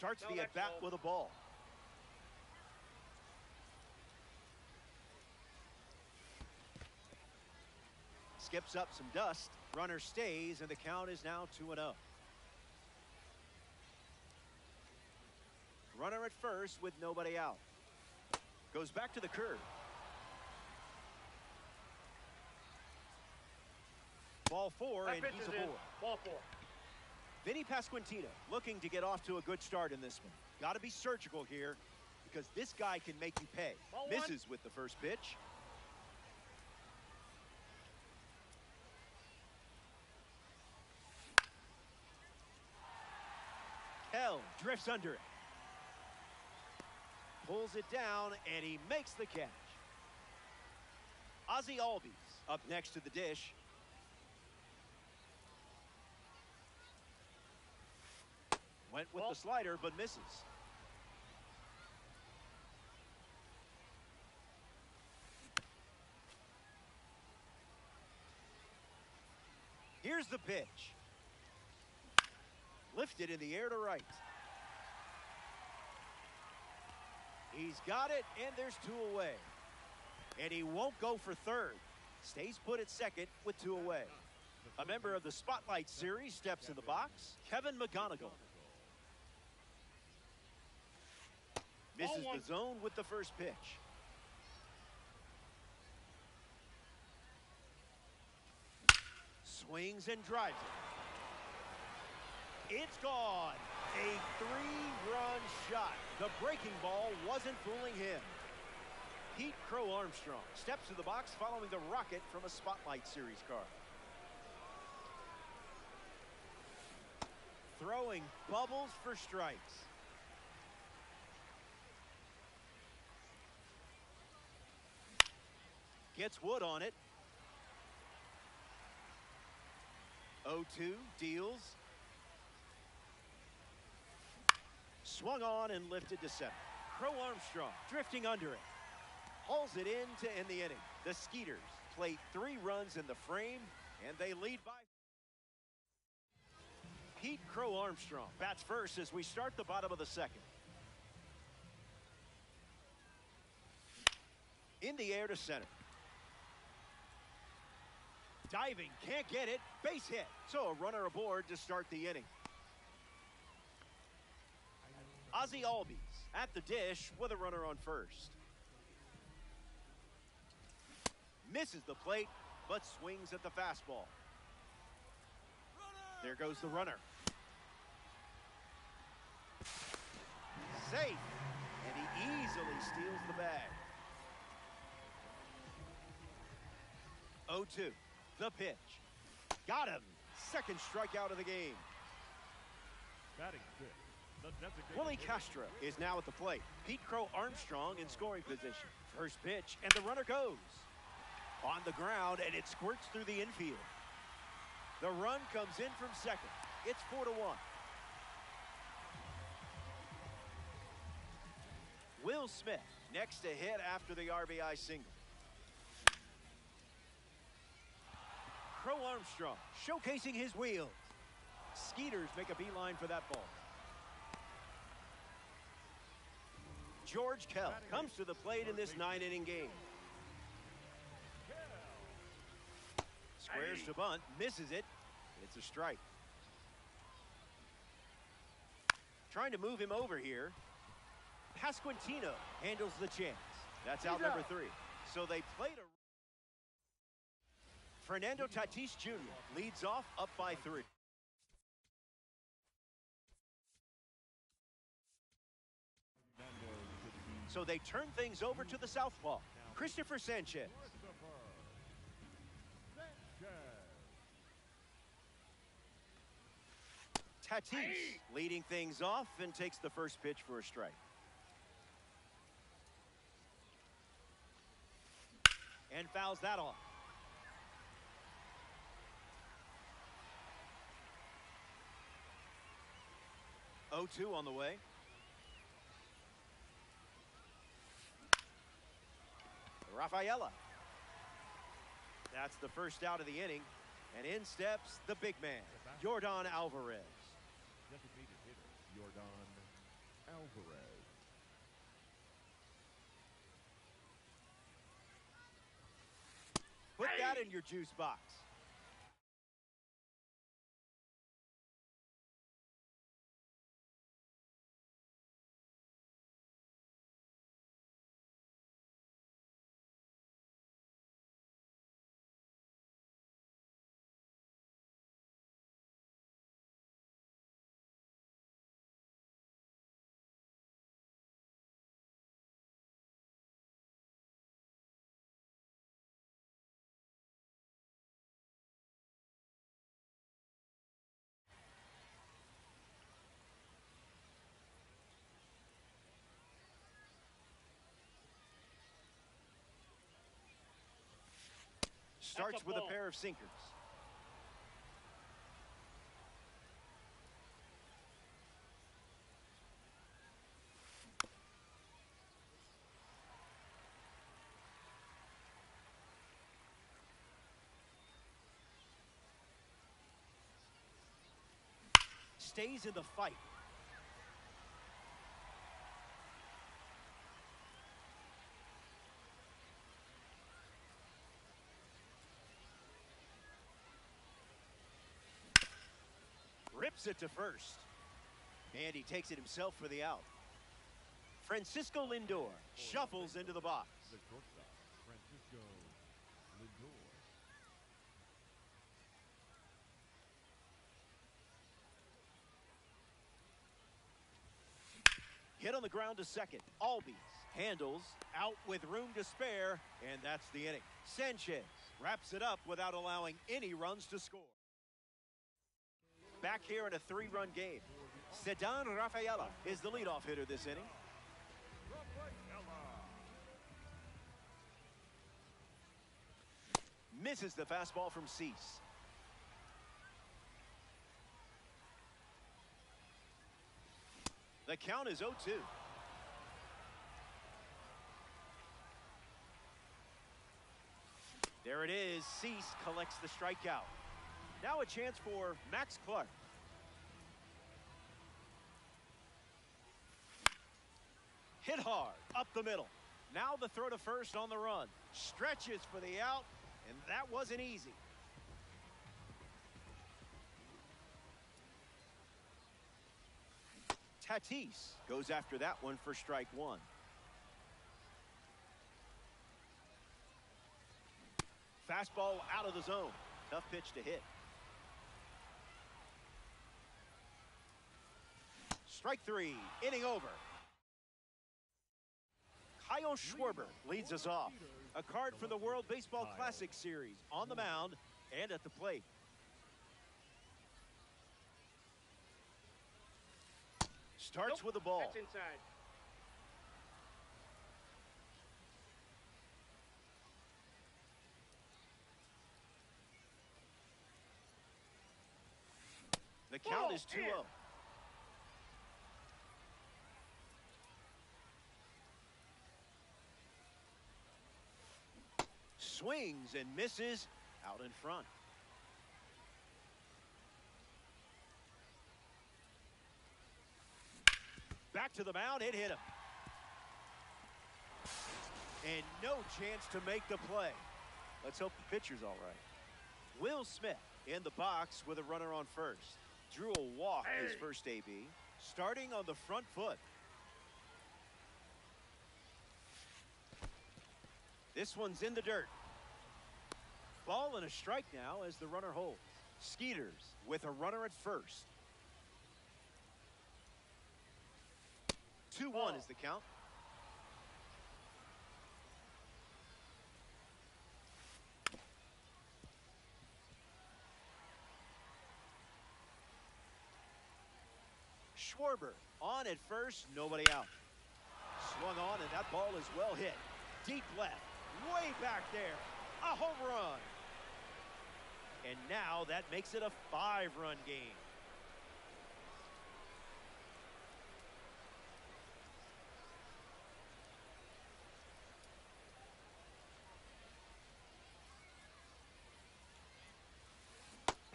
starts the at-bat with a ball. Skips up some dust. Runner stays, and the count is now 2-0. Runner at first with nobody out. Goes back to the curve. Ball 4, and he's aboard. Ball 4. Vinny Pasquantino looking to get off to a good start in this one. Got to be surgical here because this guy can make you pay. Ball 1. Misses with the first pitch. Kell drifts under it. Pulls it down, and he makes the catch. Ozzie Albies up next to the dish. Went with the slider, but misses. Here's the pitch. Lifted in the air to right. He's got it, and there's 2 away. And he won't go for third. Stays put at second with 2 away. A member of the Spotlight Series steps in the box, Kevin McGonigal. Misses the zone with the first pitch. Swings and drives it. It's gone. A 3-run shot. The breaking ball wasn't fooling him. Pete Crow Armstrong steps to the box following the rocket from a Spotlight Series card. Throwing bubbles for strikes. Gets wood on it. 0-2 deals. Swung on and lifted to center. Crow Armstrong drifting under it. Hauls it in to end the inning. The Skeeters play 3 runs in the frame, and they lead by. Pete Crow Armstrong bats first as we start the bottom of the second. In the air to center. Diving, can't get it, base hit. So a runner aboard to start the inning. Ozzie Albies at the dish with a runner on first. Misses the plate, but swings at the fastball. There goes the runner. Safe, and he easily steals the bag. 0-2. The pitch. Got him. Second strikeout of the game. Batting fifth. Willie Castro is now at the plate. Pete Crow Armstrong in scoring position. First pitch, and the runner goes. On the ground, and it squirts through the infield. The run comes in from second. It's 4-1. Will Smith next to hit after the RBI single. Crow Armstrong showcasing his wheels. Skeeters make a beeline for that ball. George Kell comes to the plate in this 9-inning game. Squares to bunt, misses it. It's a strike. Trying to move him over here. Pasquantino handles the chance. That's out number 3. So they played a... Fernando Tatis Jr. leads off up by 3. So they turn things over to the southpaw, Christopher Sanchez. Tatis leading things off and takes the first pitch for a strike. And fouls that off. Oh, 2 on the way. Rafaela. That's the first out of the inning. And in steps the big man, Yordan Alvarez. Designated hitter, Yordan Alvarez. Put that in your juice box. Starts with a pair of sinkers. Stays in the fight. Rips it to first. And he takes it himself for the out. Francisco Lindor shuffles into the box. The shortstop, Francisco Lindor. Hit on the ground to second. Albies handles out with room to spare, and that's the inning. Sanchez wraps it up without allowing any runs to score. Back here in a 3-run game. Ceddanne Rafaela is the leadoff hitter this inning. Misses the fastball from Cease. The count is 0-2. There it is. Cease collects the strikeout. Now a chance for Max Clark. Hit hard up the middle. Now the throw to first on the run. Stretches for the out, and that wasn't easy. Tatis goes after that one for strike one. Fastball out of the zone. Tough pitch to hit. Strike three. Inning over. Kyle Schwarber leads us off. A card for the World Baseball Classic Series on the mound and at the plate. Starts with the ball. That's inside. The count is 2-0. Swings and misses out in front. Back to the mound, it hit him. And no chance to make the play. Let's hope the pitcher's all right. Will Smith in the box with a runner on first. Drew a walk his first AB, starting on the front foot. This one's in the dirt. Ball and a strike now as the runner holds. Skeeters with a runner at first. 2-1 is the count. Schwarber on at first, nobody out. Swung on, and that ball is well hit. Deep left, way back there. A home run. And now that makes it a 5-run game.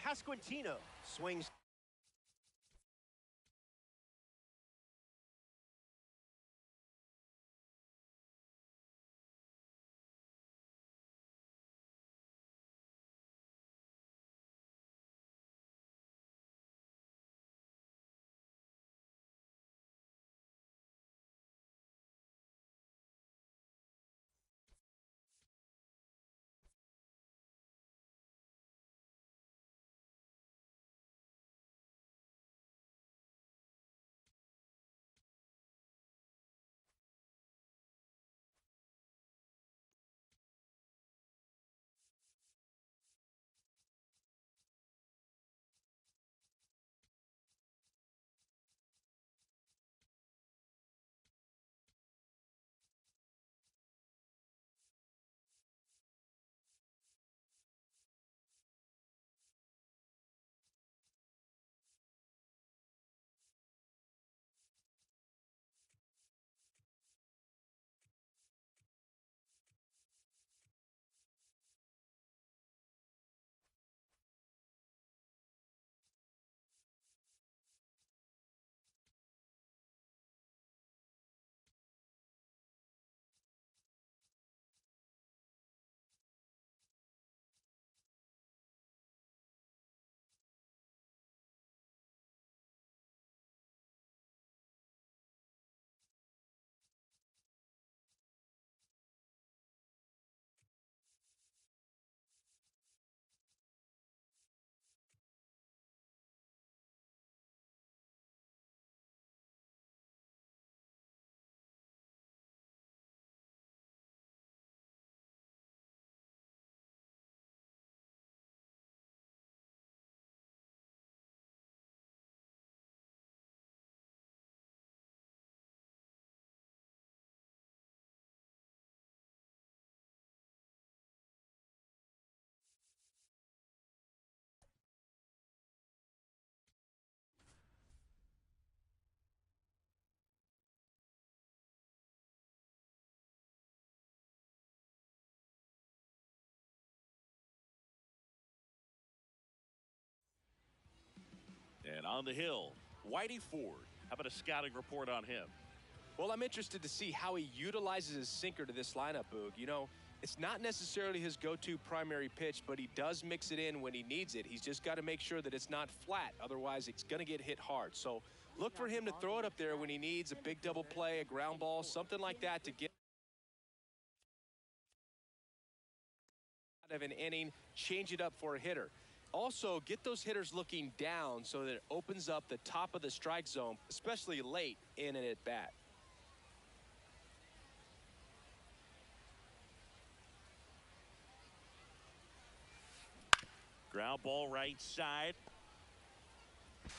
Pasquantino swings on the hill, Whitey Ford. How about a scouting report on him? Well, I'm interested to see how he utilizes his sinker to this lineup, Boog. You know, it's not necessarily his go-to primary pitch, but he does mix it in when he needs it. He's just got to make sure that it's not flat. Otherwise, it's going to get hit hard. So look for him to throw it up there when he needs a big double play, a ground ball, something like that to get out of an inning, change it up for a hitter. Also, get those hitters looking down so that it opens up the top of the strike zone, especially late in an at-bat. Ground ball right side.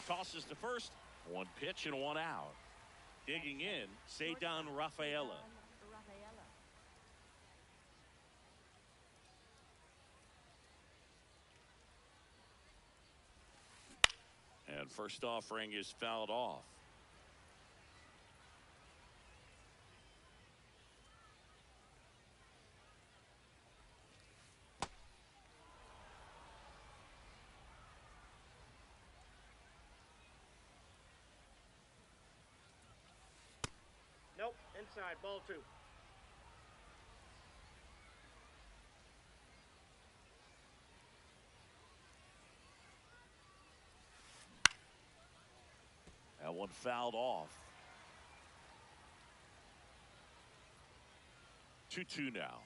Tosses to first. One pitch and one out. Digging in, Ceddanne Rafaela. And first offering is fouled off. Nope, inside, ball 2. That one fouled off. 2-2 now.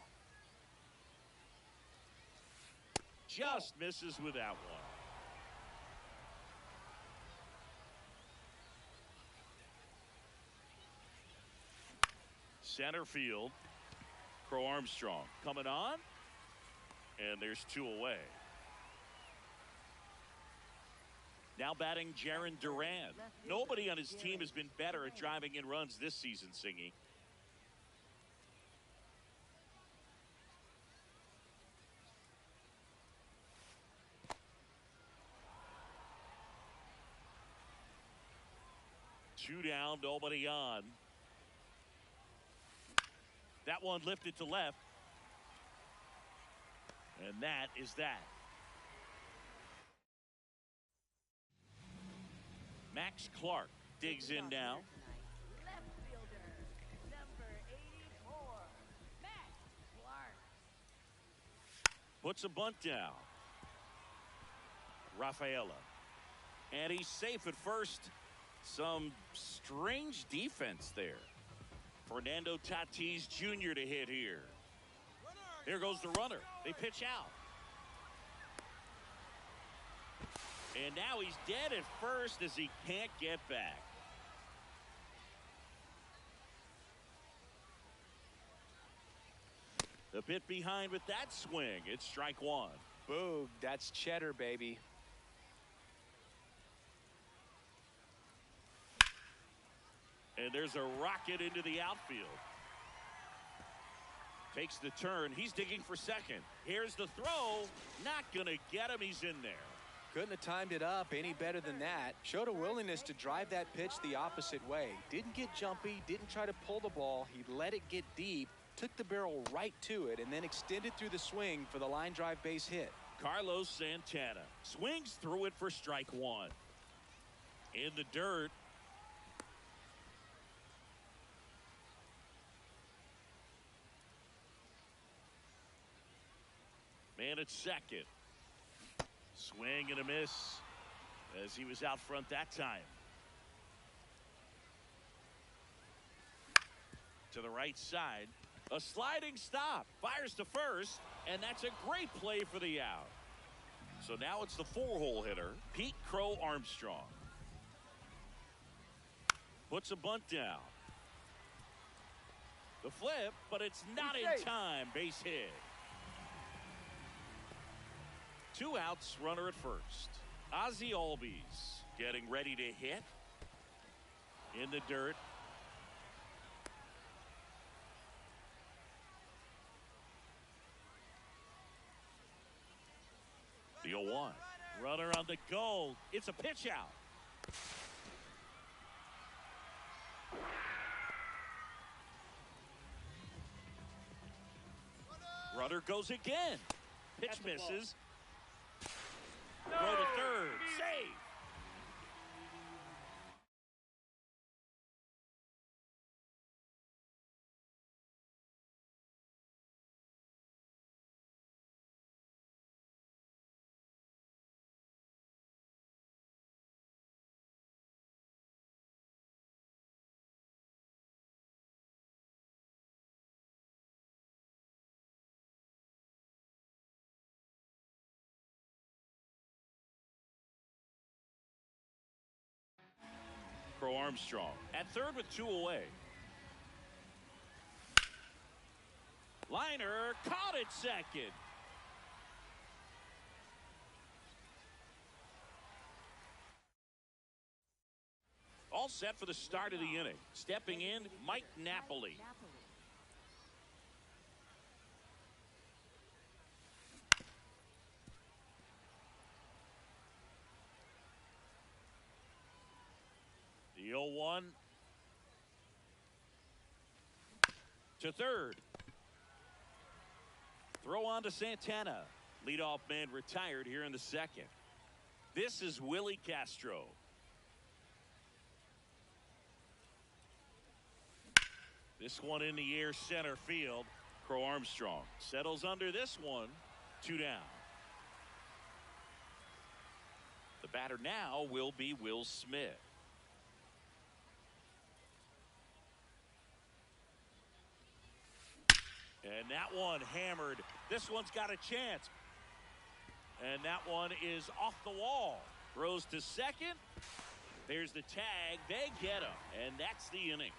Just misses with that one. Center field. Crow Armstrong coming on. And there's 2 away. Now batting Jarren Duran. Nobody on his team has been better at driving in runs this season, Singy. Two down, nobody on. That one lifted to left. And that is that. Max Clark digs in now. Left fielder, number 84, Max Clark. Puts a bunt down. Rafaela. And he's safe at first. Some strange defense there. Fernando Tatis Jr. to hit here. Here goes the runner. They pitch out. And now he's dead at first as he can't get back. A bit behind with that swing. It's strike 1. Boog, that's cheddar, baby. And there's a rocket into the outfield. Takes the turn. He's digging for second. Here's the throw. Not going to get him. He's in there. Couldn't have timed it up any better than that. Showed a willingness to drive that pitch the opposite way. Didn't get jumpy, didn't try to pull the ball. He let it get deep, took the barrel right to it, and then extended through the swing for the line drive base hit. Carlos Santana swings through it for strike 1. In the dirt. Man at second. Swing and a miss as he was out front that time. To the right side. A sliding stop. Fires to first. And that's a great play for the out. So now it's the 4-hole hitter, Pete Crow Armstrong. Puts a bunt down. The flip, but it's not in time. Base hit. 2 outs, runner at first. Ozzie Albies getting ready to hit. In the dirt. The 0-1. Runner on the go. It's a pitch out. Runner goes again. Pitch misses. Throw to third. Save. Crow Armstrong at third with 2 away. Liner caught at second. All set for the start of the inning. Stepping in, Mike Napoli. The 0-1 to third. Throw on to Santana. Leadoff man retired here in the second. This is Willie Castro. This one in the air center field. Crow Armstrong settles under this one. 2 down. The batter now will be Will Smith. And that one hammered. This one's got a chance. And that one is off the wall. Throws to second. There's the tag. They get him. And that's the inning.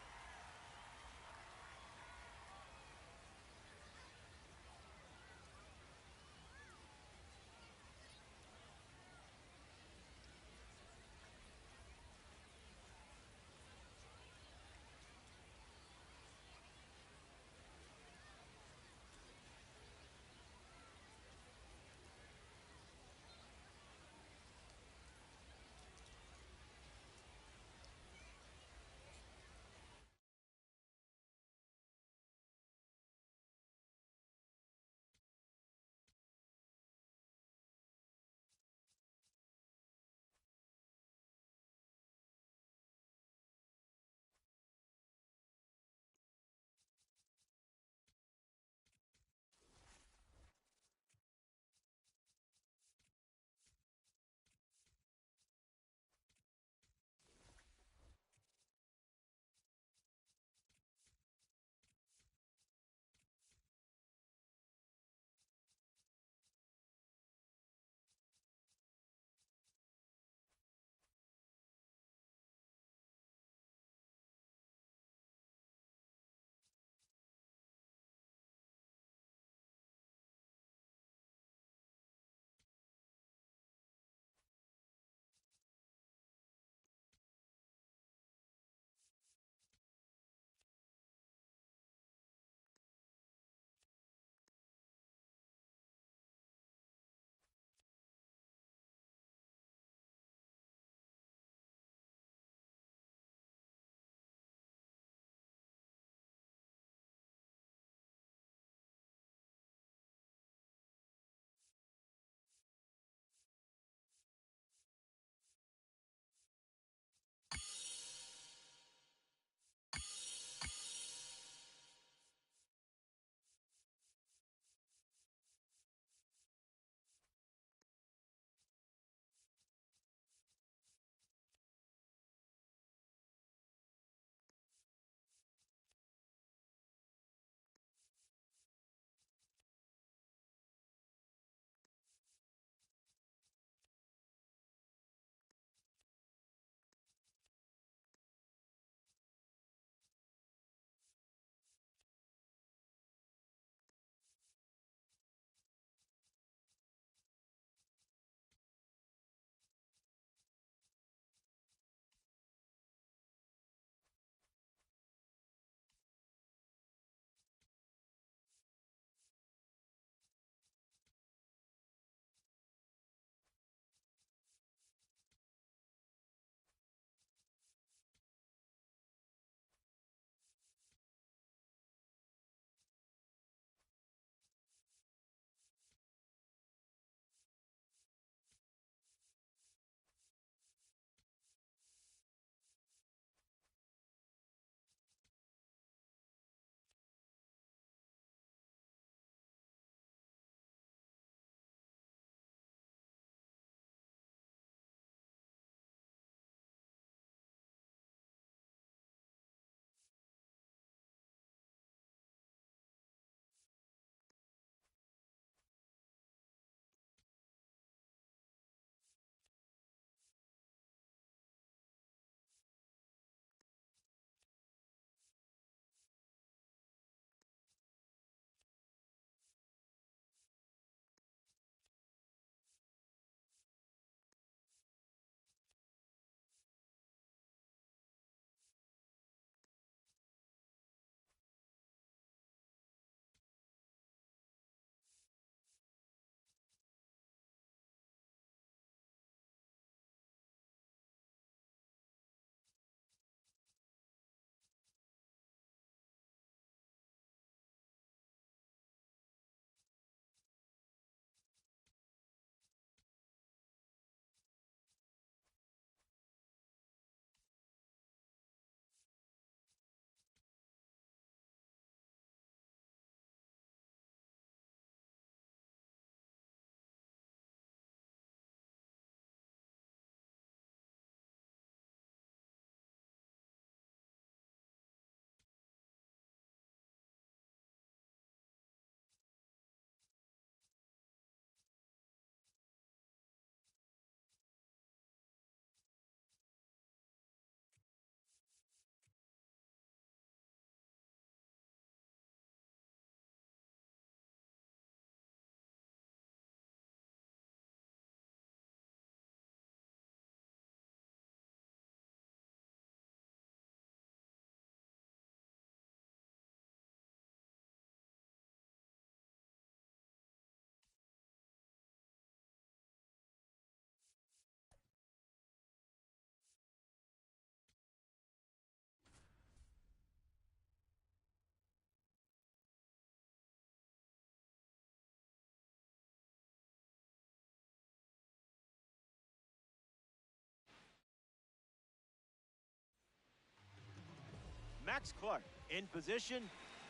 Max Clark in position,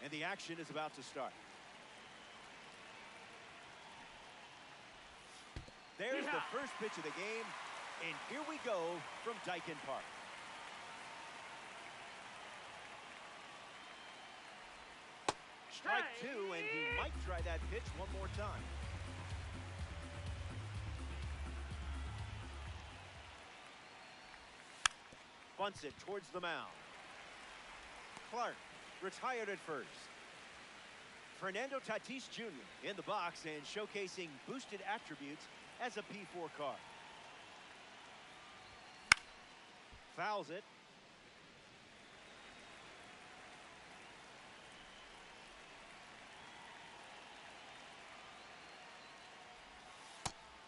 and the action is about to start. There's the first pitch of the game, and here we go from Daikin Park. Strike two, and he might try that pitch one more time. Bunts it towards the mound. Clark retired at first. Fernando Tatis Jr. in the box and showcasing boosted attributes as a P4 card. Fouls it.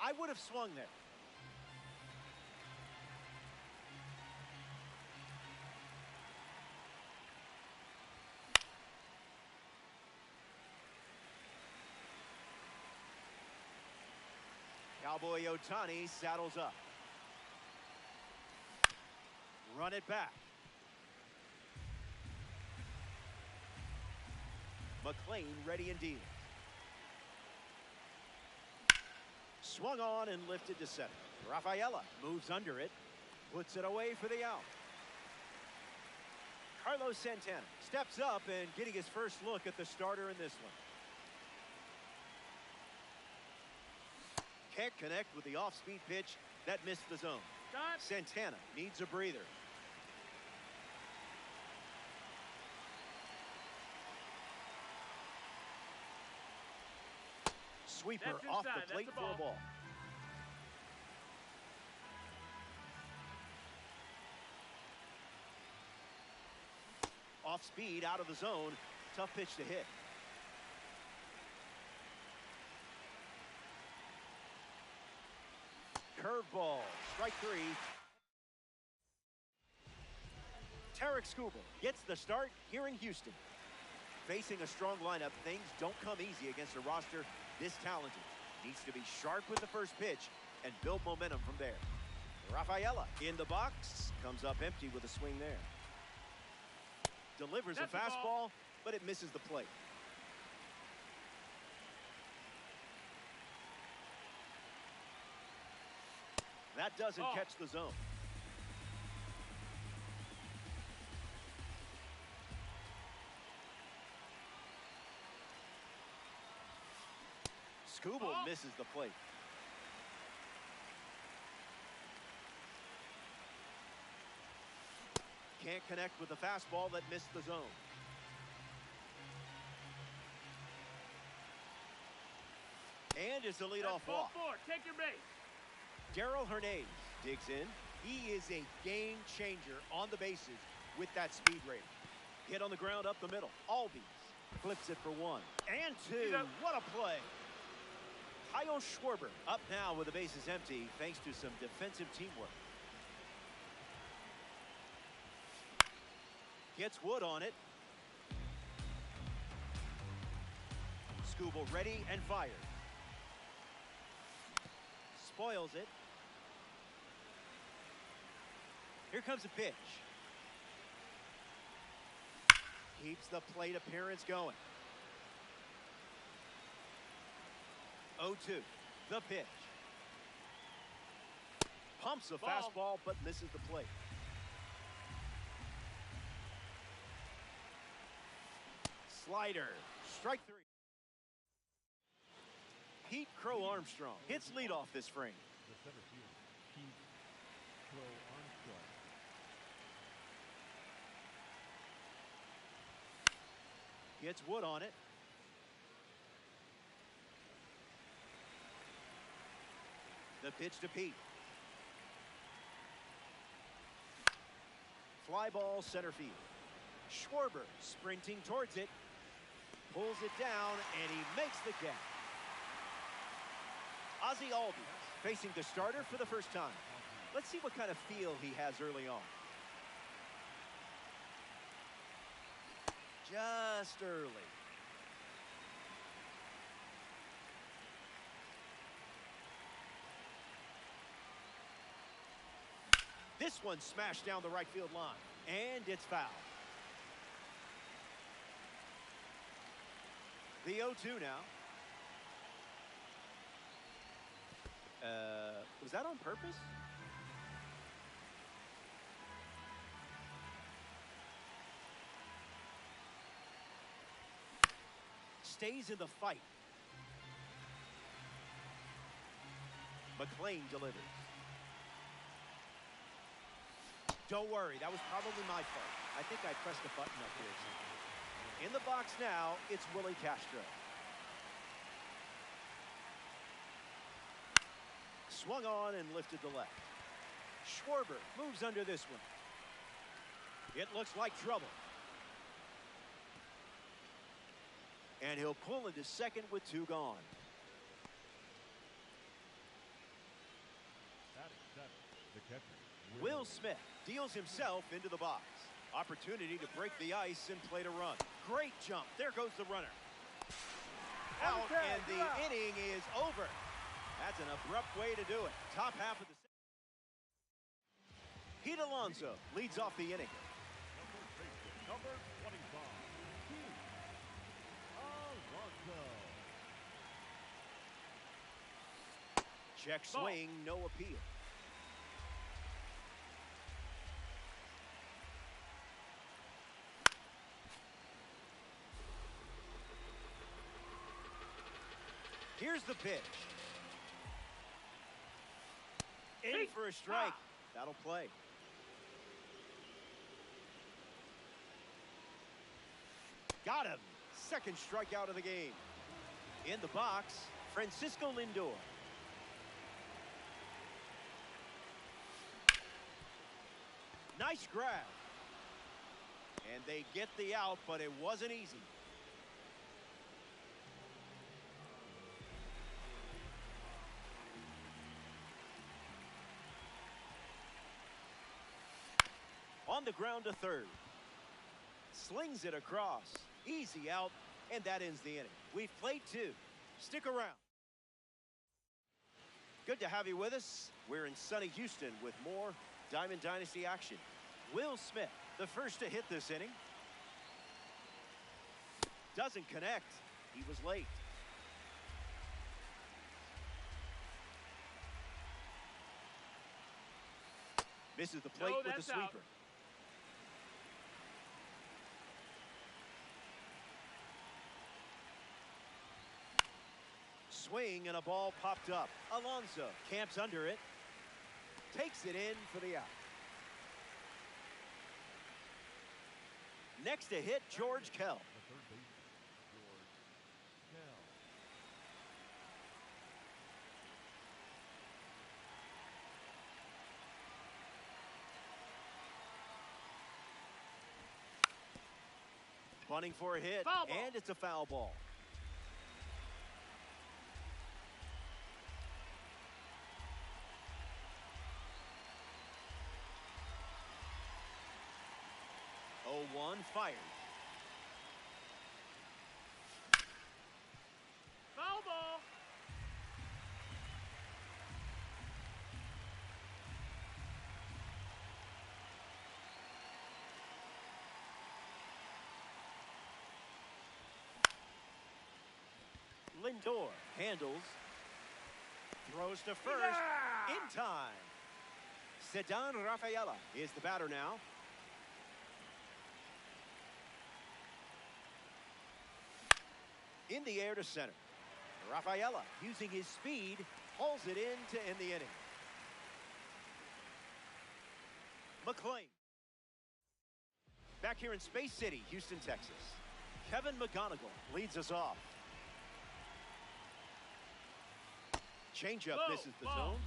I would have swung there. Cowboy Ohtani saddles up. Run it back. McLean ready and dealing. Swung on and lifted to center. Rafaela moves under it. Puts it away for the out. Carlos Santana steps up and getting his first look at the starter in this one. Can't connect with the off-speed pitch that missed the zone. Santana needs a breather. Sweeper off the plate for a ball. Off speed, out of the zone. Tough pitch to hit. Curveball, strike three. Tarik Skubal gets the start here in Houston. Facing a strong lineup, things don't come easy against a roster this talented. Needs to be sharp with the first pitch and build momentum from there. Rafaela in the box, comes up empty with a swing there. Delivers a fastball, but it misses the plate. That doesn't catch the zone. Skubal misses the plate. Can't connect with the fastball that missed the zone. And it's a leadoff walk. Take your base. Darell Hernandez digs in. He is a game changer on the bases with that speed rating. Hit on the ground up the middle. Albies flips it for one and two. What a play. Kyle Schwarber up now with the bases empty thanks to some defensive teamwork. Gets Wood on it. Skubal ready and fired. Spoils it. Here comes a pitch. Keeps the plate appearance going. 0-2. The pitch. Pumps a fastball but misses the plate. Slider. Strike three. Pete Crow Armstrong hits leadoff this frame. The center fielder, Pete Crow Armstrong. Gets Wood on it. The pitch to Pete. Fly ball center field. Schwarber sprinting towards it. Pulls it down, and he makes the catch. Ozzie Albies facing the starter for the first time. Let's see what kind of feel he has early on. Just early. This one smashed down the right field line, and it's foul. The 0-2 now. Was that on purpose? Stays in the fight. McLean delivers. Don't worry, that was probably my fault. I think I pressed a button up here. In the box now, it's Willie Castro. Swung on and lifted the left. Schwarber moves under this one. It looks like trouble. And he'll pull into second with 2 gone. Batting seven, the catcher. Will Smith deals himself into the box. Opportunity to break the ice and play to run. Great jump. There goes the runner. Out, and the inning is over. That's an abrupt way to do it. Top half of the second. Pete Alonso leads off the inning. Number 25. Pete Alonso. Check swing, no appeal. Here's the pitch. In for a strike. That'll play. Got him. Second strikeout of the game. In the box, Francisco Lindor. Nice grab. And they get the out, but it wasn't easy. On the ground to third. Slings it across. Easy out, and that ends the inning. We've played 2. Stick around. Good to have you with us. We're in sunny Houston with more Diamond Dynasty action. Will Smith, the first to hit this inning. Doesn't connect. He was late. Misses the plate with the sweeper. Out. Swing and a ball popped up. Alonso camps under it. Takes it in for the out. Next to hit, George Kell. The third baseman, George Kell. Bunting for a hit, Foul ball. and it's a foul ball. One fired. Foul ball. Lindor handles. Throws to first. Yeah! In time. Ceddanne Rafaela is the batter now. In the air to center. Rafaela, using his speed, hauls it in to end the inning. McLean. Back here in Space City, Houston, Texas. Kevin McGonigal leads us off. Changeup misses the zone.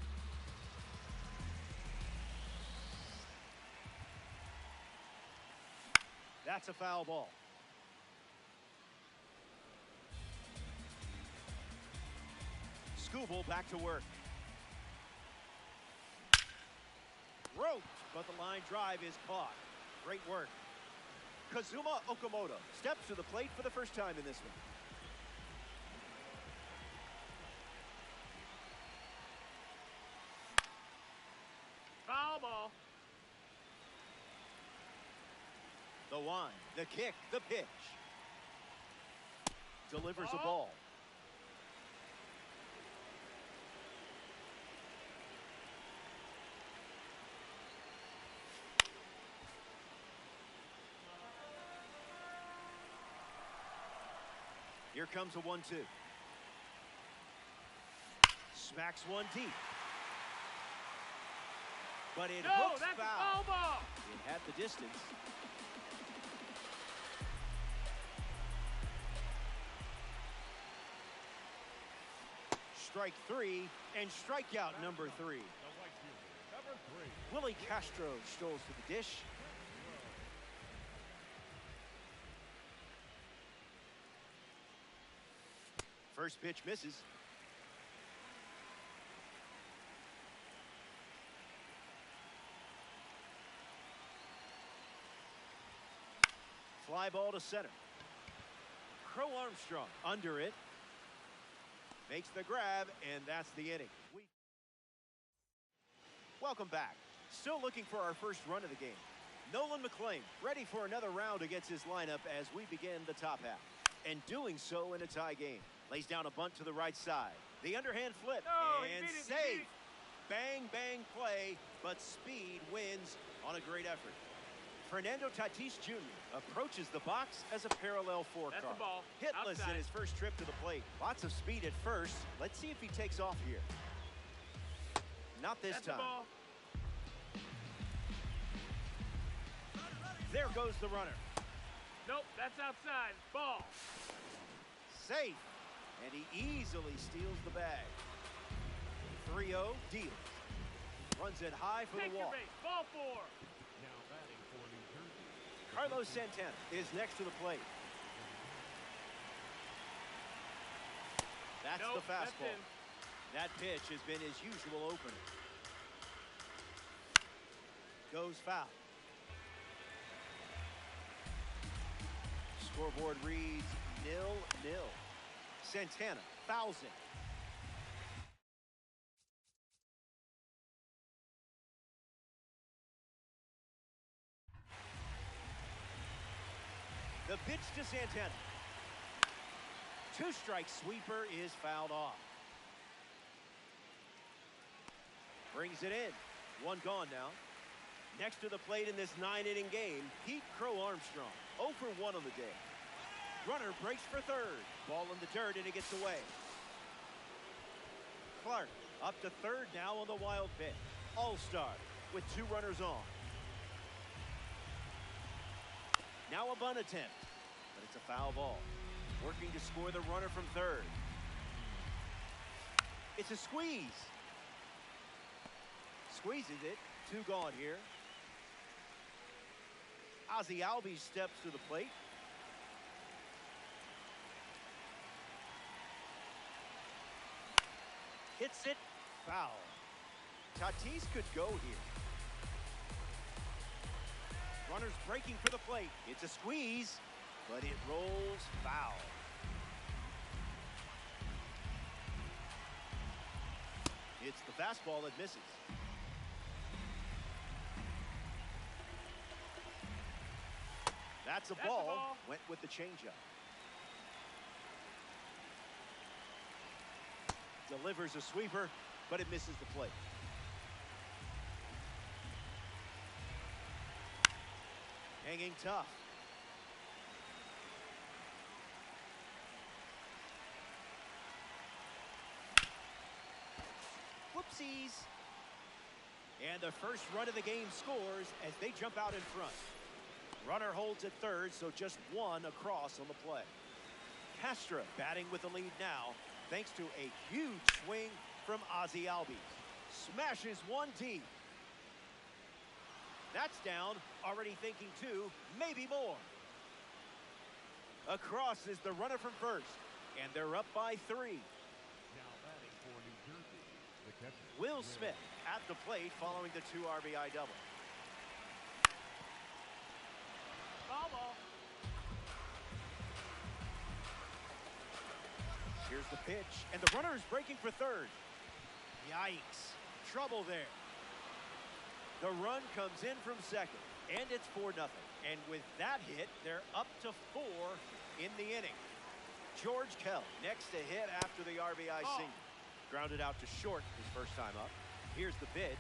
That's a foul ball. Skubal back to work. Roped, but the line drive is caught. Great work. Kazuma Okamoto steps to the plate for the first time in this one. Foul ball. The wind, the kick, the pitch. delivers a Ball. ball. Here comes a 1-2. Smacks one deep. But it No, hooks that's a foul. foul ball. It had the distance. Strike three and strikeout number 3. The right fielder, number 3. Willie Castro strolls to the dish. First pitch misses. Fly ball to center. Crow Armstrong under it. Makes the grab, and that's the inning. Welcome back. Still looking for our first run of the game. Nolan McLean ready for another round against his lineup as we begin the top half. And doing so in a tie game. Lays down a bunt to the right side. The underhand flip. No, he And beat it, he safe. beat it. Bang, bang play, but speed wins on a great effort. Fernando Tatis Jr. approaches the box as a parallel four That's car. the ball. Hitless in Outside. his first trip to the plate. Lots of speed at first. Let's see if he takes off here. Not this That's the time. ball. There goes the runner. Nope, that's outside. Ball. Safe. And he easily steals the bag. 3-0 deal. Runs it high for Take the your walk. base. Ball 4. Now batting for New Jersey. Carlos Santana is next to the plate. That's Nope, the fastball. that's in. That pitch has been his usual opener. Goes foul. Scoreboard reads 0-0. Santana fouls it. The pitch to Santana. Two-strike sweeper is fouled off. Brings it in. One gone now. Next to the plate in this 9-inning game, Pete Crow Armstrong. 0 for 1 on the day. Runner breaks for third. Ball in the dirt and it gets away. Clark up to third now on the wild pitch. All-star with 2 runners on. Now a bunt attempt, but it's a foul ball. Working to score the runner from third. It's a squeeze. Squeezes it. 2 gone here. Ozzie Albies steps to the plate. Hits it. Foul. Tatis could go here. Runners breaking for the plate. It's a squeeze, but it rolls foul. It's the fastball that misses. That's a That's a ball. ball. Went with the changeup. Delivers a sweeper, but it misses the plate. Hanging tough. Whoopsies. And the first run of the game scores as they jump out in front. Runner holds at third, so just 1 across on the play. Castro batting with the lead now, thanks to a huge swing from Ozzie Albies. Smashes one deep. That's down, already thinking 2, maybe more. Across is the runner from first, and they're up by 3. Now batting for New Jersey, the catcher. Will Smith at the plate following the 2 RBI double. Foul ball. Here's the pitch, and the runner is breaking for third. Yikes. Trouble there. The run comes in from second, and it's 4-0. And with that hit, they're up to 4 in the inning. George Kell next to hit after the RBI single. Grounded out to short his first time up. Here's the pitch.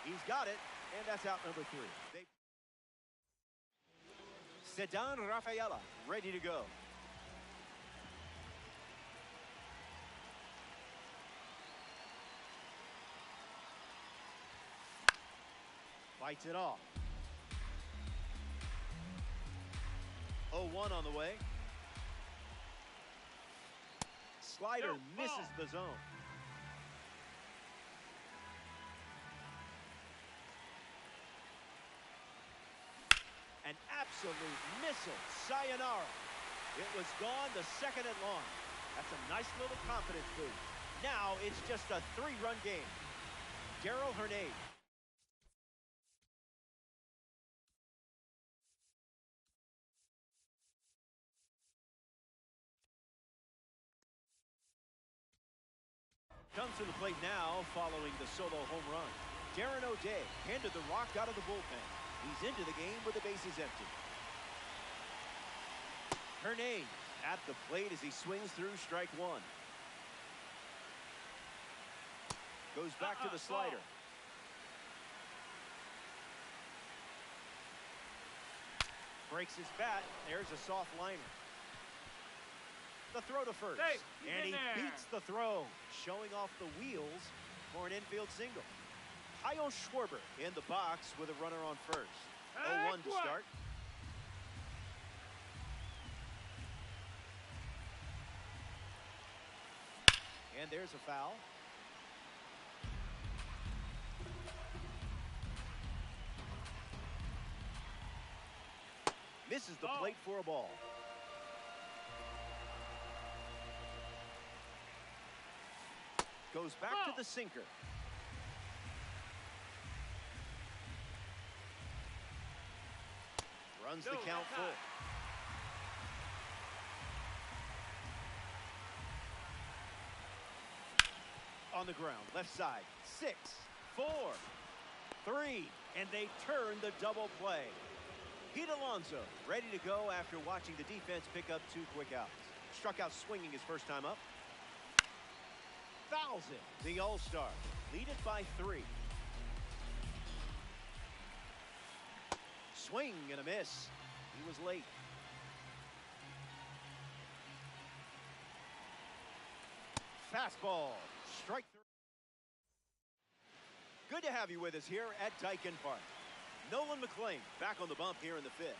He's got it, and that's out number 3. Ceddanne Rafaela ready to go. Fights it off. 0-1 on the way. Slider misses the zone. An absolute missile. Sayonara. It was gone the second it launched. That's a nice little confidence boost. Now it's just a 3-run game. Darell Hernaiz. Comes to the plate now following the solo home run. Darren O'Day handed the rock out of the bullpen. He's into the game with the bases empty. Hernaiz at the plate as he swings through strike 1. Goes back to the slider. Breaks his bat. There's a soft liner. The throw to first. Hey, and he beats the throw, showing off the wheels for an infield single. Kyle Schwarber in the box with a runner on first. 0-1 to start. And there's a foul. Misses the plate for a ball. Goes back to the sinker. Runs the count full. On the ground, left side. 6, 4, 3, and they turn the double play. Pete Alonso ready to go after watching the defense pick up 2 quick outs. Struck out swinging his first time up. Fouls it. The All-Star lead it by 3. Swing and a miss. He was late. Fastball. Strike 3. Good to have you with us here at Daikin Park. Nolan McLean back on the bump here in the 5th.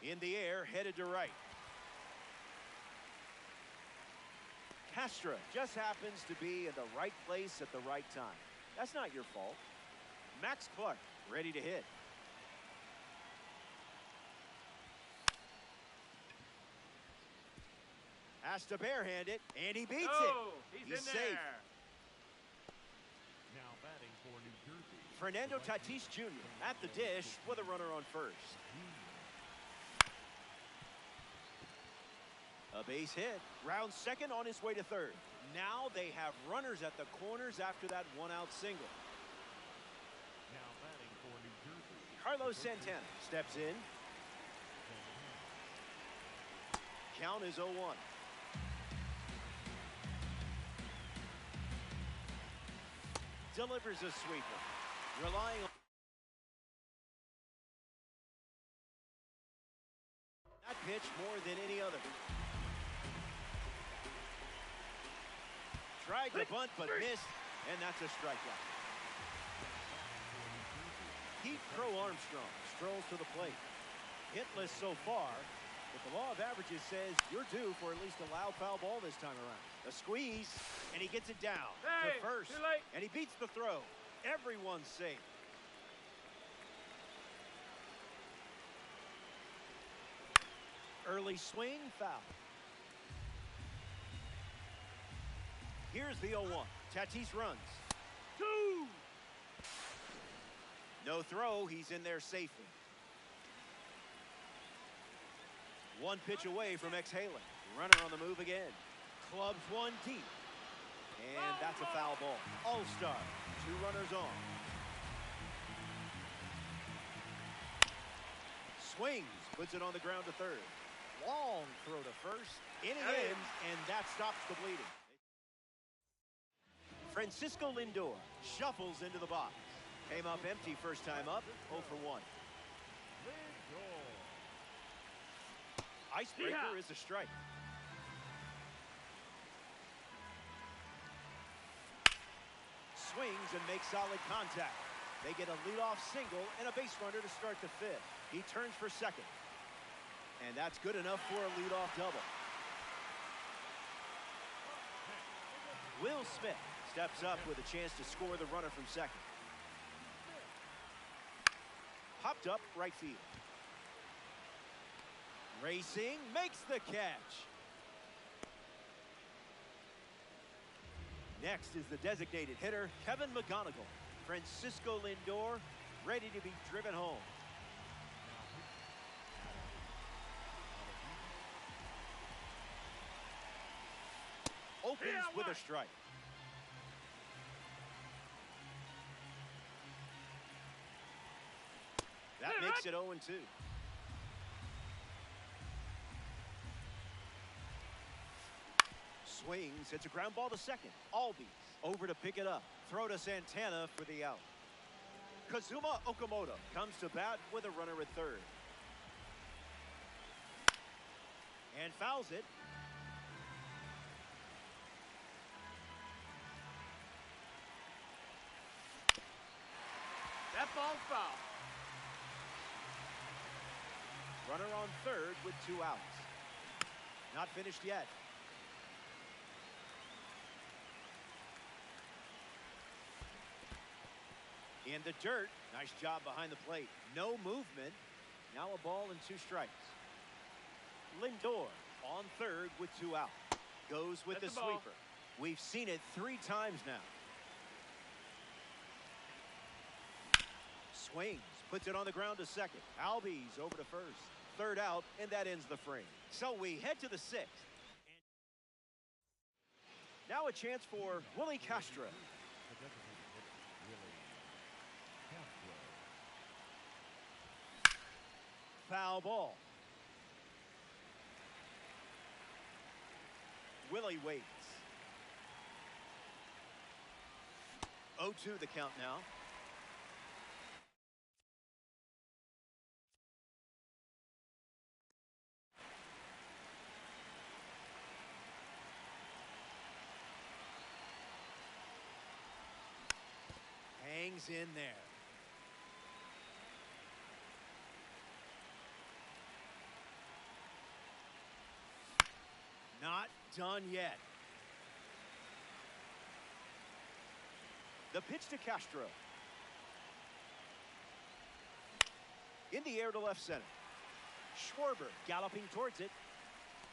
In the air, headed to right. Castro just happens to be in the right place at the right time. That's not your fault. Max Clark ready to hit. Has to barehand it, and he beats it. He's He's in safe. there. Now batting for New Jersey. Fernando Tatis Jr. at the dish with a runner on first. A base hit. Rounds second on his way to third. Now they have runners at the corners after that 1-out single. Now batting for New Jersey. Carlos Santana steps in. Count is 0-1. Delivers a sweeper. Relying on that pitch more than any other. Tried to bunt but missed, and that's a strikeout. Pete Crow Armstrong strolls to the plate. Hitless so far, but the law of averages says you're due for at least a loud foul ball this time around. A squeeze, and he gets it down to first, too late. and he beats the throw. Everyone's safe. Early swing, foul. Here's the 0-1. Tatis runs. 2. No throw. He's in there safely. 1 pitch away from exhaling. Runner on the move again. Clubs 1 deep. And that's a foul ball. All-Star. 2 runners on. Swings, puts it on the ground to third. Long throw to first. Inning ends, and that stops the bleeding. Francisco Lindor shuffles into the box. Came up empty first time up, 0 for 1. Icebreaker is a strike. Swings and makes solid contact. They get a leadoff single and a base runner to start the fifth. He turns for second. And that's good enough for a leadoff double. Will Smith steps up with a chance to score the runner from second. Popped up right field. Racing, makes the catch. Next is the designated hitter, Kevin McGonigal. Francisco Lindor ready to be driven home. Opens with a strike. That makes it 0-2. Swings, it's a ground ball to second. Albies over to pick it up. Throw to Santana for the out. Kazuma Okamoto comes to bat with a runner at third. And fouls it. That ball's foul. Runner on third with 2 outs. Not finished yet. In the dirt. Nice job behind the plate. No movement. Now a ball and 2 strikes. Lindor on third with 2 outs. Goes with the sweeper. We've seen it 3 times now. Swings. Puts it on the ground to second. Albies over to first. Third out, and that ends the frame. So we head to the 6th. Now a chance for Willie Castro. Foul ball. Willie waits. 0-2 the count now. Hangs in there. Not done yet. The pitch to Castro. In the air to left center. Schwarber galloping towards it.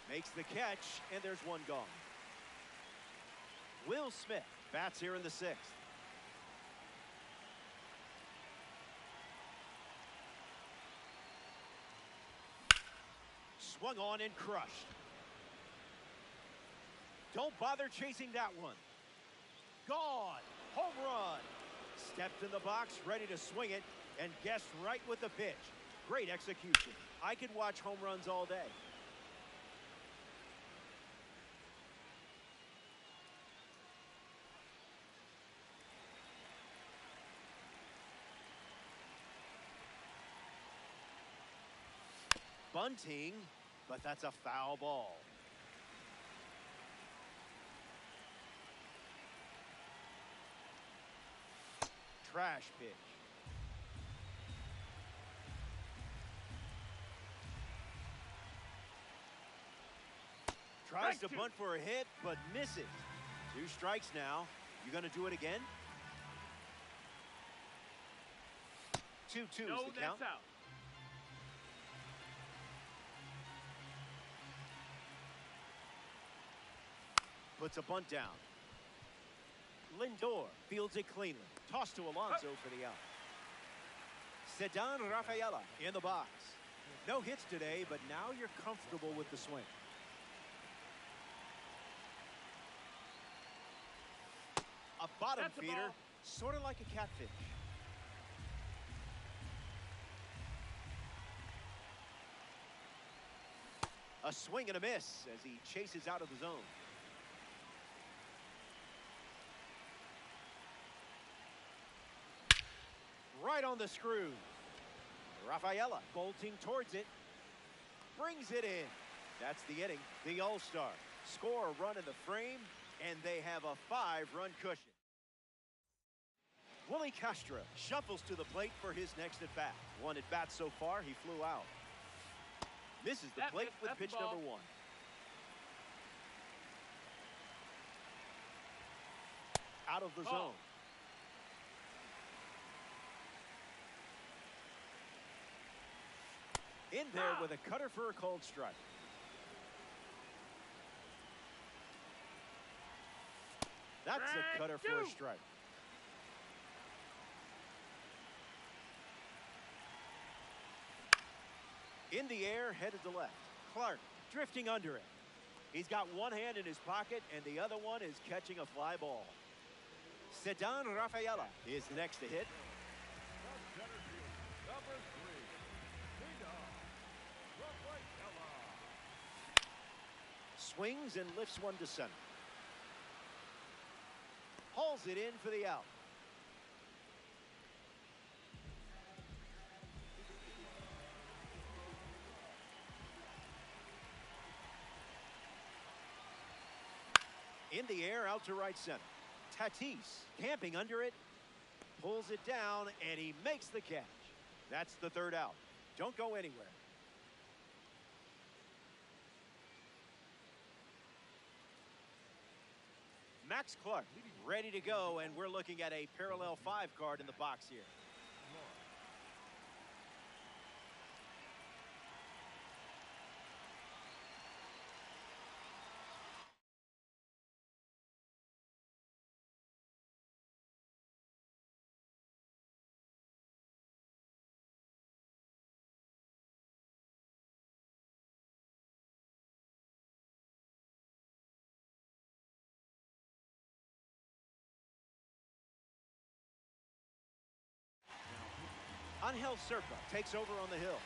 Makes the catch, and there's 1 gone. Will Smith bats here in the 6th. Swung on and crushed. Don't bother chasing that one. Gone. Home run. Stepped in the box, ready to swing it, and guessed right with the pitch. Great execution. I could watch home runs all day. Bunting, but that's a foul ball. Trash pitch. Tries to bunt for a hit, but misses. 2 strikes now. You going to do it again? 2-2 is the count. That's out. Puts a bunt down. Lindor fields it cleanly. Toss to Alonso for the out. Ceddanne Rafaela in the box. No hits today, but now you're comfortable with the swing. A bottom feeder, sort of like a catfish. A swing and a miss as he chases out of the zone. Right on the screw. Rafaela bolting towards it. Brings it in. That's the inning. The All-Star score a run in the frame, and they have a 5-run cushion. Willie Castro shuffles to the plate for his next at-bat. 1 at-bat so far, he flew out. Misses the plate with pitch number 1. Out of the zone. In there with a cutter for a called strike. That's a cutter for a strike. In the air, headed to left. Clark drifting under it. He's got one hand in his pocket, and the other one is catching a fly ball. Ceddanne Rafaela is next to hit. Swings and lifts one to center. Hauls it in for the out. In the air, out to right center. Tatis camping under it, pulls it down, and he makes the catch. That's the 3rd out. Don't go anywhere. Max Clark ready to go, and we're looking at a parallel 5 card in the box here. Angel Serpa takes over on the hill.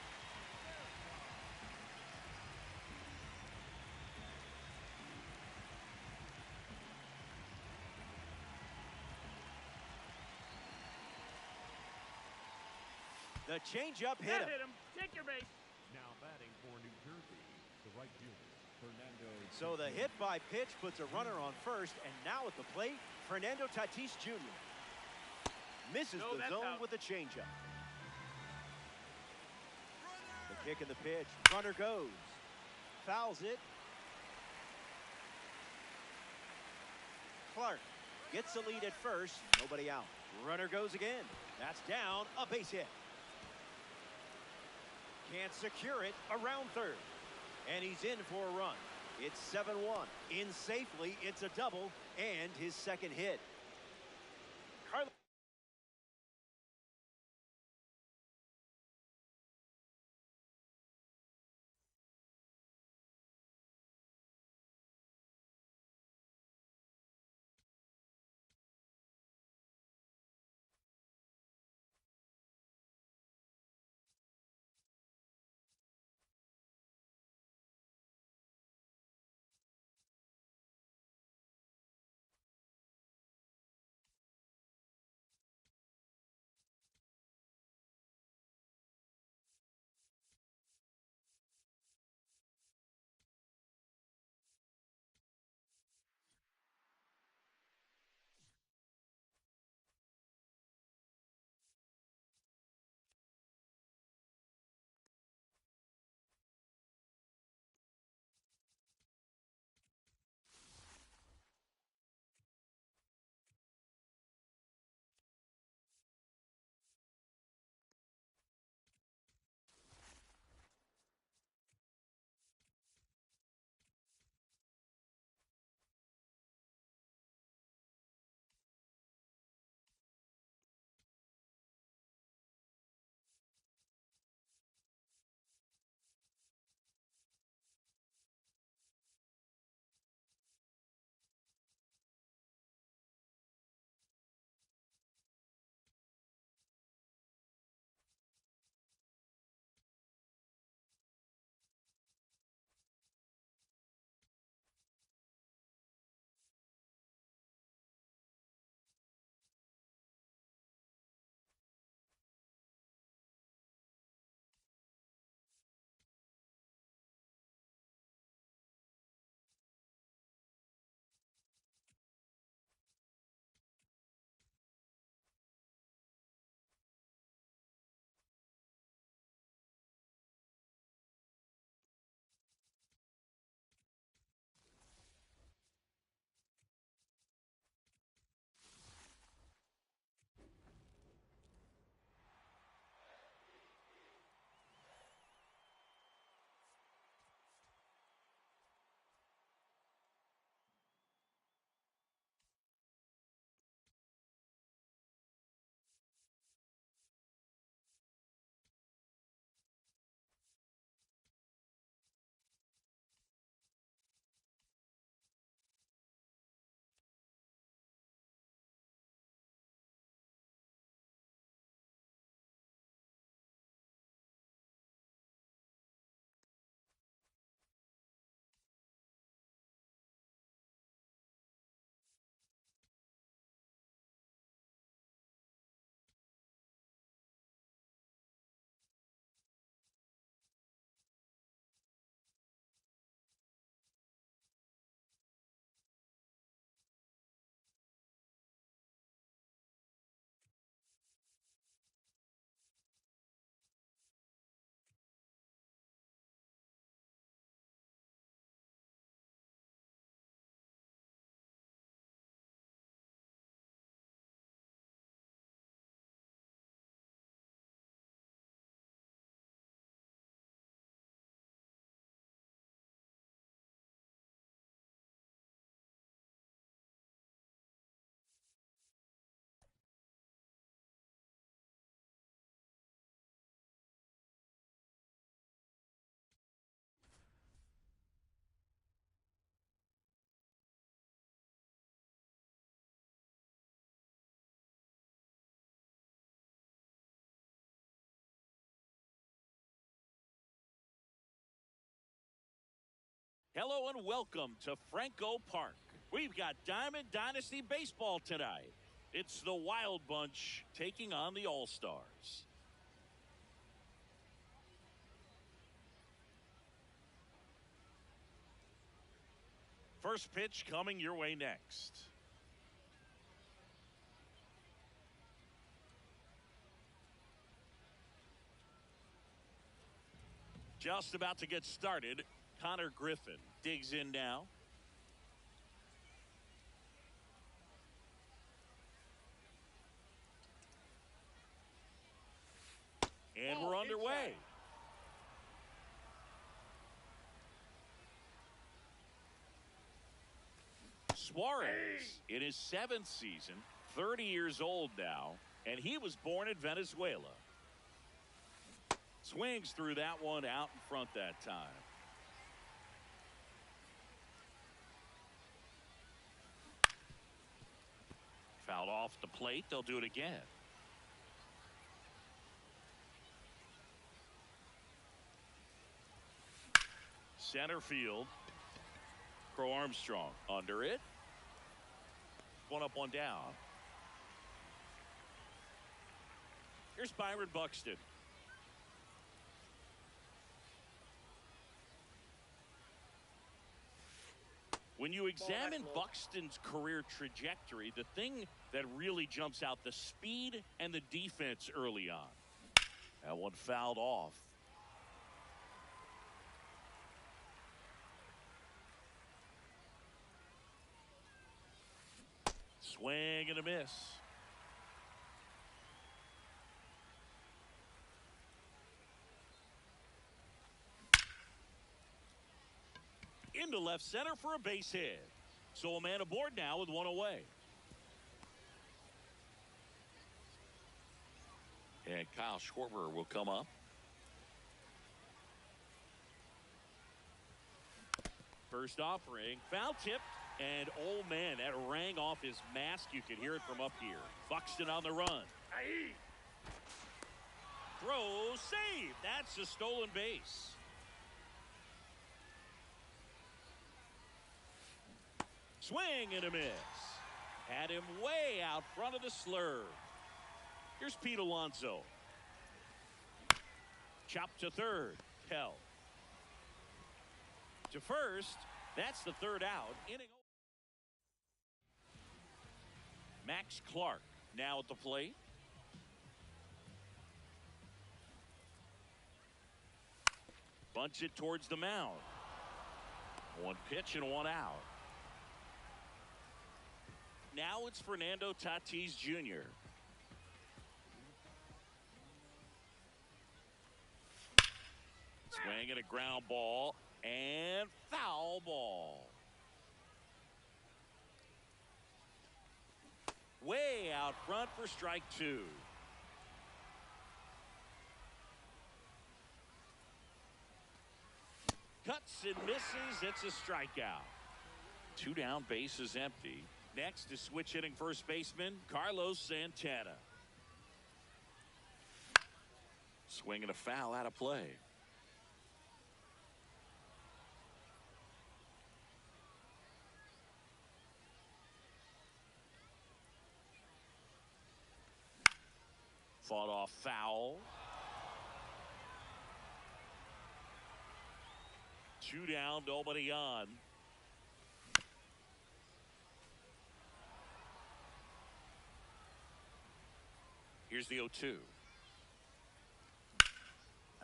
The changeup hit him. Take your base. Now batting for New Jersey, the right fielder, Fernando. So the hit by pitch puts a runner on first, and now at the plate, Fernando Tatis Jr. misses the zone out. with a changeup. The kick and the pitch. Runner goes. Fouls it. Clark gets the lead at first. Nobody out. Runner goes again. That's down. A base hit. Can't secure it. Around third. And he's in for a run. It's 7-1. In safely. It's a double and his second hit. Hello and welcome to Franco Park. We've got Diamond Dynasty Baseball tonight. It's the Wild Bunch taking on the All-Stars. First pitch coming your way next. Just about to get started. Connor Griffin digs in now. And we're underway. Suarez in his 7th season, 30 years old now, and he was born in Venezuela. Swings through that one out in front that time. Fouled off the plate. They'll do it again. Center field. Crow Armstrong under it. One up, one down. Here's Byron Buxton. When you examine Buxton's career trajectory, the thing that really jumps out, the speed and the defense early on. That one fouled off. Swing and a miss. Into left center for a base hit. So a man aboard now with one away. And Kyle Schwarber will come up. First offering, foul tip, and oh man, that rang off his mask. You could hear it from up here. Buxton on the run. Throw, save. That's a stolen base. Swing and a miss. Had him way out front of the slurve. Here's Pete Alonso. Chop to third. Held. To first. That's the third out. Inning. Max Clark now at the plate. Bunch it towards the mound. One pitch and one out. Now it's Fernando Tatis Jr. Swing and a ground ball and foul ball. Way out front for strike two. Cuts and misses. It's a strikeout. Two down, bases empty. Next is switch hitting first baseman Carlos Santana. Swing and a foul out of play. Fought off foul. Two down, nobody on. Here's the 0-2.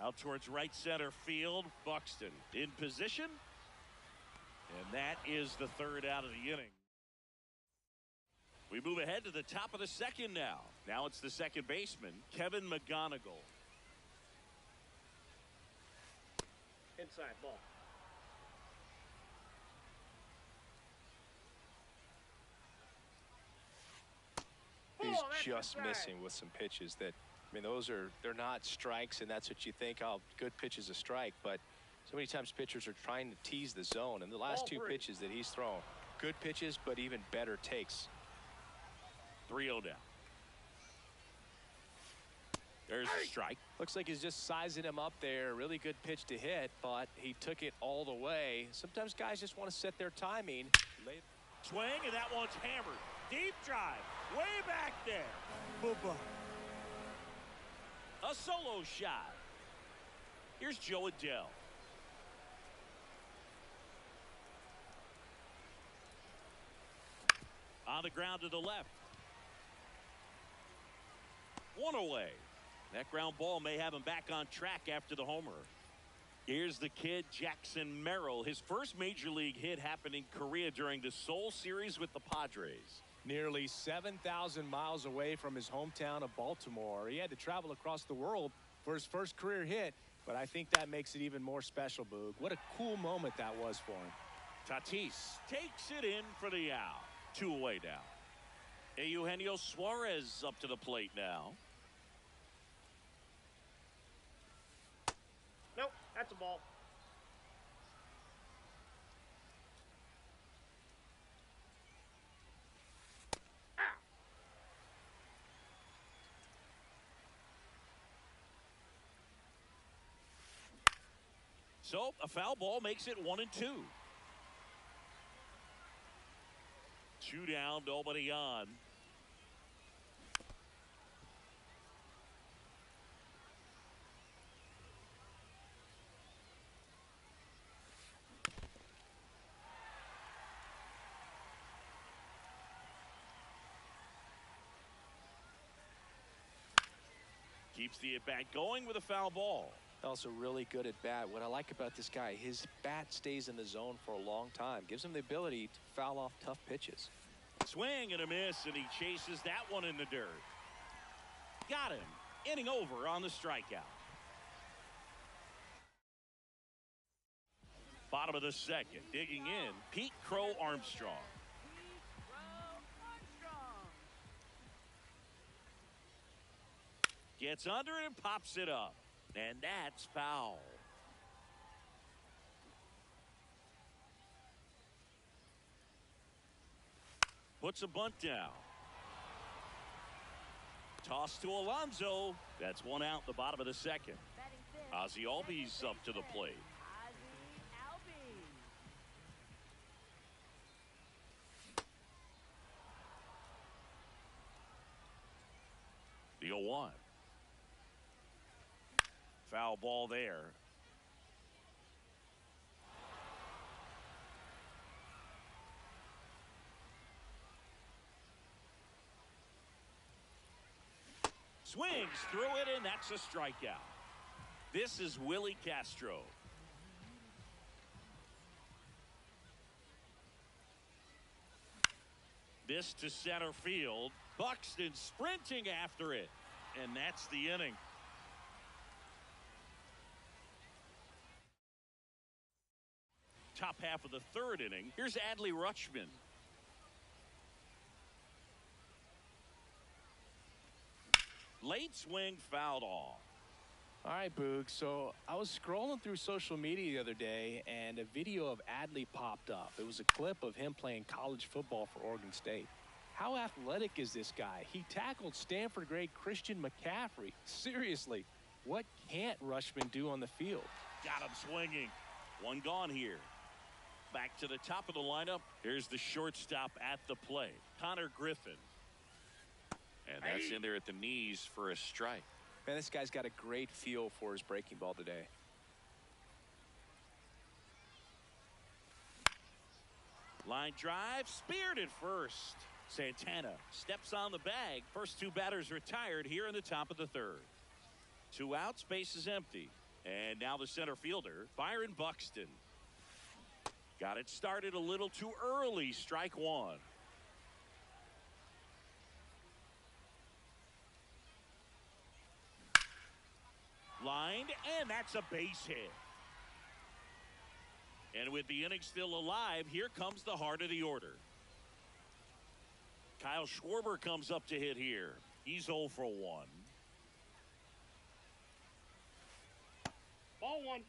Out towards right center field. Buxton in position. And that is the third out of the inning. We move ahead to the top of the second now. Now it's the second baseman, Kevin McGonigal. Inside ball. He's just missing with some pitches that, I mean, they're not strikes, and that's what you think, oh, good pitch is a strike, but so many times pitchers are trying to tease the zone, and the last two pitches that he's thrown, good pitches, but even better takes. 3-0 down. There's a strike. Looks like he's just sizing him up there. Really good pitch to hit, but he took it all the way. Sometimes guys just want to set their timing. Swing, and that one's hammered. Deep drive. Way back there. Bye-bye. A solo shot. Here's Joe Adell. On the ground to the left. One away. That ground ball may have him back on track after the homer. Here's the kid, Jackson Merrill. His first major league hit happened in Korea during the Seoul series with the Padres. Nearly 7,000 miles away from his hometown of Baltimore. He had to travel across the world for his first career hit, but I think that makes it even more special, Boog. What a cool moment that was for him. Tatis takes it in for the out. 2 away now. Eugenio Suarez up to the plate now. Nope, that's a ball. So a foul ball makes it 1-2. 2 down, nobody on. Keeps the at-bat going with a foul ball. Also really good at bat. What I like about this guy, his bat stays in the zone for a long time. Gives him the ability to foul off tough pitches. Swing and a miss, and he chases that one in the dirt. Got him. Inning over on the strikeout. Bottom of the second. Digging in, Pete Crow Armstrong. Gets under it and pops it up. And that's foul. Puts a bunt down. Toss to Alonso. That's 1 out, the bottom of the second. Ozzie Albies up to the plate. The 0-1. Foul ball there. Swings through it, and that's a strikeout. This is Willie Castro. This to center field. Buxton sprinting after it, and that's the inning. Top half of the third inning. Here's Adley Rutschman. Late swing fouled off. All right, Boog. So I was scrolling through social media the other day, and a video of Adley popped up. It was a clip of him playing college football for Oregon State. How athletic is this guy? He tackled Stanford grade Christian McCaffrey. Seriously, what can't Rutschman do on the field? Got him swinging. One gone here. Back to the top of the lineup. Here's the shortstop at the plate, Connor Griffin. And that's in there at the knees for a strike. Man, this guy's got a great feel for his breaking ball today. Line drive, speared at first. Santana steps on the bag. First 2 batters retired here in the top of the third. 2 outs, base is empty. And now the center fielder, Byron Buxton. Got it started a little too early. Strike 1. Lined, and that's a base hit. And with the inning still alive, here comes the heart of the order. Kyle Schwarber comes up to hit here. He's 0 for 1. Ball 1.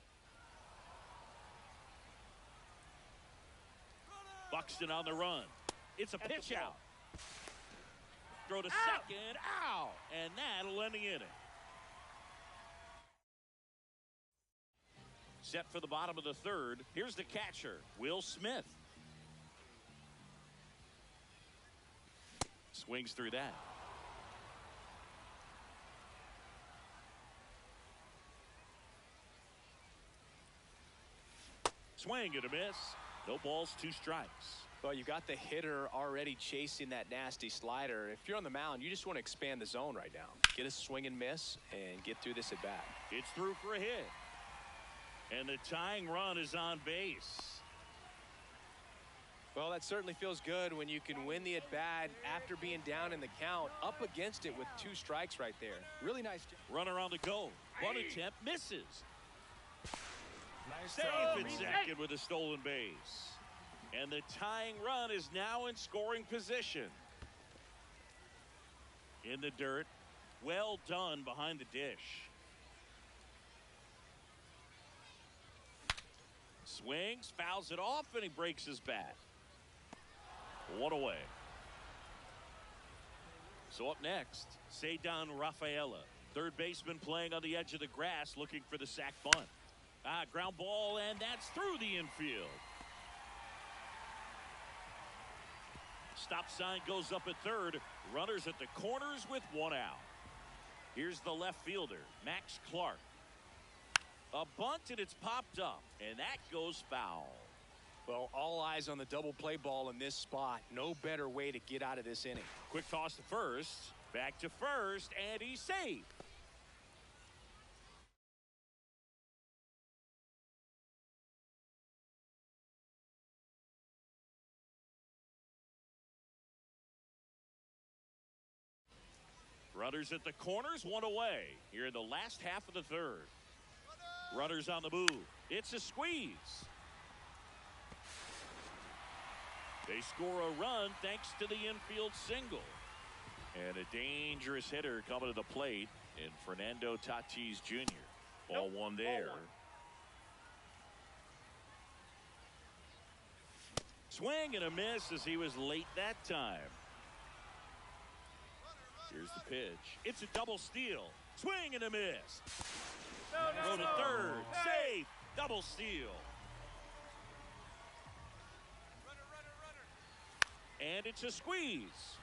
Buxton on the run. It's a pitch out. Throw to second. Ow! And that'll end the inning. set for the bottom of the third. Here's the catcher, Will Smith. Swings through that. Swing and a miss. No balls, 2 strikes. Well, you got the hitter already chasing that nasty slider. If you're on the mound, you just want to expand the zone right now. Get a swing and miss and get through this at bat. It's through for a hit. And the tying run is on base. Well, that certainly feels good when you can win the at bat after being down in the count, up against it with 2 strikes right there. Really nice job. Runner on the go. Bunt attempt misses. Safe at second with a stolen base. And the tying run is now in scoring position. In the dirt. Well done behind the dish. Swings, fouls it off, and he breaks his bat. 1 away. So up next, Ceddanne Rafaela. Third baseman playing on the edge of the grass looking for the sac bunt. Ground ball, and that's through the infield. Stop sign goes up at third. Runners at the corners with 1 out. Here's the left fielder, Max Clark. A bunt, and it's popped up, and that goes foul. Well, all eyes on the double play ball in this spot. No better way to get out of this inning. Quick toss to first. Back to first, and he's safe. Runners at the corners, 1 away. Here in the last half of the third. Runners on the move. It's a squeeze. They score a run thanks to the infield single. And a dangerous hitter coming to the plate in Fernando Tatis Jr. Ball 1 there. Swing and a miss as he was late that time. Here's the pitch. It's a double steal. Swing and a miss. Throw to third. Safe. Double steal. And it's a squeeze.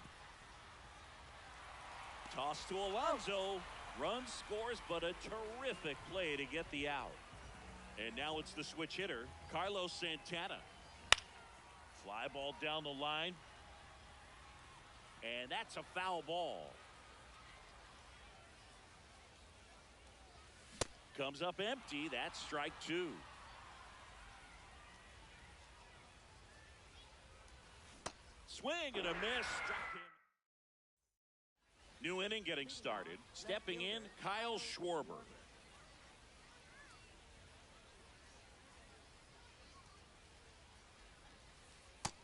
Toss to Alonso. Run scores, but a terrific play to get the out. And now it's the switch hitter, Carlos Santana. Fly ball down the line. And that's a foul ball. Comes up empty. That's strike 2. Swing and a miss. Struck him. New inning getting started. Stepping in, Kyle Schwarber.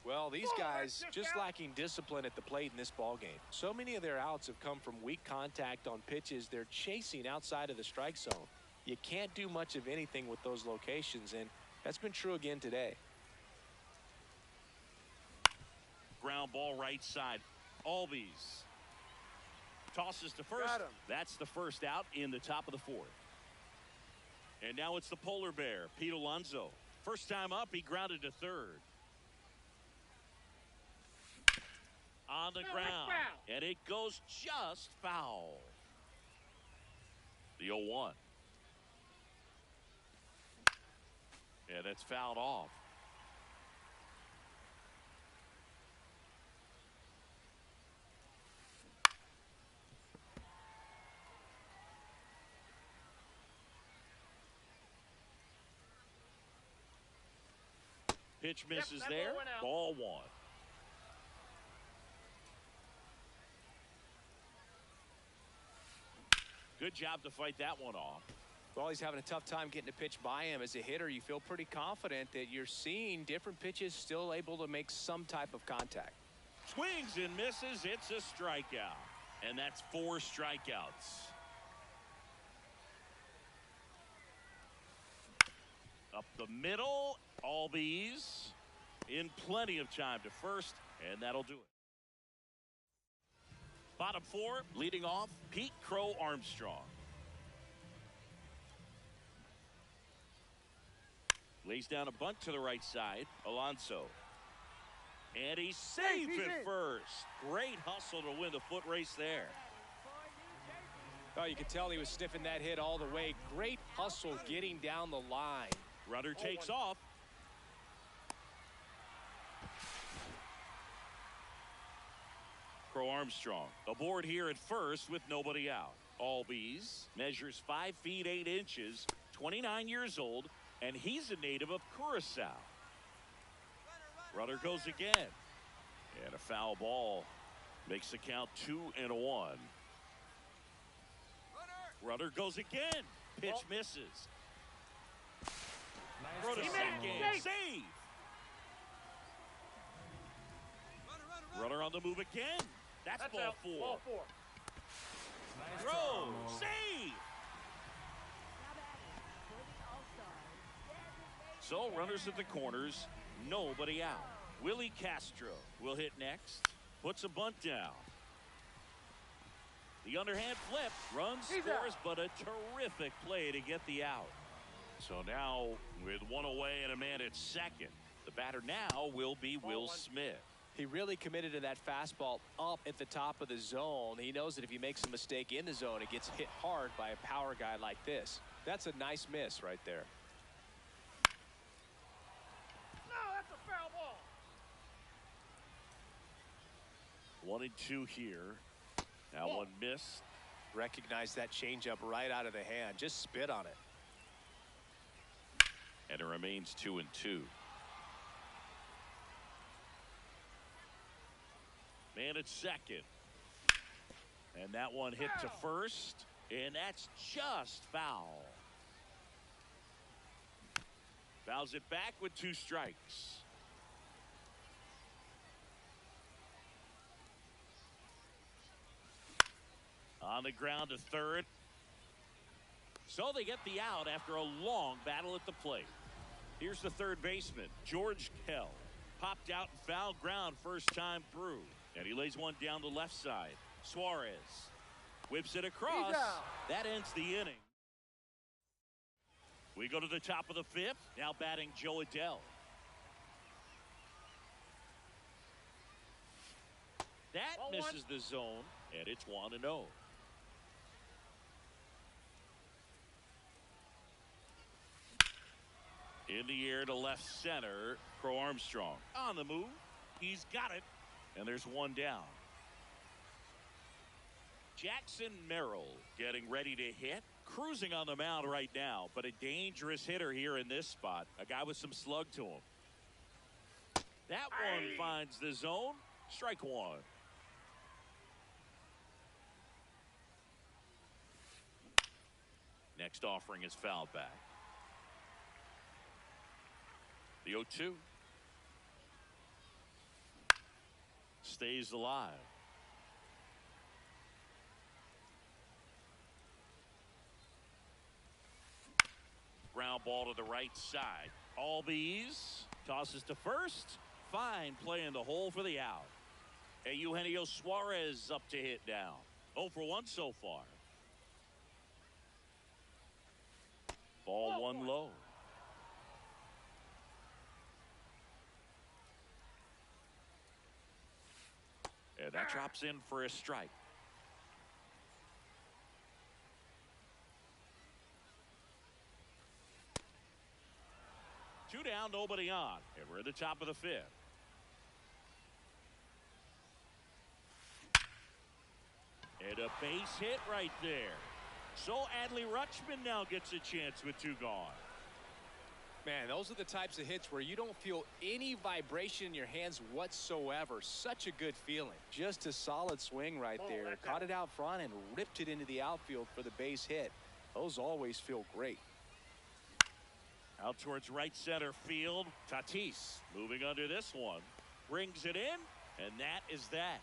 Well, these guys just lacking discipline at the plate in this ball game. So many of their outs have come from weak contact on pitches they're chasing outside of the strike zone. You can't do much of anything with those locations, and that's been true again today. Ground ball right side. Albies tosses to first. That's the first out in the top of the 4th. And now it's the polar bear, Pete Alonso. First time up, he grounded to third. On the ground, and it goes just foul. The 0-1. And it's fouled off. Pitch misses there. Ball 1. Good job to fight that one off. Well, he's having a tough time getting a pitch by him. As a hitter, you feel pretty confident that you're seeing different pitches still able to make some type of contact. Swings and misses. It's a strikeout. And that's 4 strikeouts. Up the middle. Albies in plenty of time to first, and that'll do it. Bottom 4, leading off, Pete Crow Armstrong. Lays down a bunt to the right side. Alonso. And he's safe at first. Great hustle to win the foot race there. Oh, you could tell he was sniffing that hit all the way. Great hustle getting down the line. Runner takes off. Crow Armstrong aboard here at first with nobody out. Albies measures 5 feet 8 inches, 29 years old, and he's a native of Curacao. Runner goes again. And a foul ball makes the count 2-1. Runner goes again. Pitch misses. Throw to second. Save. Runner on the move again. That's ball out. 4. Ball 4. Throw. Save. So runners at the corners. Nobody out. Willie Castro will hit next. Puts a bunt down. The underhand flip. Runs, scores, but a terrific play to get the out. So now with one away and a man at second, the batter now will be Will Smith. He really committed to that fastball up at the top of the zone. He knows that if he makes a mistake in the zone, it gets hit hard by a power guy like this. That's a nice miss right there. No, that's a foul ball. 1-2 here. Now one missed. Recognize that changeup right out of the hand. Just spit on it. And it remains 2-2. Man at second. And that one hit to first. And that's just foul. Fouls it back with 2 strikes. On the ground to third. So they get the out after a long battle at the plate. Here's the third baseman, George Kell. Popped out and foul ground first time through. And he lays one down the left side. Suarez whips it across. That ends the inning. We go to the top of the 5th. Now batting Joe Adell. That misses the zone, and it's 1-0. In the air to left center, Crow Armstrong on the move. He's got it, and there's one down. Jackson Merrill getting ready to hit. Cruising on the mound right now, but a dangerous hitter here in this spot. A guy with some slug to him. That one finds the zone. Strike 1. Next offering is fouled back. The 0-2 stays alive. Ground ball to the right side. Albies tosses to first. Fine play in the hole for the out. And Eugenio Suarez up to hit down. 0 for 1 so far. Ball 1 low. And that drops in for a strike. Two down, nobody on. And we're at the top of the 5th. And a base hit right there. So Adley Rutschman now gets a chance with 2 gone. Man, those are the types of hits where you don't feel any vibration in your hands whatsoever. Such a good feeling. Just a solid swing right there. Caught it out front and ripped it into the outfield for the base hit. Those always feel great. Out towards right center field. Tatis moving under this one. Brings it in, and that is that.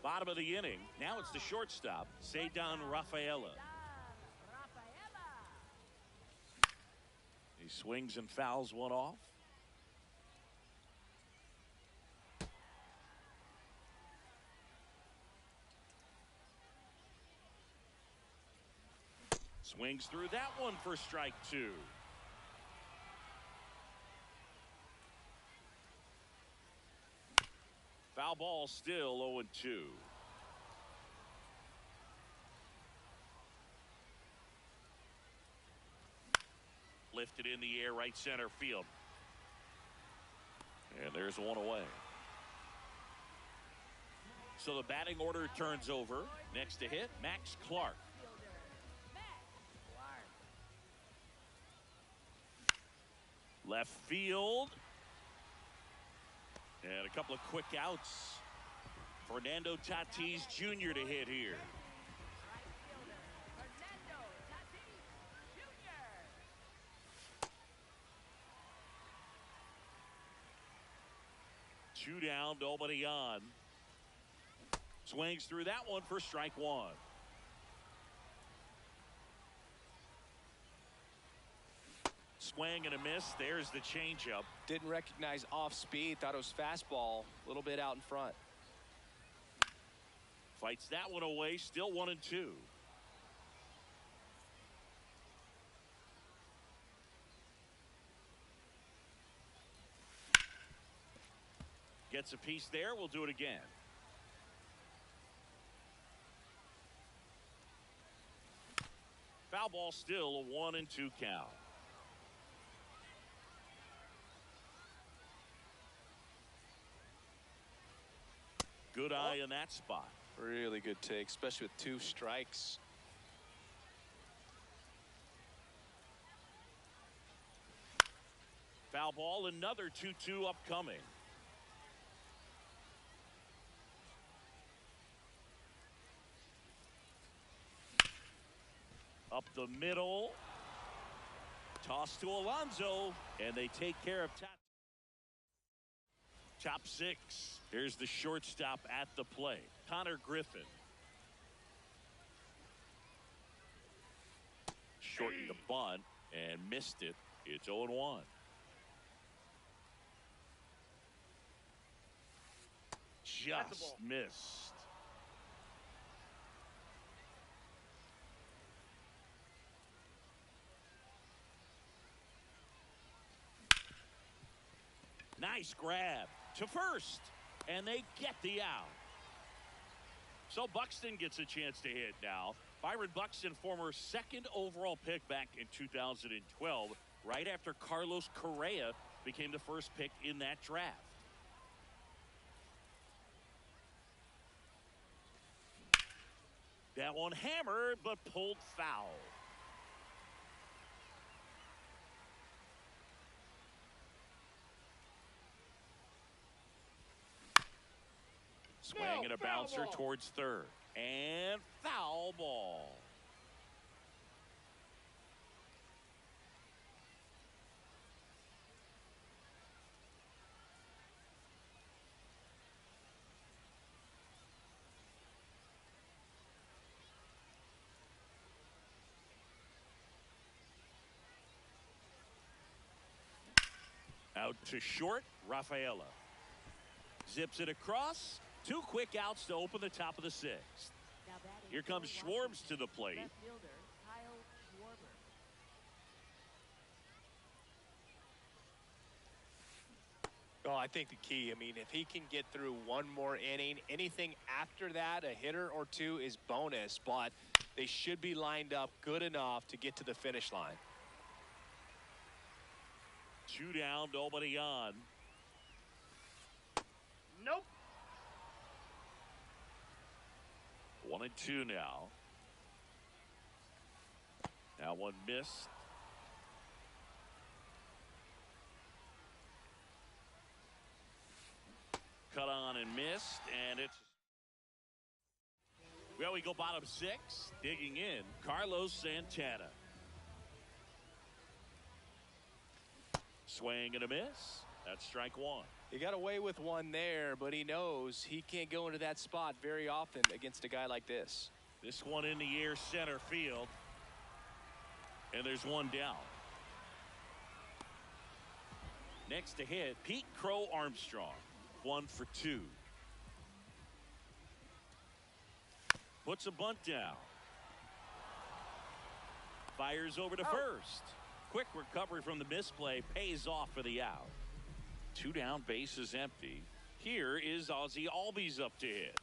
Bottom of the inning. Now it's the shortstop, Ceddanne Rafaela. He swings and fouls one off. Swings through that one for strike two. Foul ball, still 0-2. Lifted in the air, right center field. And there's one away. So the batting order turns over. Next to hit, Max Clark. Left field. And a couple of quick outs. Fernando Tatis Jr. to hit here. Two down, nobody on. Swings through that one for strike one. Swing and a miss. There's the changeup. Didn't recognize off speed. Thought it was fastball. A little bit out in front. Fights that one away. Still 1-2. Gets a piece there. We'll do it again. Foul ball, still a 1-2 count. Good eye in that spot. Really good take, especially with two strikes. Foul ball, another 2-2 upcoming. Up the middle. Toss to Alonso. And they take care of top six. Here's the shortstop at the plate, Connor Griffin. Shortened the bunt and missed it. It's 0-1. Just missed. Nice grab to first, and they get the out. So Buxton gets a chance to hit now. Byron Buxton, former second overall pick back in 2012, right after Carlos Correa became the first pick in that draft. That one hammered, but pulled foul. Swing and a bouncer towards third. And foul ball. Out to short, Rafaela. Zips it across. Two quick outs to open the top of the sixth. Here comes Schwartz to the plate. Oh, I think the key, I mean, if he can get through one more inning, anything after that, a hitter or two is bonus, but they should be lined up good enough to get to the finish line. Two down, nobody on. Nope. 1-2 now. Now one missed. Cut on and missed, and it's. Well, we go bottom six. Digging in, Carlos Santana. Swing and a miss. That's strike one. He got away with one there, but he knows he can't go into that spot very often against a guy like this. This one in the air, center field. And there's one down. Next to hit, Pete Crow Armstrong. 1 for 2. Puts a bunt down. Fires over to first. Quick recovery from the misplay pays off for the out. 2 down, bases empty. Here is Ozzie Albies up to hit.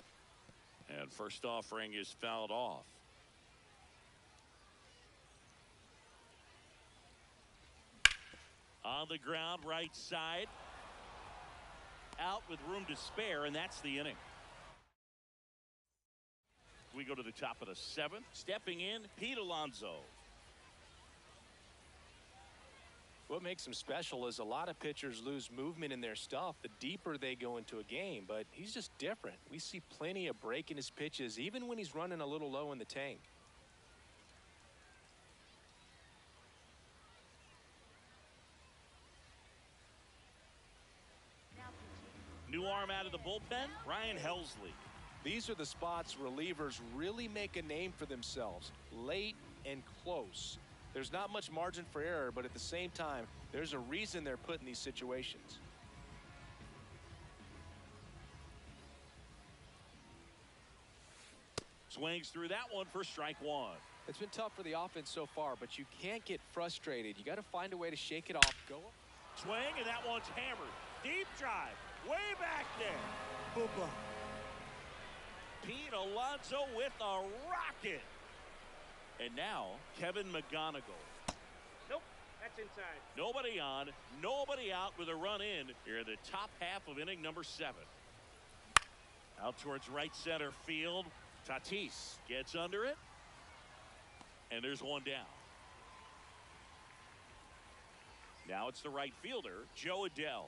And first offering is fouled off. On the ground, right side. Out with room to spare, and that's the inning. We go to the top of the 7th. Stepping in, Pete Alonso. What makes him special is a lot of pitchers lose movement in their stuff the deeper they go into a game, but he's just different. We see plenty of break in his pitches, even when he's running a little low in the tank. New arm out of the bullpen, Ryan Helsley. These are the spots relievers really make a name for themselves, late and close. There's not much margin for error, but at the same time, there's a reason they're put in these situations. Swings through that one for strike 1. It's been tough for the offense so far, but you can't get frustrated. You got to find a way to shake it off. Go. Swing, and that one's hammered. Deep drive, way back there. Booba. Pete Alonso with a rocket. And now, Kevin McGonigal. Nope, that's inside. Nobody on, nobody out with a run in here in the top half of inning number 7. Out towards right center field. Tatis gets under it. And there's one down. Now it's the right fielder, Joe Adell.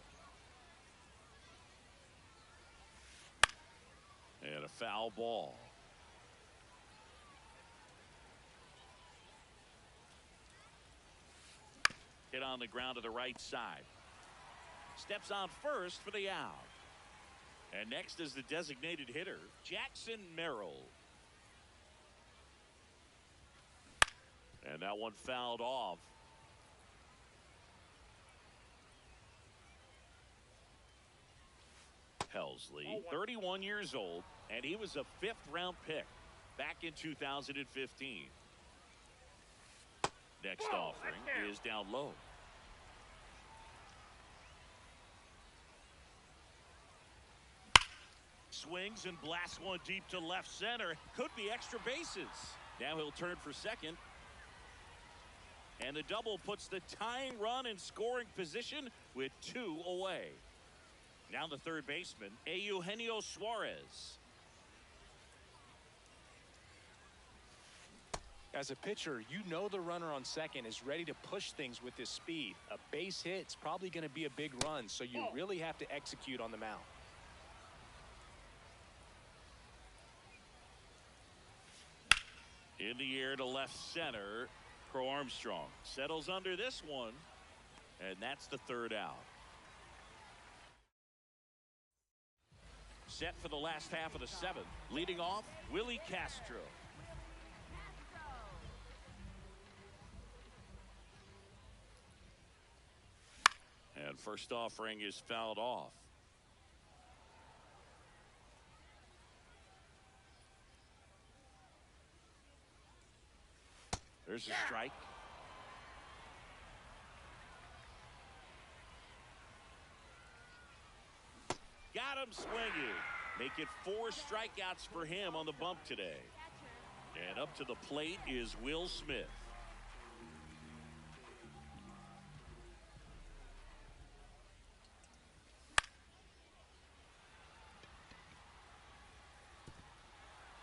And a foul ball. Hit on the ground to the right side. Steps on first for the out. And next is the designated hitter, Jackson Merrill. And that one fouled off. Helsley, 31 years old, and he was a 5th-round pick back in 2015. Next offering is down low. Swings and blasts one deep to left center. Could be extra bases. Now he'll turn for second. And the double puts the tying run in scoring position with 2 away. Now the third baseman, Eugenio Suarez. As a pitcher, you know the runner on second is ready to push things with his speed. A base hit's probably going to be a big run, so you really have to execute on the mound. In the air to left center, Crow Armstrong settles under this one, and that's the third out. Set for the last half of the 7th. Leading off, Willie Castro. And first offering is fouled off. There's a strike. Got him swinging. Make it 4 strikeouts for him on the bump today. And up to the plate is Will Smith.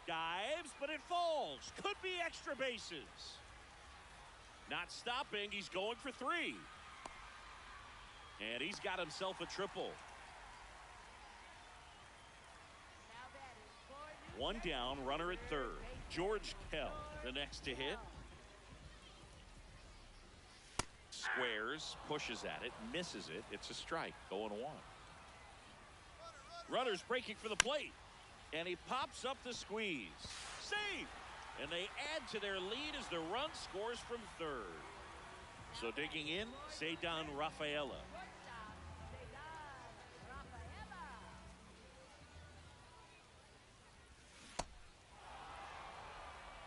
Dives, but it falls. Could be extra bases. Not stopping. He's going for 3. And he's got himself a triple. 1 down, runner at third. George Kell, the next to hit. Squares, pushes at it, misses it. It's a strike, 0-1. Runner's breaking for the plate. And he pops up the squeeze. Save! And they add to their lead as the run scores from third. So digging in, Ceddanne Rafaela.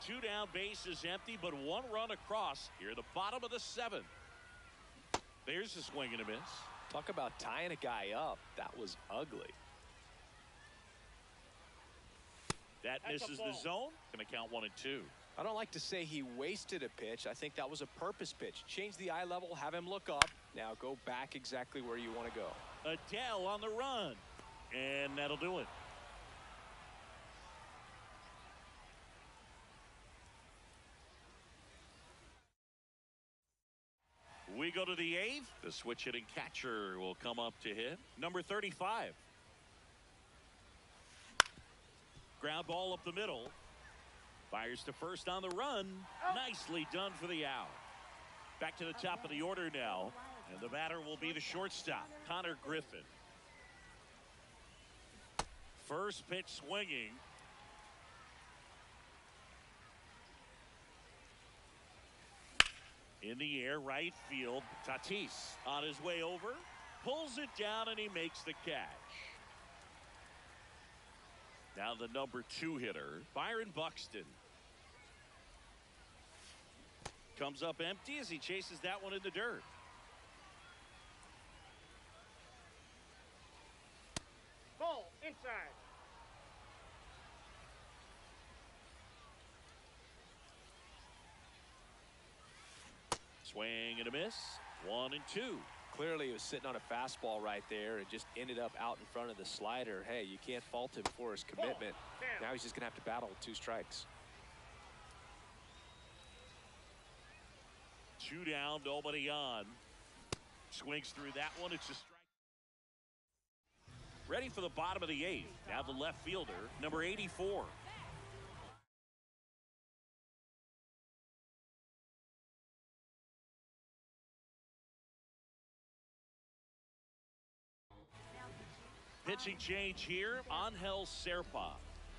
Two down, base is empty, but one run across here at the bottom of the seventh. There's a swing and a miss. Talk about tying a guy up. That was ugly. That That's a misses the ball. zone. Going to count 1 and 2. I don't like to say he wasted a pitch. I think that was a purpose pitch. Change the eye level, have him look up. Now go back exactly where you want to go. Adele on the run. And that'll do it. We go to the eighth. The switch hitting catcher will come up to hit. Number 35. Ground ball up the middle. Fires to first on the run. Nicely done for the out. Back to the top of the order now. And the batter will be the shortstop, Connor Griffin. First pitch swinging. In the air, right field. Tatis on his way over. Pulls it down and he makes the catch. Now the number 2 hitter, Byron Buxton. Comes up empty as he chases that one in the dirt. Ball inside. Swing and a miss. 1 and 2. Clearly he was sitting on a fastball right there and just ended up out in front of the slider. Hey, you can't fault him for his commitment. Down. Now he's just going to have to battle with 2 strikes. 2 down, nobody on. Swings through that one. It's a strike. Ready for the bottom of the 8th. Now the left fielder, number 84. Pitching change here, Angel Serpa.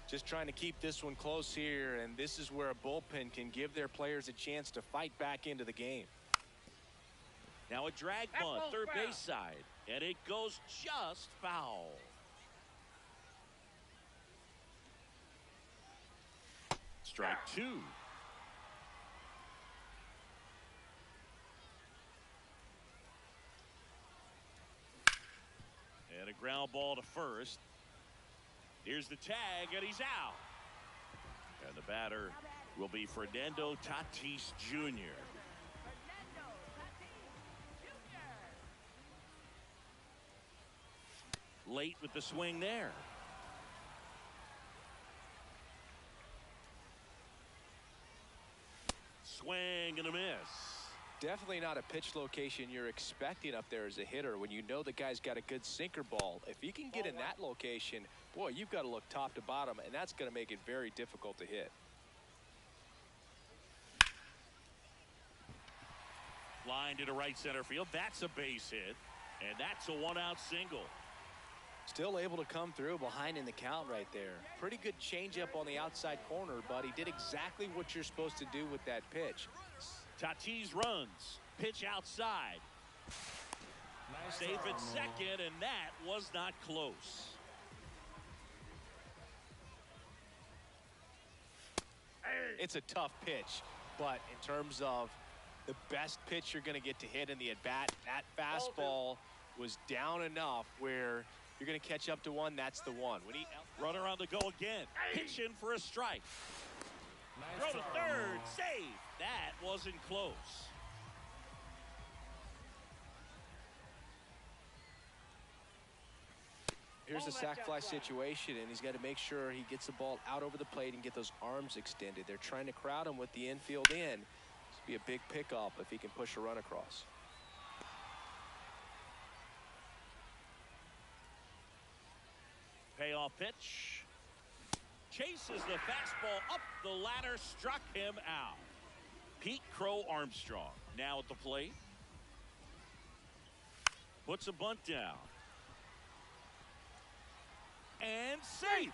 Just trying to keep this one close here, and this is where a bullpen can give their players a chance to fight back into the game. Now a drag That bunt, ball's third foul. base side, and it goes just foul. Strike 2. And a ground ball to first. Here's the tag, and he's out. And the batter will be Fernando Tatis Jr. Fernando Tatis Jr. Late with the swing there. Swing and a miss. Definitely not a pitch location you're expecting up there as a hitter when you know the guy's got a good sinker ball. If he can get in that location, boy, you've got to look top to bottom, and that's going to make it very difficult to hit. Line to right center field. That's a base hit. And that's a 1-out single. Still able to come through behind in the count right there. Pretty good changeup on the outside corner, but he did exactly what you're supposed to do with that pitch. Tatis runs. Pitch outside. Safe at second, and that was not close. It's a tough pitch, but in terms of the best pitch you're going to get to hit in the at-bat, that fastball was down enough where you're going to catch up to one. That's the one. When he Runner on the go again. Pitch in for a strike. Throw to third. Save. That wasn't close. Here's a sac fly situation, and he's got to make sure he gets the ball out over the plate and get those arms extended. They're trying to crowd him with the infield in. This would be a big pickup if he can push a run across. Payoff pitch. Chases the fastball up the ladder. Struck him out. Pete Crow Armstrong now at the plate. Puts a bunt down. And safe.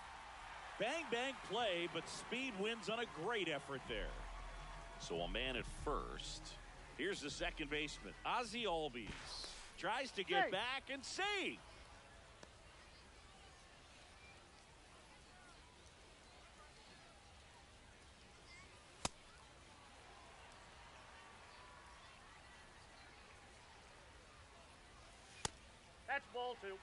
Bang, bang play, but speed wins on a great effort there. So a man at first. Here's the second baseman, Ozzie Albies. Tries to get back and save. That's ball two.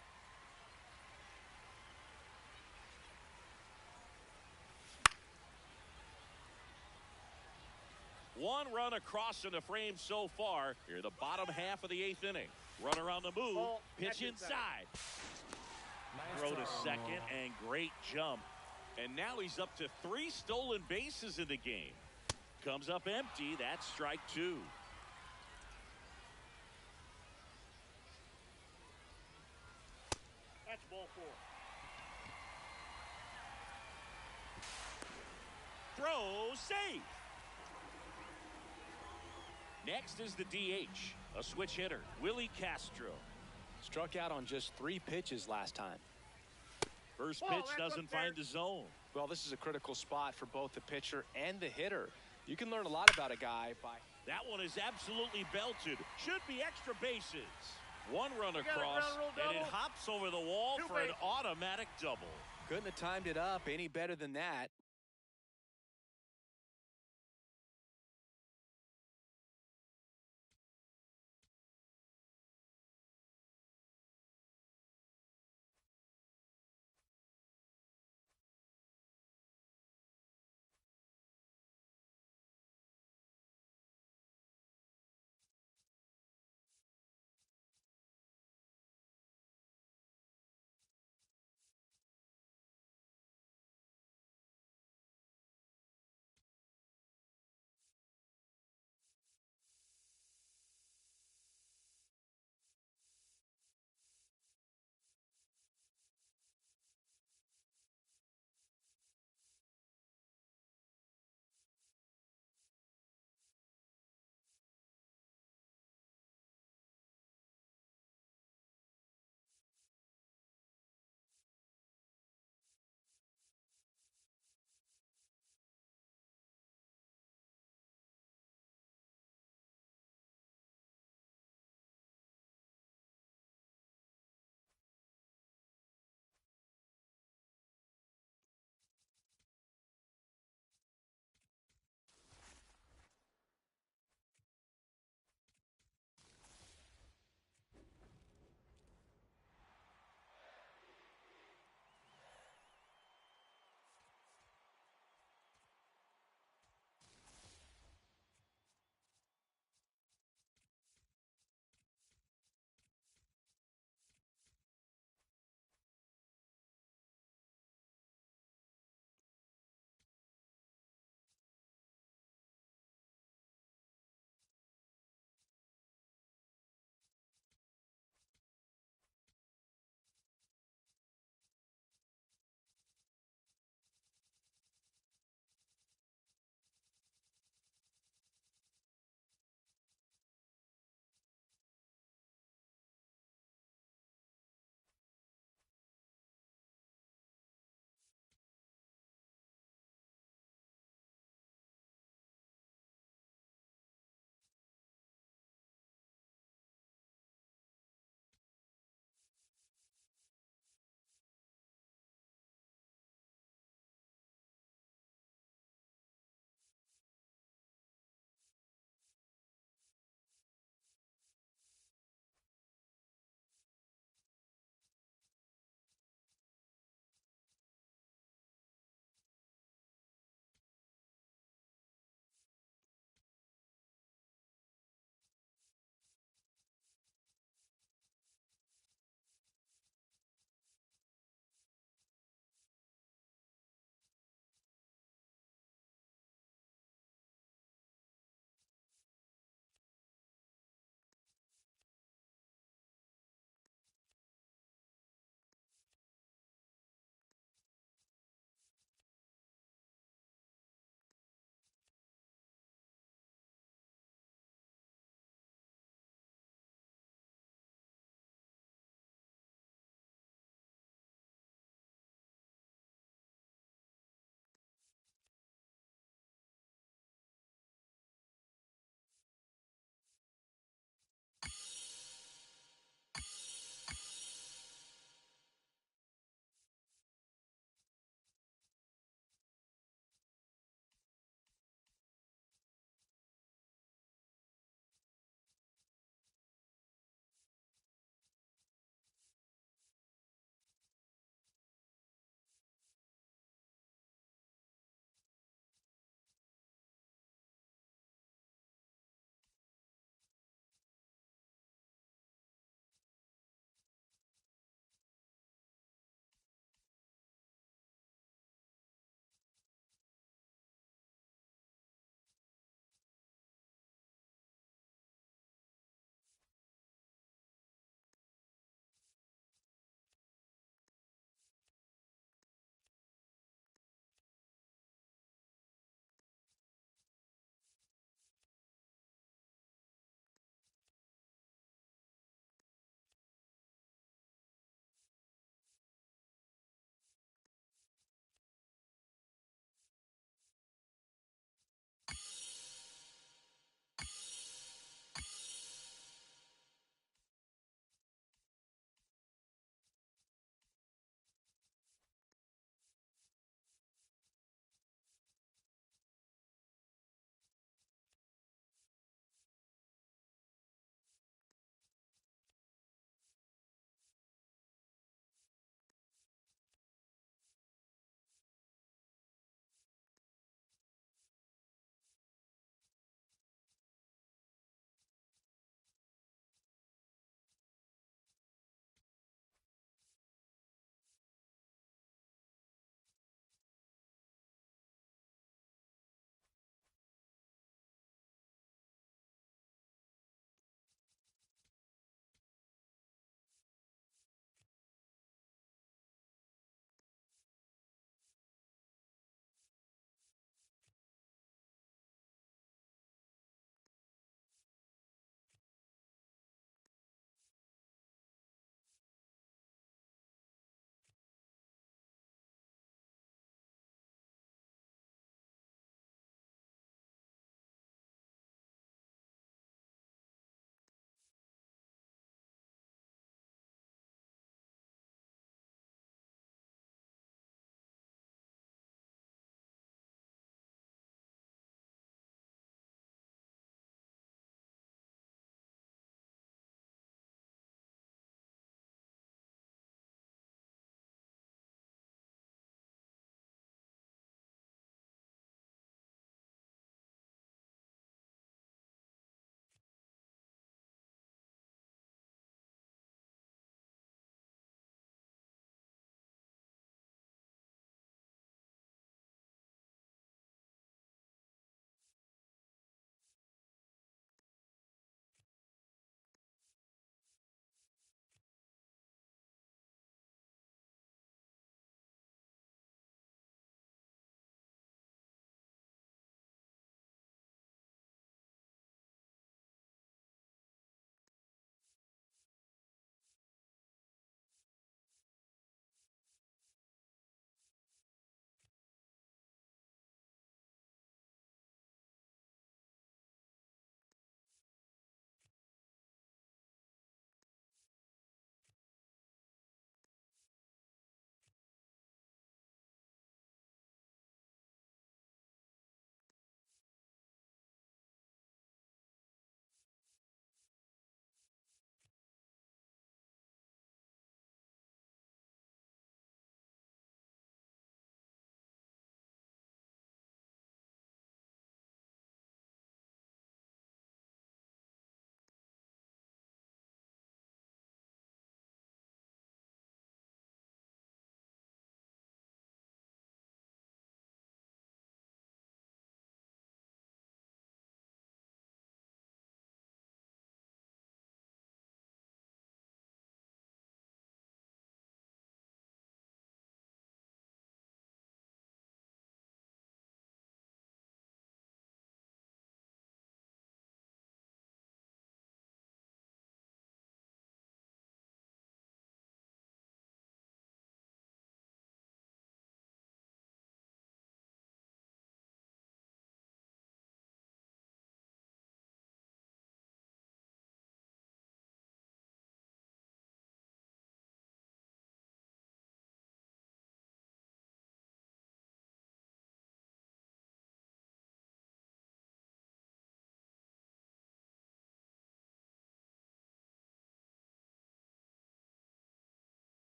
One run across in the frame so far. Here, the bottom half of the 8th inning. Runner on the move. Ball, Pitch that's inside. Throw to second and great jump. And now he's up to 3 stolen bases in the game. Comes up empty. That's strike 2. That's ball four. Throw safe. Next is the DH, a switch hitter, Willie Castro. Struck out on just 3 pitches last time. First Whoa, pitch that doesn't looked there. find the zone. Well, this is a critical spot for both the pitcher and the hitter. You can learn a lot about a guy by... That one is absolutely belted. Should be extra bases. One run got a across, ground rule and it double. hops over the wall 2 for an bases. automatic double. Couldn't have timed it up any better than that.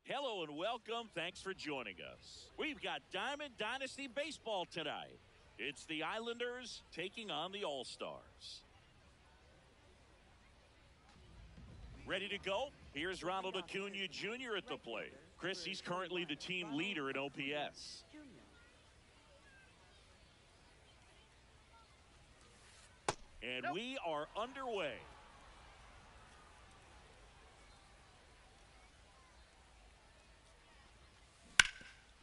Hello and welcome. Thanks for joining us. We've got Diamond Dynasty Baseball tonight. It's the Islanders taking on the All-Stars. Ready to go? Here's Ronald Acuna Jr. at the plate. Chris, he's currently the team leader in OPS. And we are underway.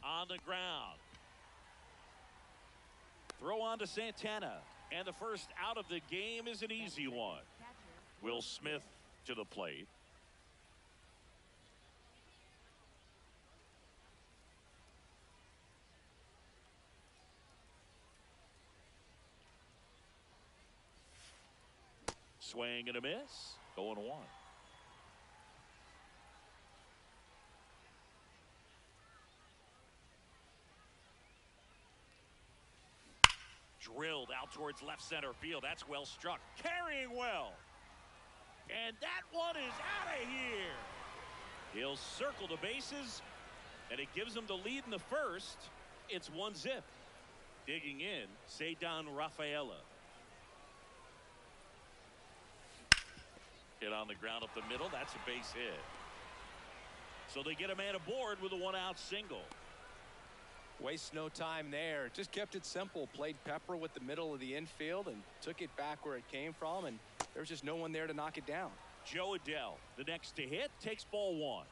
On the ground. Throw on to Santana. And the first out of the game is an easy one. Will Smith to the plate. Swing and a miss. 0-1. Drilled out towards left center field. That's well struck. Carrying well. And that one is out of here. He'll circle the bases, and it gives him the lead in the first. It's 1-0. Digging in, Ceddanne Rafaela. Hit on the ground up the middle. That's a base hit. So they get a man aboard with a one-out single. Waste no time there. Just kept it simple. Played Pepper with the middle of the infield and took it back where it came from, and there's just no one there to knock it down. Joe Adell, the next to hit, takes ball one.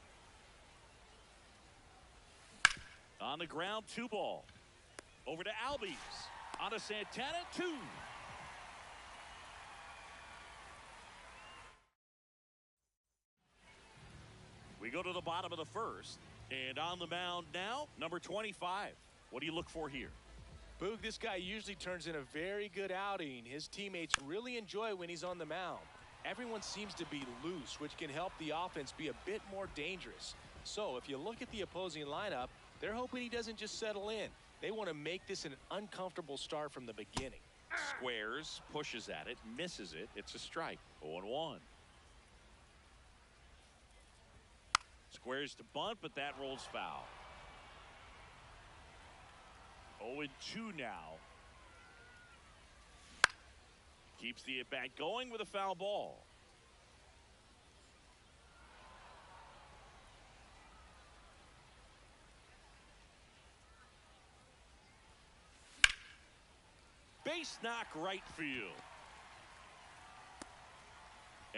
On the ground, 2-ball. Over to Albies. On to Santana, 2. We go to the bottom of the first. And on the mound now, number 25. What do you look for here? Boog, this guy usually turns in a very good outing. His teammates really enjoy when he's on the mound. Everyone seems to be loose, which can help the offense be a bit more dangerous. So if you look at the opposing lineup, they're hoping he doesn't just settle in. They want to make this an uncomfortable start from the beginning. Squares, pushes at it, misses it. It's a strike. 0-1. Squares to bunt, but that rolls foul. 0-2 now. Keeps the at-bat going with a foul ball. Base knock right field.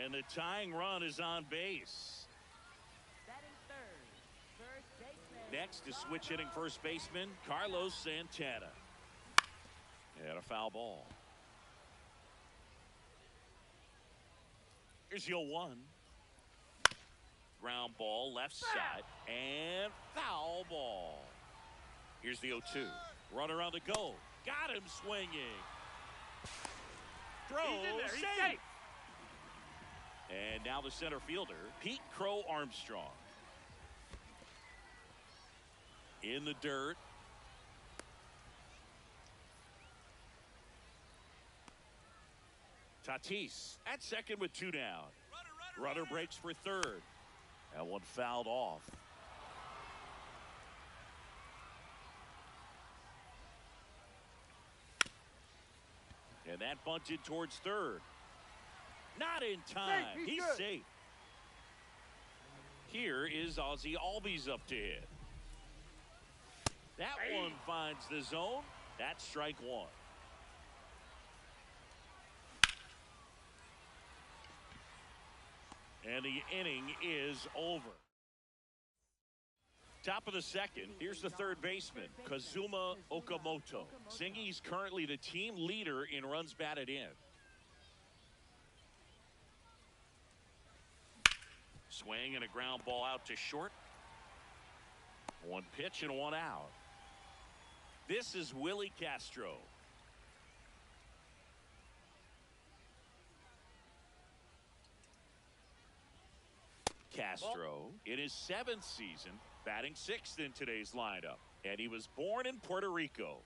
And the tying run is on base. Next is switch hitting first baseman Carlos Santana. And a foul ball. Here's the 0-1. Ground ball left side and foul ball. Here's the 0-2. Runner on the go. Got him swinging. Throw safe. And now the center fielder, Pete Crow Armstrong. In the dirt. Tatis at second with 2 down. Runner breaks for third. That one fouled off. And that bunted towards third. Not in time. He's safe. Here is Ozzie Albies up to hit. That one finds the zone. That's strike 1. And the inning is over. Top of the second. Here's the third baseman, Kazuma Okamoto. Singy's currently the team leader in runs batted in. Swing and a ground ball out to short. 1 pitch and 1 out. This is Willie Castro. Castro in his 7th season, batting 6th in today's lineup, and he was born in Puerto Rico.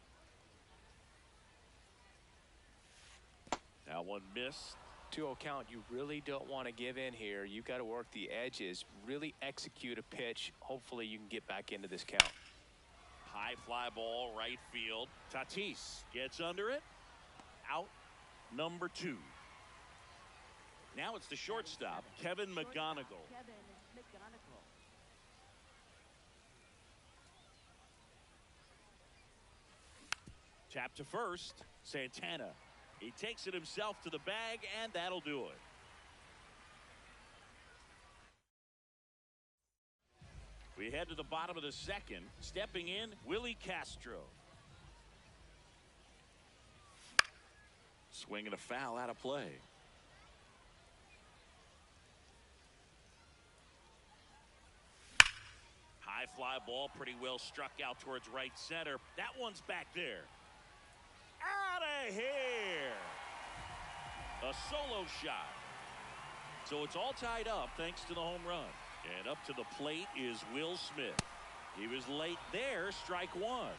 That one missed. 2-0 count, you really don't want to give in here. You've got to work the edges, really execute a pitch. Hopefully you can get back into this count. High fly ball, right field. Tatis gets under it. Out number 2. Now it's the shortstop, Kevin McGonigal. Kevin McGonigal. Tap to first, Santana. He takes it himself to the bag, and that'll do it. We head to the bottom of the second. Stepping in, Willie Castro. Swing and a foul out of play. High fly ball, pretty well struck out towards right center. That one's back there. Out of here. A solo shot. So it's all tied up thanks to the home run. And up to the plate is Will Smith. He was late there, strike 1.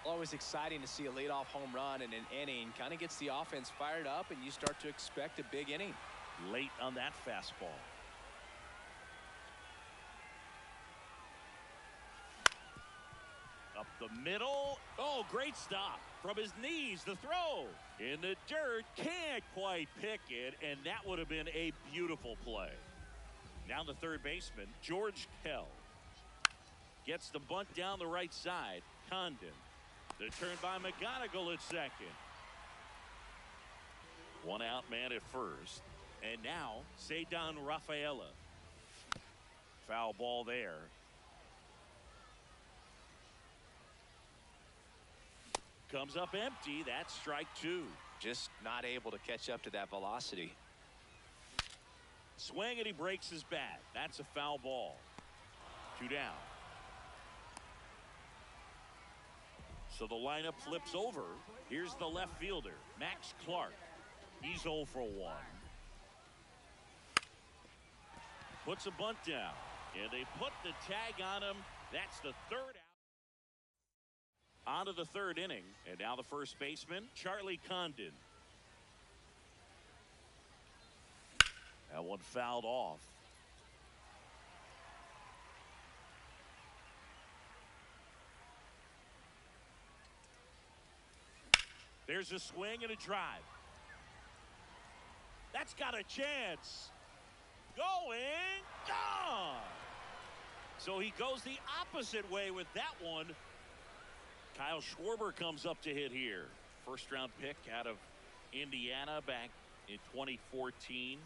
Always exciting to see a leadoff home run in an inning. Kind of gets the offense fired up, and you start to expect a big inning. Late on that fastball. Up the middle. Oh, great stop. From his knees, the throw. In the dirt, can't quite pick it, and that would have been a beautiful play. Now the third baseman, George Kell. Gets the bunt down the right side. Condon. The turn by McGonigal at second. 1 out man at first. And now, Ceddanne Rafaela. Foul ball there. Comes up empty. That's strike 2. Just not able to catch up to that velocity. Swing and he breaks his bat. That's a foul ball. 2 down. So the lineup flips over. Here's the left fielder, Max Clark. He's 0 for 1. Puts a bunt down. And they put the tag on him. That's the 3rd out. On to the 3rd inning. And now the first baseman, Charlie Condon. That one fouled off. There's a swing and a drive. That's got a chance. Going. Gone. So he goes the opposite way with that one. Kyle Schwarber comes up to hit here. First round pick out of Indiana back in 2014.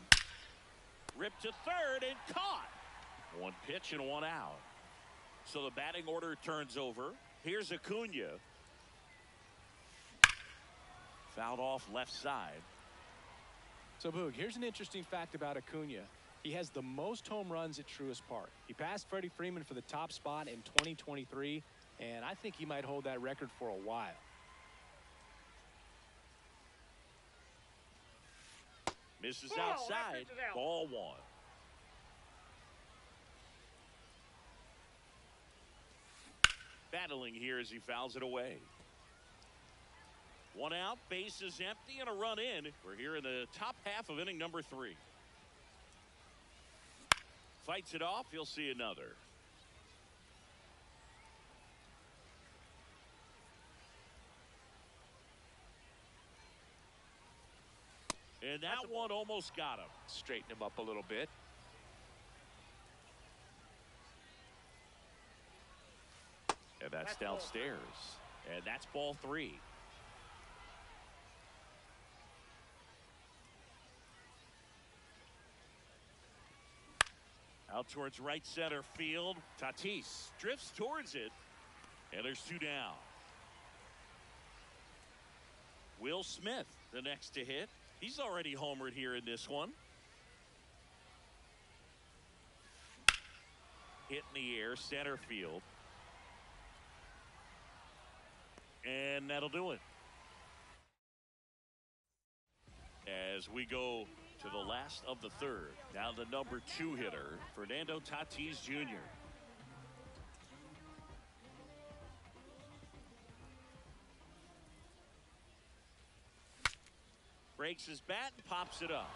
Ripped to third and caught. 1 pitch and 1 out. So the batting order turns over. Here's Acuna. Fouled off left side. So, Boog, here's an interesting fact about Acuna. He has the most home runs at Truist Park. He passed Freddie Freeman for the top spot in 2023, and I think he might hold that record for a while. Misses Ball, outside. that pitch is out. Ball 1. Battling here as he fouls it away. 1 out, base is empty, and a run in. We're here in the top half of inning number 3. Fights it off. You'll see another. And that one almost got him. Straighten him up a little bit. And that's downstairs. And that's ball 3. Out towards right center field. Tatis drifts towards it. And there's 2 down. Will Smith, the next to hit. He's already homered here in this one. Hit in the air, center field. And that'll do it. As we go to the last of the 3rd. Now the number 2 hitter, Fernando Tatis Jr. Breaks his bat and pops it up.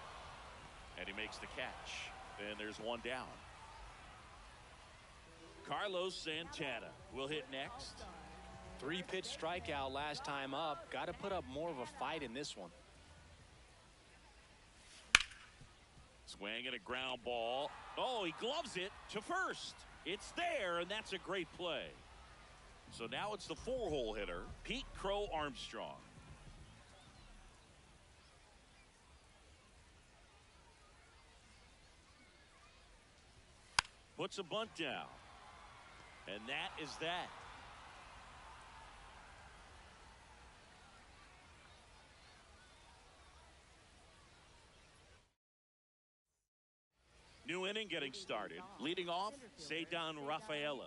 And he makes the catch. And there's one down. Carlos Santana will hit next. 3-pitch strikeout last time up. Got to put up more of a fight in this one. Swing and a ground ball. Oh, he gloves it to first. It's there, and that's a great play. So now it's the 4-hole hitter, Pete Crow Armstrong. Puts a bunt down. And that is that. New inning getting started. Leading off, Ceddanne Rafaela.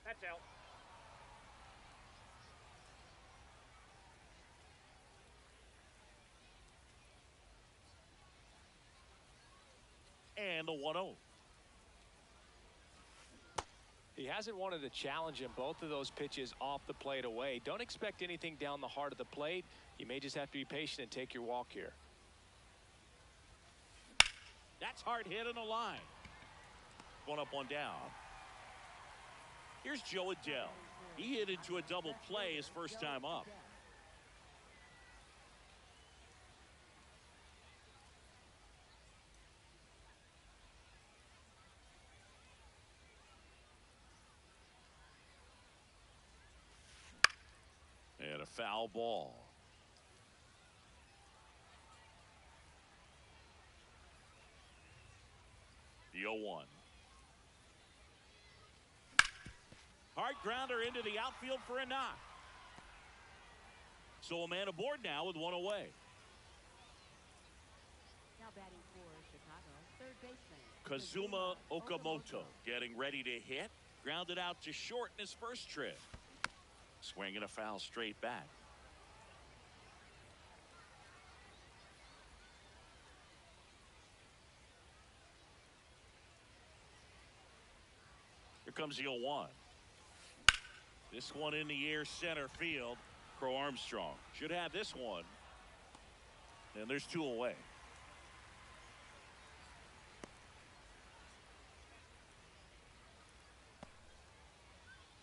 That's out. And the 1-0. He hasn't wanted to challenge him both of those pitches off the plate away. Don't expect anything down the heart of the plate. You may just have to be patient and take your walk here. That's hard hit on the line. One up, one down. Here's Joe Adell. He hit into a double play his first time up. And a foul ball. The 0-1. Hard grounder into the outfield for a knock. So a man aboard now with one away. Now batting for Chicago, third baseman Kazuma Okamoto getting ready to hit. Grounded out to short in his first trip. Swinging a foul straight back. Here comes the 0-1. This one in the air center field. Crow Armstrong should have this one. And there's two away.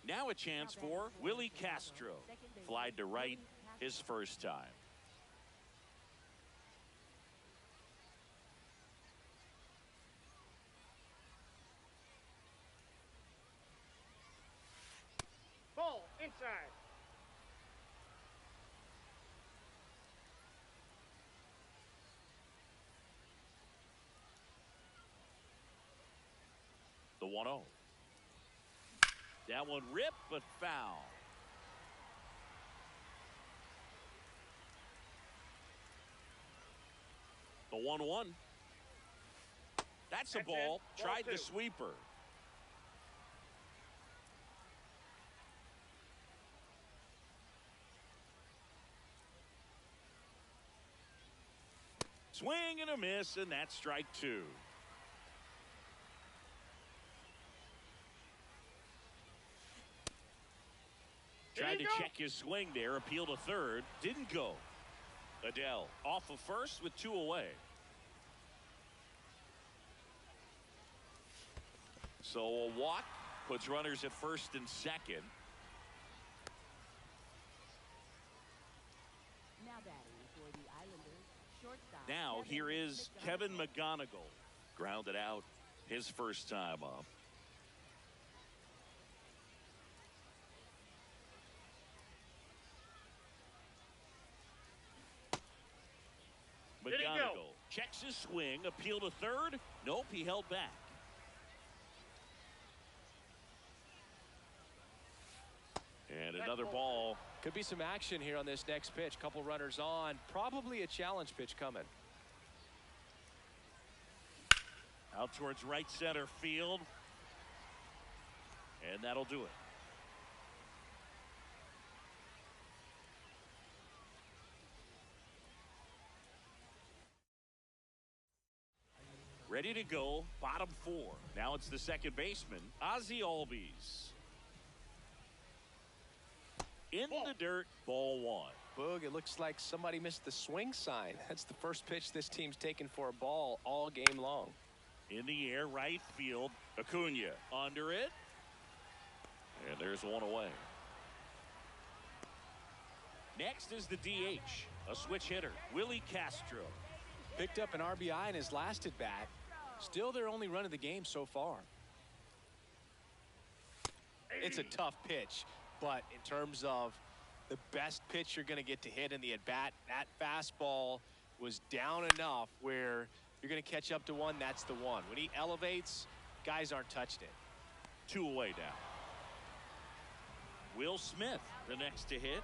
Now a chance for Willie Castro. Flied to right his first time. Ball inside. The 1-0. That one ripped, but foul. The 1-1. That's a ball. Ball Tried the two. sweeper. Swing and a miss, and that's strike two. Tried to check his swing there, appeal to third, didn't go. Adele off of first with 2 away. So a walk puts runners at first and second. Now batting for the Islanders, shortstop. Now here is Kevin McGonigal. Grounded out his first time up. McGonigal checks his swing, appeal to third. Nope, he held back. And another ball. Could be some action here on this next pitch. Couple runners on. Probably a challenge pitch coming. Out towards right center field. And that'll do it. Ready to go, bottom 4. Now it's the second baseman, Ozzie Albies. In the dirt, ball 1. Boog, it looks like somebody missed the swing sign. That's the first pitch this team's taken for a ball all game long. In the air, right field, Acuna under it. And there's one away. Next is the DH, a switch hitter, Willie Castro. Picked up an RBI in his last at bat. Still their only run of the game so far. It's a tough pitch, but in terms of the best pitch you're going to get to hit in the at bat, that fastball was down enough where you're going to catch up to one. That's the one. When he elevates, guys aren't touching it. 2 away now. Will Smith, the next to hit.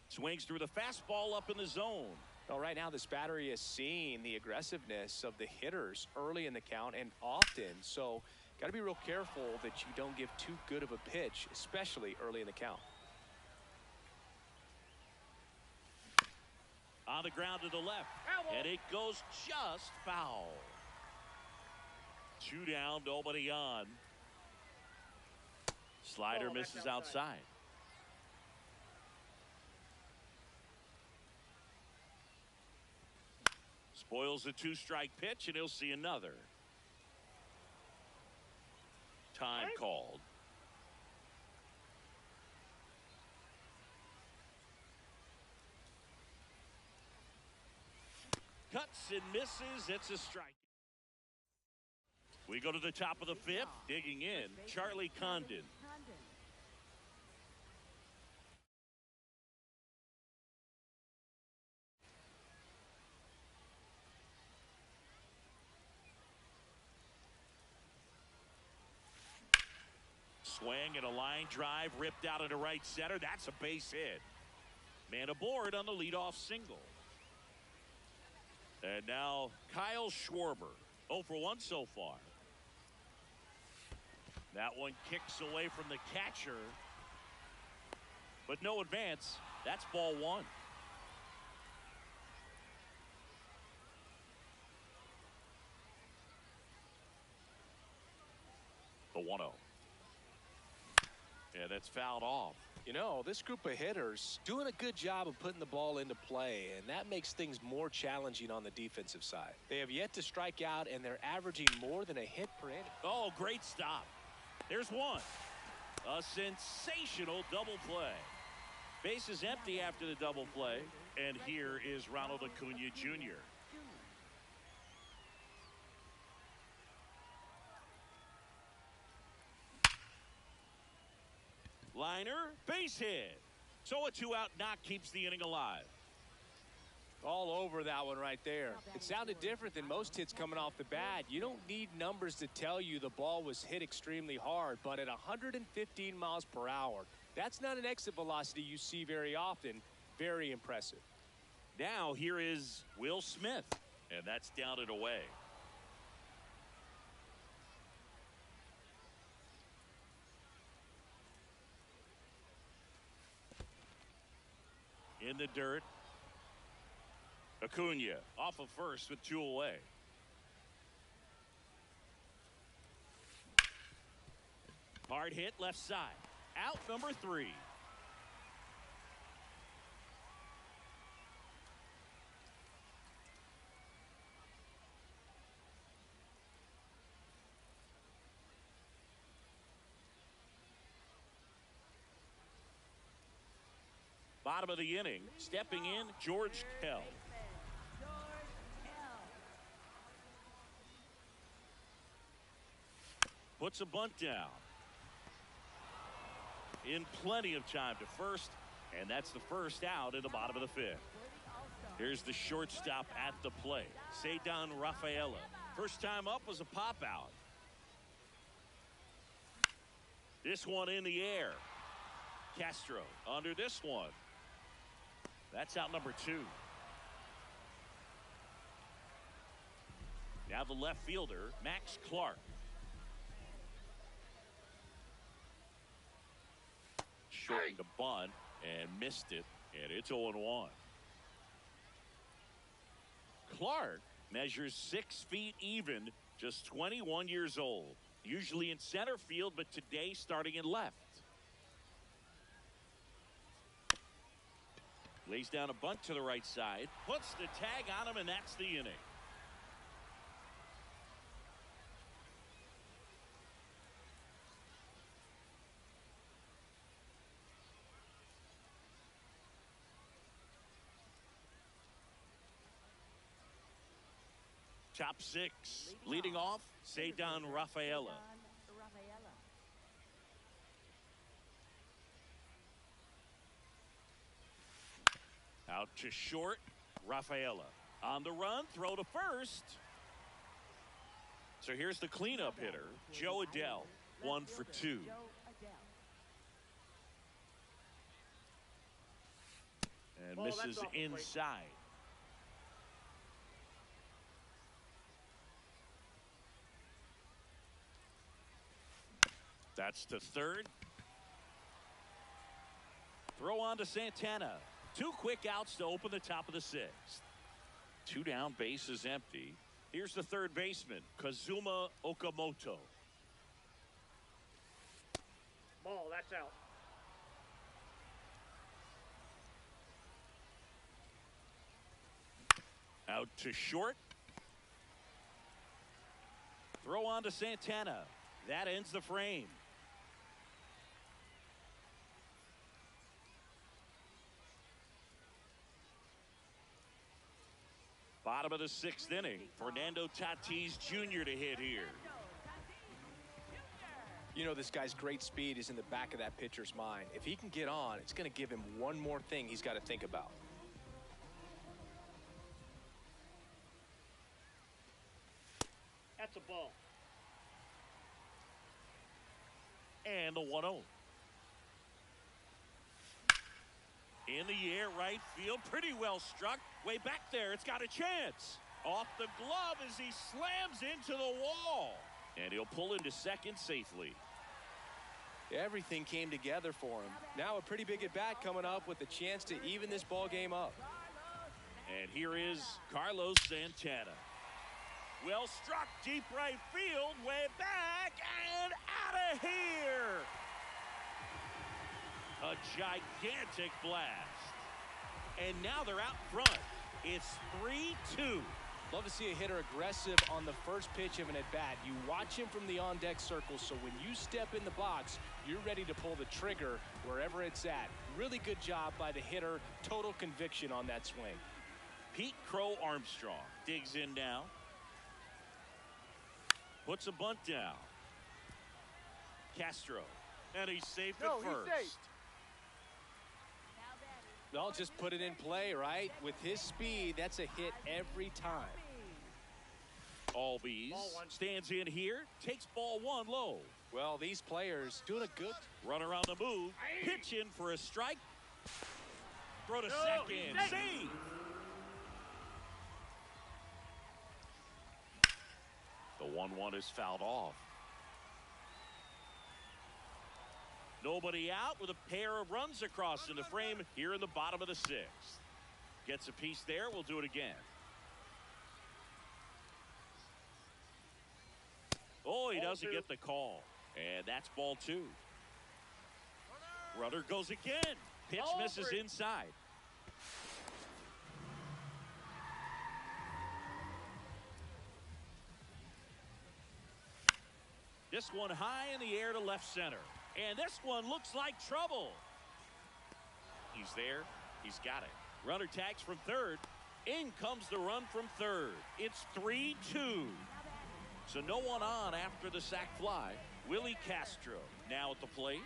Swings through the fastball up in the zone. Well, right now this battery is seeing the aggressiveness of the hitters early in the count and often. So got to be real careful that you don't give too good of a pitch, especially early in the count. On the ground to the left. And it goes just foul. 2 down, nobody on. Slider misses outside. Spoils a 2-strike pitch, and he'll see another. Time called. Cuts and misses. It's a strike. We go to the top of the 5th. Digging in, Charlie Condon. Swing and a line drive ripped out into right center. That's a base hit. Man aboard on the leadoff single. And now Kyle Schwarber, 0 for 1 so far. That one kicks away from the catcher, but no advance. That's ball 1. The 1-0. Yeah, that's fouled off. You know, this group of hitters doing a good job of putting the ball into play, and that makes things more challenging on the defensive side. They have yet to strike out, and they're averaging more than a hit per inning. Oh, great stop. There's one. A sensational double play. Base is empty after the double play, and here is Ronald Acuna Jr. Liner, base hit. So a 2-out knock keeps the inning alive. All over that one right there. It sounded different than most hits coming off the bat. You don't need numbers to tell you the ball was hit extremely hard, but at 115 miles per hour, that's not an exit velocity you see very often. Very impressive. Now here is Will Smith, and that's down and away. in the dirt. Acuna off of first with 2 away. Hard hit left side. Out number 3. Bottom of the inning, stepping in, George Kell. Puts a bunt down. In plenty of time to first, and that's the first out in the bottom of the 5th. Here's the shortstop at the plate, Ceddanne Rafaela. First time up was a pop out. This one in the air. Castro under this one. That's out number 2. Now the left fielder, Max Clark. Short the bunt and missed it, and it's 0-1. Clark measures 6 feet even, just 21 years old. Usually in center field, but today starting in left. Lays down a bunt to the right side, puts the tag on him, and that's the inning. Top 6, leading off, Ceddanne Rafaela. Out to short, Rafaela. On the run, throw to first. So here's the cleanup hitter, Jo Adell, 1 for 2. And misses inside. That's to third. Throw on to Santana. 2 quick outs to open the top of the 6th. 2 down, base is empty. Here's the third baseman, Kazuma Okamoto. Ball, that's out. Out to short. Throw on to Santana. That ends the frame. Bottom of the 6th inning, Fernando Tatis Jr. to hit here. You know, this guy's great speed is in the back of that pitcher's mind. If he can get on, it's going to give him one more thing he's got to think about. That's a ball. And the 1-0. In the air, right field, pretty well struck. Way back there, it's got a chance. Off the glove as he slams into the wall. And he'll pull into second safely. Everything came together for him. Now a pretty big at-bat coming up with a chance to even this ball game up. And here is Carlos Santana. Well struck, deep right field, way back, and out of here. A gigantic blast. And now they're out front. It's 3-2. Love to see a hitter aggressive on the first pitch of an at-bat. You watch him from the on-deck circle, so when you step in the box, you're ready to pull the trigger wherever it's at. Really good job by the hitter. Total conviction on that swing. Pete Crow Armstrong digs in now. Puts a bunt down. Castro. And he's safe at first. He's safe. Well, just put it in play, right? With his speed, that's a hit every time. Albies stands in here, takes ball 1 low. Well, these players doing a good Runner on the move, pitch in for a strike. Throw to second, save. The 1-1 is fouled off. Nobody out with a pair of runs across in the frame here in the bottom of the sixth. Gets a piece there. We'll do it again. Oh, he doesn't get the call. And that's ball two. Runner goes again. Pitch misses inside. This one high in the air to left center. And this one looks like trouble. He's there. He's got it. Runner tags from third. In comes the run from third. It's 3-2. So no one on after the sac fly. Willie Castro now at the plate.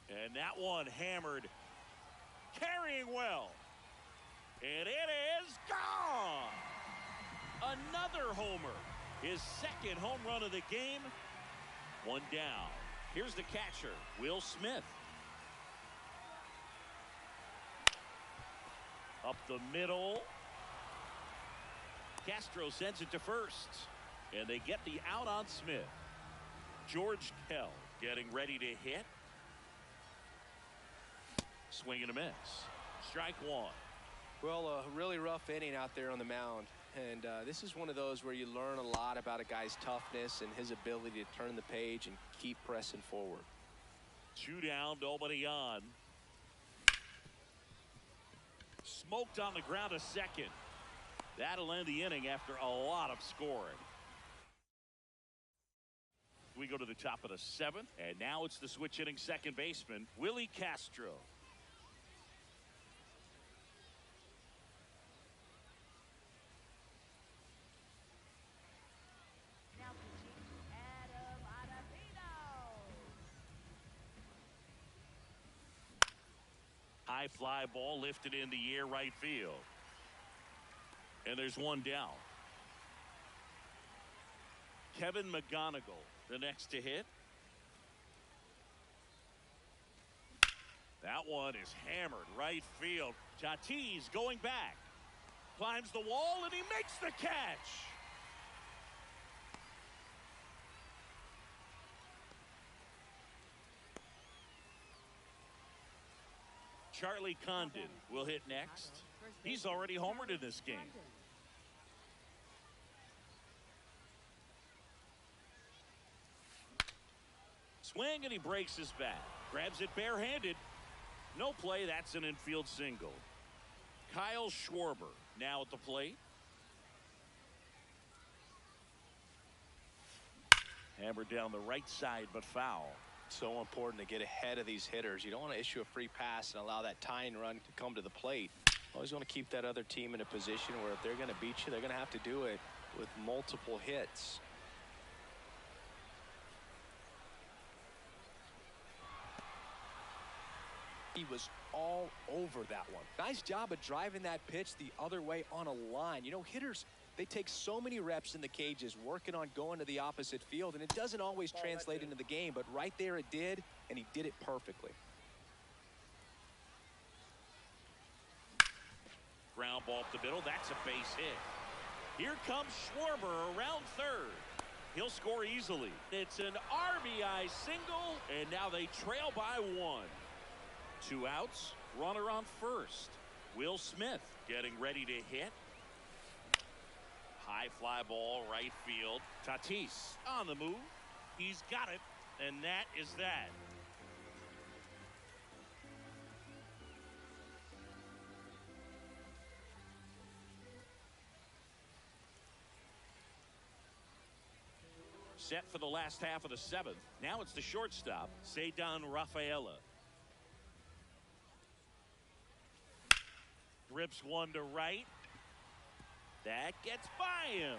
And that one hammered. Carrying well. And it is gone. Another homer. His second home run of the game. One down. Here's the catcher, Will Smith. Up the middle. Castro sends it to first. And they get the out on Smith. George Kell getting ready to hit. Swing and a miss. Strike one. Well, a really rough inning out there on the mound. And this is one of those where you learn a lot about a guy's toughness and his ability to turn the page and keep pressing forward. 2 down, nobody on. Smoked on the ground a second. That'll end the inning after a lot of scoring. We go to the top of the seventh, and now it's the switch hitting second baseman, Willie Castro. Now pitching, Adam Ottavino. High fly ball lifted in the air right field. And there's one down. Kevin McGonigal, the next to hit. That one is hammered right field. Tatis going back. Climbs the wall and he makes the catch. Charlie Condon will hit next. He's already homered in this game. Swing and he breaks his bat. Grabs it barehanded. No play. That's an infield single. Kyle Schwarber now at the plate. Hammered down the right side, but foul. So important to get ahead of these hitters. You don't want to issue a free pass and allow that tying run to come to the plate. Always want to keep that other team in a position where if they're going to beat you, they're going to have to do it with multiple hits. He was all over that one. Nice job of driving that pitch the other way on a line. You know, hitters, they take so many reps in the cages working on going to the opposite field, and it doesn't always translate into the game, but right there it did, and he did it perfectly. Ground ball up the middle. That's a base hit. Here comes Schwarber around third. He'll score easily. It's an RBI single, and now they trail by one. 2 outs, runner on first. Will Smith getting ready to hit. High fly ball right field. Tatis on the move. He's got it, and that is that. Set for the last half of the seventh. Now it's the shortstop, Ceddanne Rafaela. Rips one to right. That gets by him.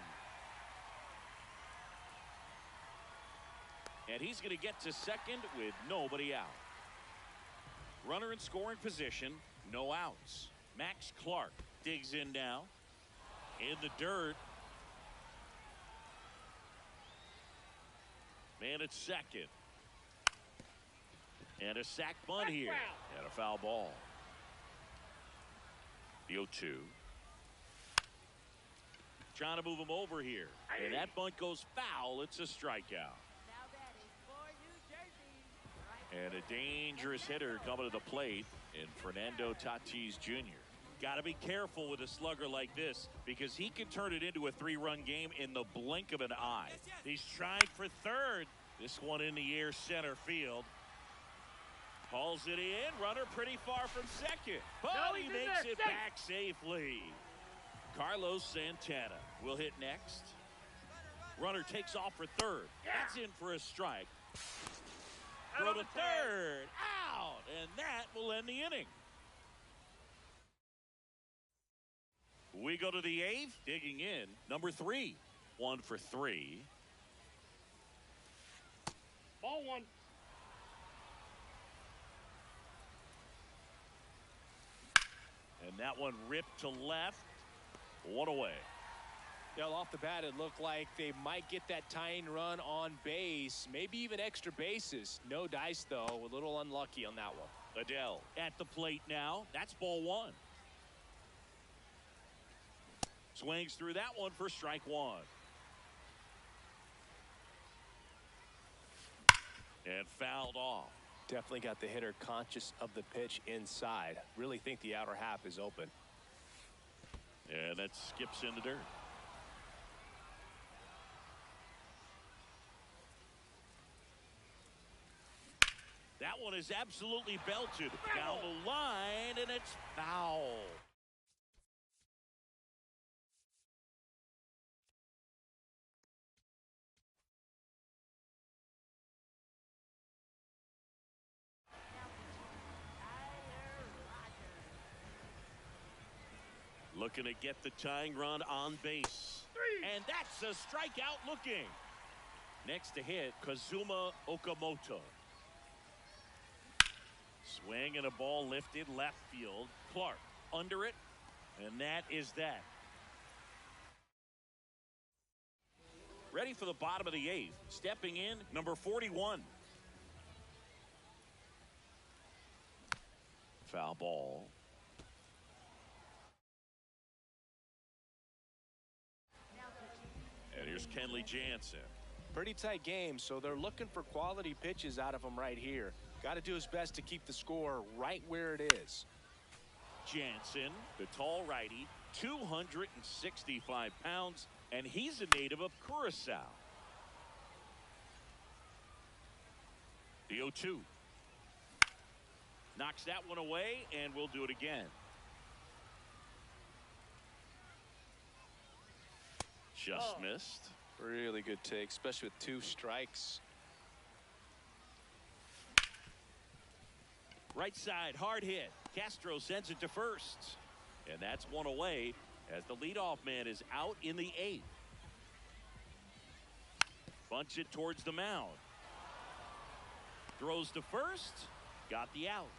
And he's going to get to second with nobody out. Runner in scoring position, no outs. Max Clark digs in now. In the dirt. Man at second. And a sac bunt here. And a foul ball. The 0-2. Trying to move him over here. And that bunt goes foul. It's a strikeout. Now batting for New And a dangerous hitter coming to the plate in Fernando Tatis Jr. Got to be careful with a slugger like this because he can turn it into a 3-run game in the blink of an eye. He's trying for third. This one in the air center field. Hauls it in. Runner pretty far from second. But No, he he's in makes there. it back safely. Carlos Santana will hit next. Runner takes off for third. That's in for a strike. Throw to third. Out. And that will end the inning. We go to the eighth. Digging in. Number 3. 1 for 3. Ball one. And that one ripped to left. 1 away. Well, off the bat, it looked like they might get that tying run on base, maybe even extra bases. No dice, though. A little unlucky on that one. Adele at the plate now. That's ball 1. Swings through that one for strike 1. And fouled off. Definitely got the hitter conscious of the pitch inside. Really think the outer half is open. And that skips in the dirt. That one is absolutely belted down the line, and it's foul. Looking to get the tying run on base. And that's a strikeout looking. Next to hit, Kazuma Okamoto. Swing and a ball lifted left field. Clark under it, and that is that. Ready for the bottom of the 8th. Stepping in, number 41. Foul ball. And here's Kenley Jansen. Pretty tight game, so they're looking for quality pitches out of him right here. Got to do his best to keep the score right where it is. Jansen, the tall righty, 265 pounds, and he's a native of Curacao. The 0-2. Knocks that one away, and we'll do it again. Just missed. Really good take, especially with 2 strikes. Right side, hard hit. Castro sends it to first. And that's 1 away as the leadoff man is out in the 8th. Bunch it towards the mound. Throws to first. Got the out.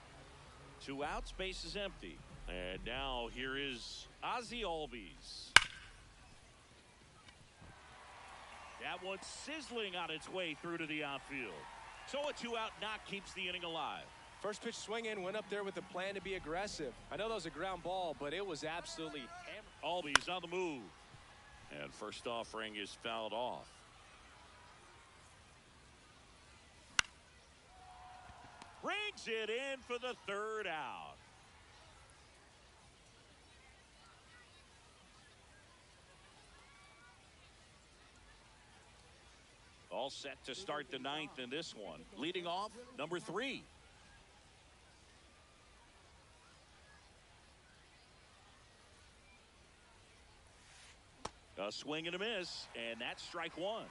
2 outs, base is empty. And now here is Ozzie Albies. That one's sizzling on its way through to the outfield. So a 2-out knock keeps the inning alive. First pitch swing in, went up there with a plan to be aggressive. I know that was a ground ball, but it was absolutely hammered. Albies on the move. And first offering is fouled off. Brings it in for the 3rd out. All set to start the 9th in this one. Leading off, number 3. A swing and a miss, and that's strike 1.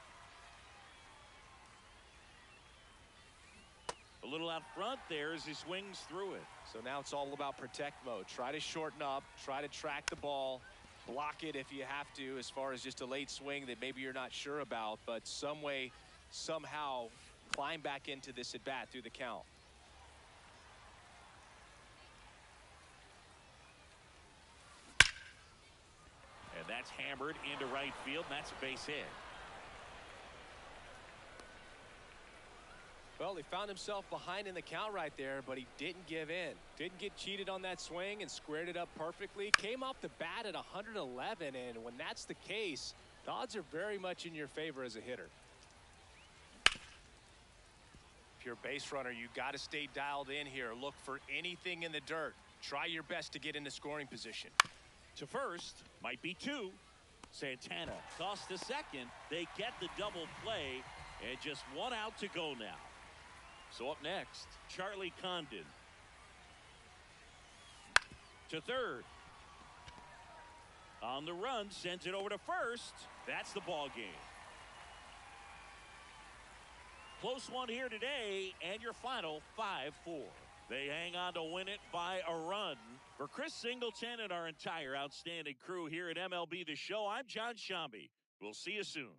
A little out front there as he swings through it. So now it's all about protect mode. Try to shorten up, try to track the ball, block it if you have to, as far as just a late swing that maybe you're not sure about, but some way, somehow climb back into this at bat through the count. And that's hammered into right field, and that's a base hit. Well, he found himself behind in the count right there, but he didn't give in. Didn't get cheated on that swing and squared it up perfectly. Came off the bat at 111, and when that's the case, the odds are very much in your favor as a hitter. you're a base runner, you got to stay dialed in here. Look for anything in the dirt. Try your best to get into scoring position. To first, might be two. Santana toss to second. They get the double play, and just one out to go now. So up next, Charlie Condon. To third. On the run, sends it over to first. That's the ball game. Close one here today, and your final 5-4. They hang on to win it by a run. For Chris Singleton and our entire outstanding crew here at MLB The Show, I'm John Shambi. We'll see you soon.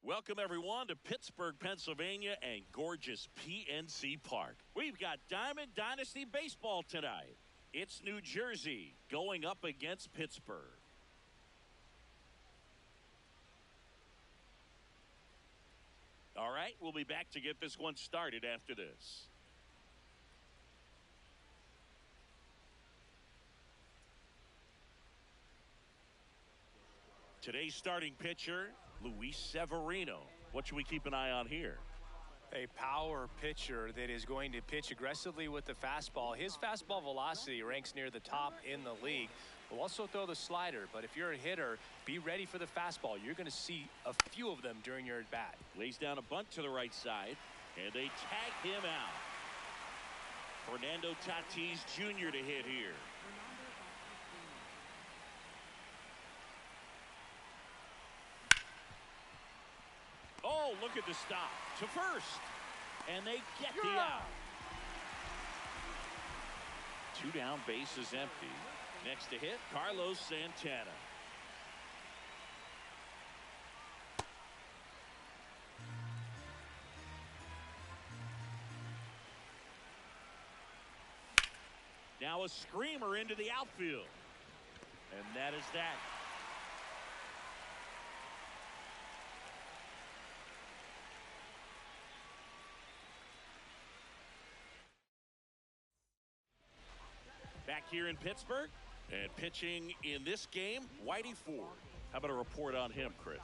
Welcome, everyone, to Pittsburgh, Pennsylvania, and gorgeous PNC Park. We've got Diamond Dynasty Baseball tonight. It's New Jersey going up against Pittsburgh. All right, we'll be back to get this one started after this. Today's starting pitcher, Luis Severino. What should we keep an eye on here? A power pitcher that is going to pitch aggressively with the fastball. His fastball velocity ranks near the top in the league. Will also throw the slider, but if you're a hitter, be ready for the fastball. You're going to see a few of them during your at-bat. Lays down a bunt to the right side, and they tag him out. Fernando Tatis Jr. to hit here. Oh, look at the stop to first, and they get the out. 2 down, base is empty. Next to hit, Carlos Santana. Now a screamer into the outfield, and that is that. Back here in Pittsburgh, and pitching in this game, Whitey Ford. How about a report on him, Chris?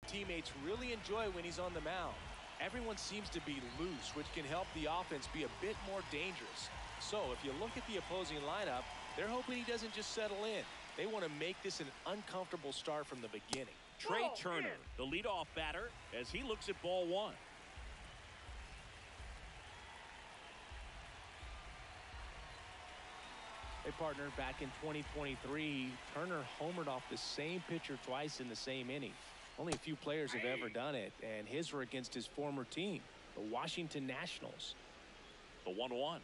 Teammates really enjoy when he's on the mound. Everyone seems to be loose, which can help the offense be a bit more dangerous. So if you look at the opposing lineup, they're hoping he doesn't just settle in. They want to make this an uncomfortable start from the beginning. Trey Turner, the leadoff batter, as he looks at ball 1. Hey, partner, back in 2023, Turner homered off the same pitcher twice in the same inning. Only a few players have ever done it, and his were against his former team, the Washington Nationals. The 1-1.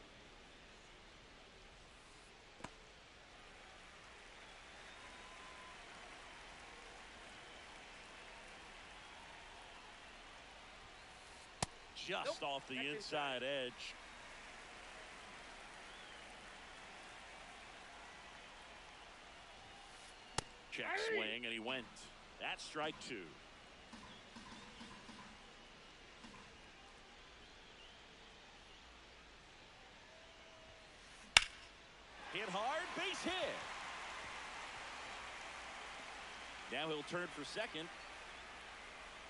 Just off the inside edge. Check swing, and he went. That's strike 2. Hit hard, base hit. Now he'll turn for second,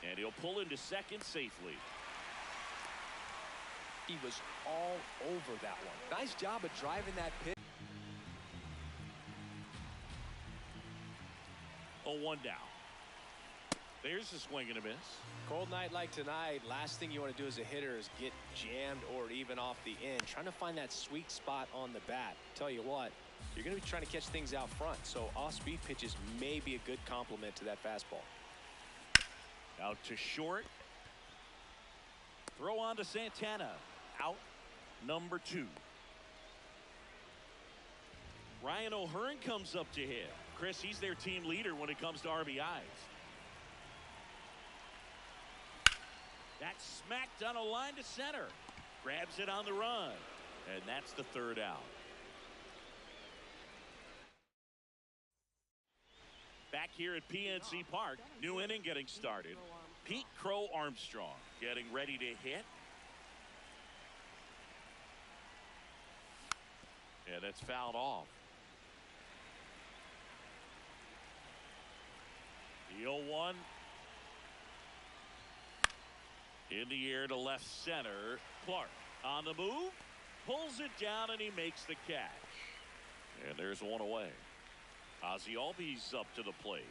and he'll pull into second safely. He was all over that one. Nice job of driving that pitch. 0-1 down. There's a swing and a miss. Cold night like tonight, last thing you want to do as a hitter is get jammed or even off the end. Trying to find that sweet spot on the bat. Tell you what, you're going to be trying to catch things out front, so off-speed pitches may be a good complement to that fastball. Out to short. Throw on to Santana. Out number 2. Ryan O'Hearn comes up to hit. Chris, he's their team leader when it comes to RBIs. That's smacked on a line to center. Grabs it on the run. And that's the 3rd out. Back here at PNC Park, new inning getting started. Pete Crow Armstrong getting ready to hit. Yeah, that's fouled off. The 0-1. In the air to left center. Clark on the move. Pulls it down, and he makes the catch. And there's one away. Ozzie Albies up to the plate.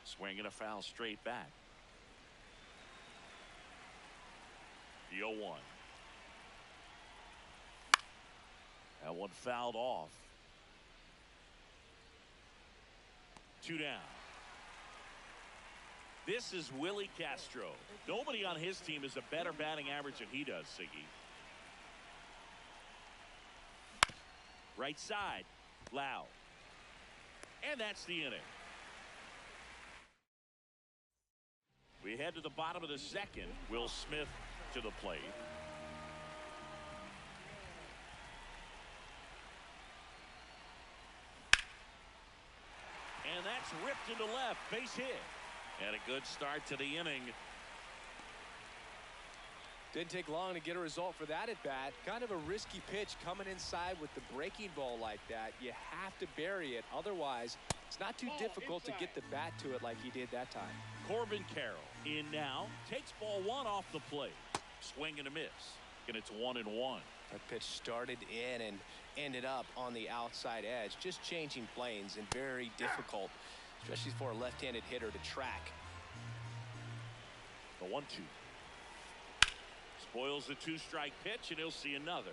Swing and a foul straight back. The 0-1. That one fouled off. 2 down. This is Willie Castro. Nobody on his team has a better batting average than he does, Siggy. Right side. Lau. And that's the inning. We head to the bottom of the second. Will Smith to the plate. And that's ripped into left. Base hit. And a good start to the inning. Didn't take long to get a result for that at bat. Kind of a risky pitch coming inside with the breaking ball like that. You have to bury it. Otherwise, it's not too difficult to get the bat to it like he did that time. Corbin Carroll in now. Takes ball one off the plate. Swing and a miss. And it's 1-1. That pitch started in and ended up on the outside edge. Just changing planes and very difficult, especially for a left-handed hitter to track. The 1-2. Spoils the 2-strike pitch, and he'll see another.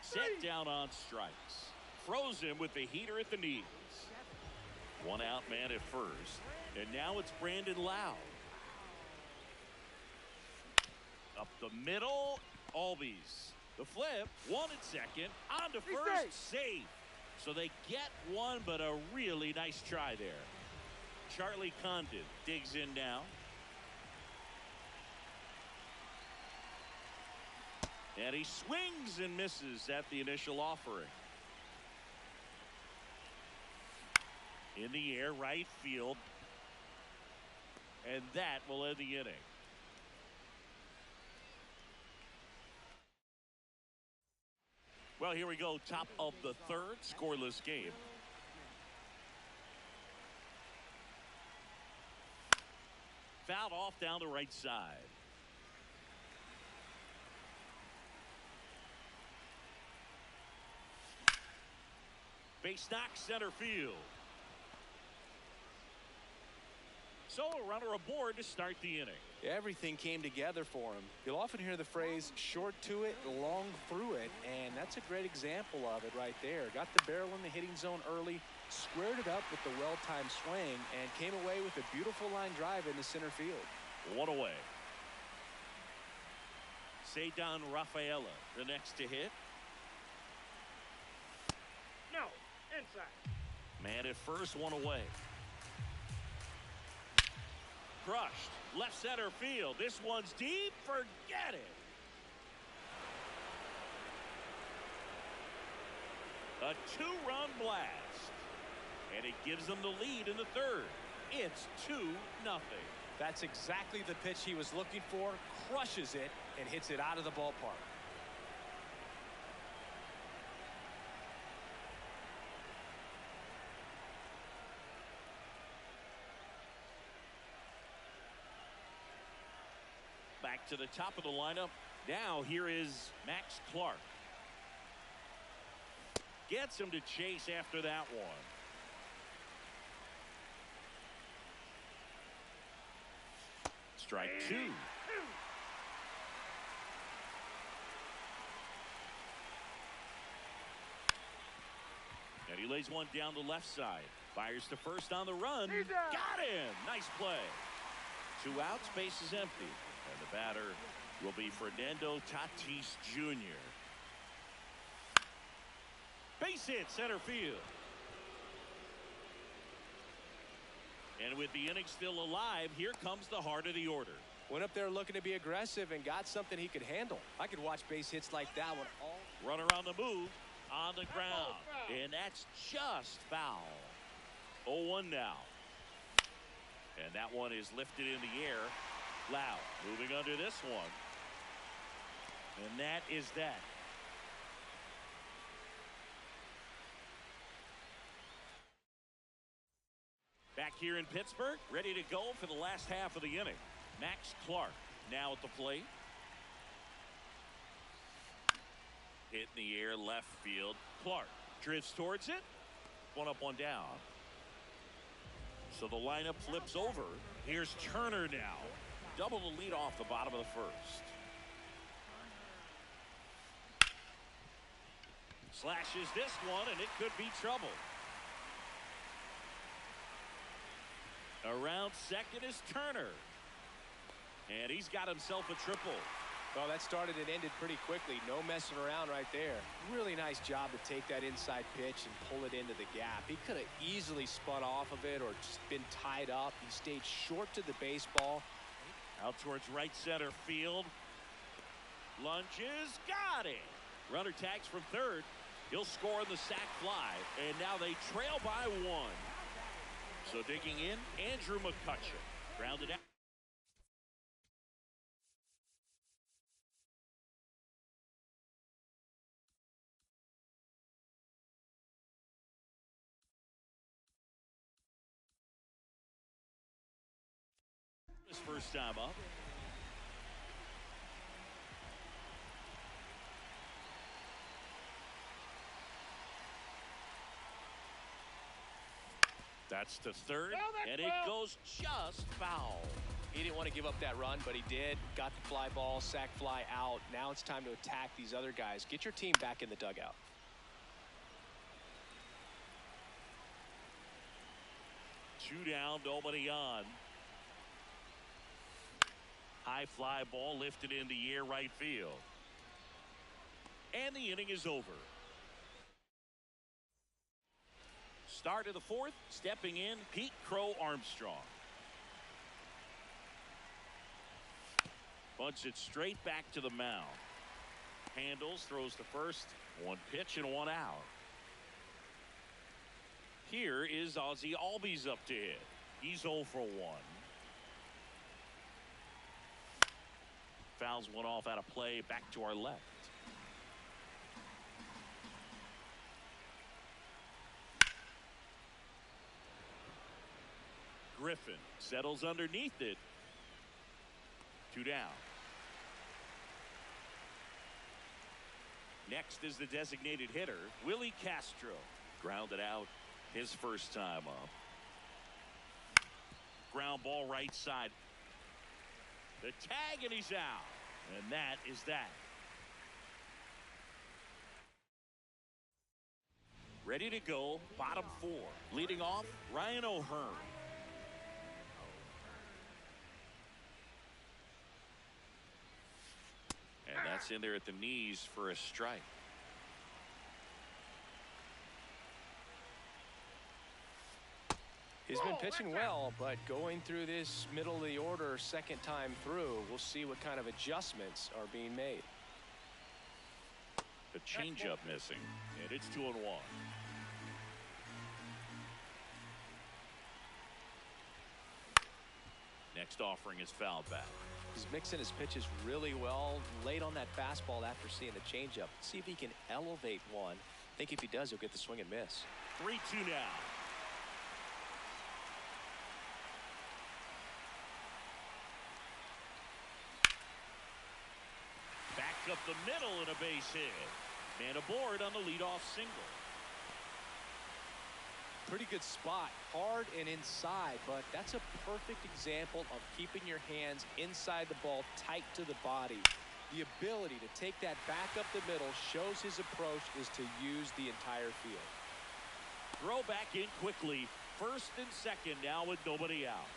Set down on strikes. Froze him with the heater at the knees. 1 out man at first. And now it's Brandon Lau. Up the middle. Albies. The flip. 1 at second. On to first. Safe. So they get one, but a really nice try there. Charlie Condon digs in now. And he swings and misses at the initial offering. In the air, right field. And that will end the inning. Well, here we go. Top of the third. Scoreless game. Fouled off down the right side. Base knock center field. So a runner aboard to start the inning. Everything came together for him. You'll often hear the phrase short to it, long through it, and that's a great example of it right there. Got the barrel in the hitting zone early, squared it up with the well-timed swing, and came away with a beautiful line drive into center field. 1 away. Ceddanne Rafaela, the next to hit. No, inside. Man at first, 1 away. Crushed. Left center field. This one's deep. Forget it. A 2-run blast. And it gives them the lead in the third. It's 2-0. That's exactly the pitch he was looking for. Crushes it and hits it out of the ballpark. Back to the top of the lineup. Now here is Max Clark. Gets him to chase after that one. Strike 2. And he lays one down the left side. Fires to first on the run. Got him. Nice play. 2 outs, base is empty. And the batter will be Fernando Tatis Jr. Base hit center field. And with the inning still alive, here comes the heart of the order. Went up there looking to be aggressive and got something he could handle. I could watch base hits like that one all. Runner on the move, on the ground. And that's just foul. 0-1 now. And that one is lifted in the air. Lau moving under this one. And that is that. Back here in Pittsburgh, ready to go for the last half of the inning. Max Clark now at the plate. Hit in the air, left field. Clark drifts towards it. 1 up, 1 down. So the lineup flips over. Here's Turner now. Double the lead off the bottom of the first. Slashes this one, and it could be trouble. Around second is Turner. And he's got himself a triple. Well, that started and ended pretty quickly. No messing around right there. Really nice job to take that inside pitch and pull it into the gap. He could have easily spun off of it or just been tied up. He stayed short to the baseball. Out towards right center field. Lunges, got it. Runner tags from third. He'll score on the sac fly, and now they trail by one. So digging in, Andrew McCutchen. Grounded out. His first time up. That's to third, and it goes just foul. He didn't want to give up that run, but he did. Got the fly ball, sac fly out. Now it's time to attack these other guys. Get your team back in the dugout. Two down, nobody on. High fly ball lifted in the air right field. And the inning is over. Start of the fourth, stepping in, Pete Crow Armstrong. Bunts it straight back to the mound. Handles, throws to first. One pitch and one out. Here is Ozzie Albies up to hit. He's 0 for 1. Fouls one off out of play, back to our left. Griffin settles underneath it. 2 down. Next is the designated hitter, Willie Castro. Grounded out his first time up. Ground ball right side. The tag, and he's out. And that is that. Ready to go, bottom 4. Leading off, Ryan O'Hearn. And that's in there at the knees for a strike. He's been pitching well, but going through this middle of the order second time through, we'll see what kind of adjustments are being made. The changeup missing, and it's 2-1. Next offering is fouled back. He's mixing his pitches really well, late on that fastball after seeing the changeup. See if he can elevate one. I think if he does, he'll get the swing and miss. 3-2 now. Back up the middle and a base hit. Man aboard on the leadoff single. Pretty good spot, hard and inside, but that's a perfect example of keeping your hands inside the ball, tight to the body. The ability to take that back up the middle shows his approach is to use the entire field. Throw back in quickly. First and second now with nobody out.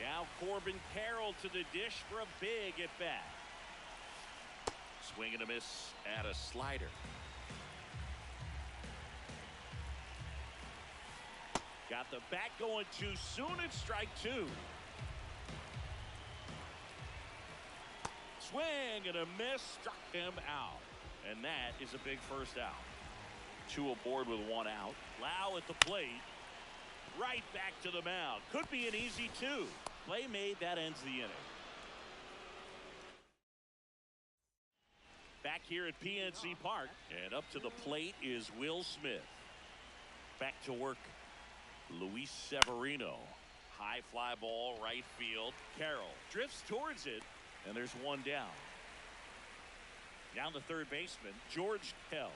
Now Corbin Carroll to the dish for a big at bat. Swing and a miss at a slider. Got the bat going too soon. It's strike 2. Swing and a miss, struck him out. And that is a big first out. 2 aboard with 1 out. Lau at the plate. Right back to the mound. Could be an easy 2. Play made, that ends the inning. Back here at PNC Park. And up to the plate is Will Smith. Back to work, Luis Severino. High fly ball, right field. Carroll drifts towards it, and there's 1 down. Down the third baseman, George Kell.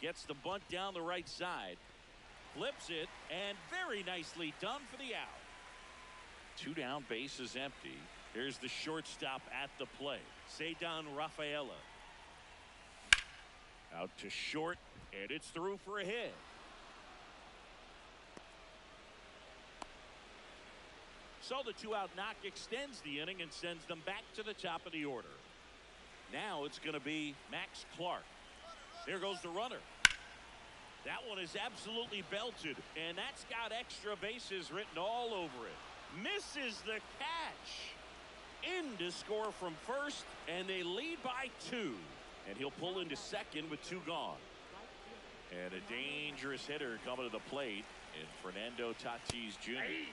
Gets the bunt down the right side. Flips it, and very nicely done for the out. 2 down, base is empty. Here's the shortstop at the plate, Ceddanne Rafaela. Out to short, and it's through for a hit. So the 2-out knock extends the inning and sends them back to the top of the order. Now it's going to be Max Clark. There goes the runner. That one is absolutely belted, and that's got extra bases written all over it. Misses the catch. In to score from first, and they lead by 2. And he'll pull into second with 2 gone. And a dangerous hitter coming to the plate in Fernando Tatis Jr.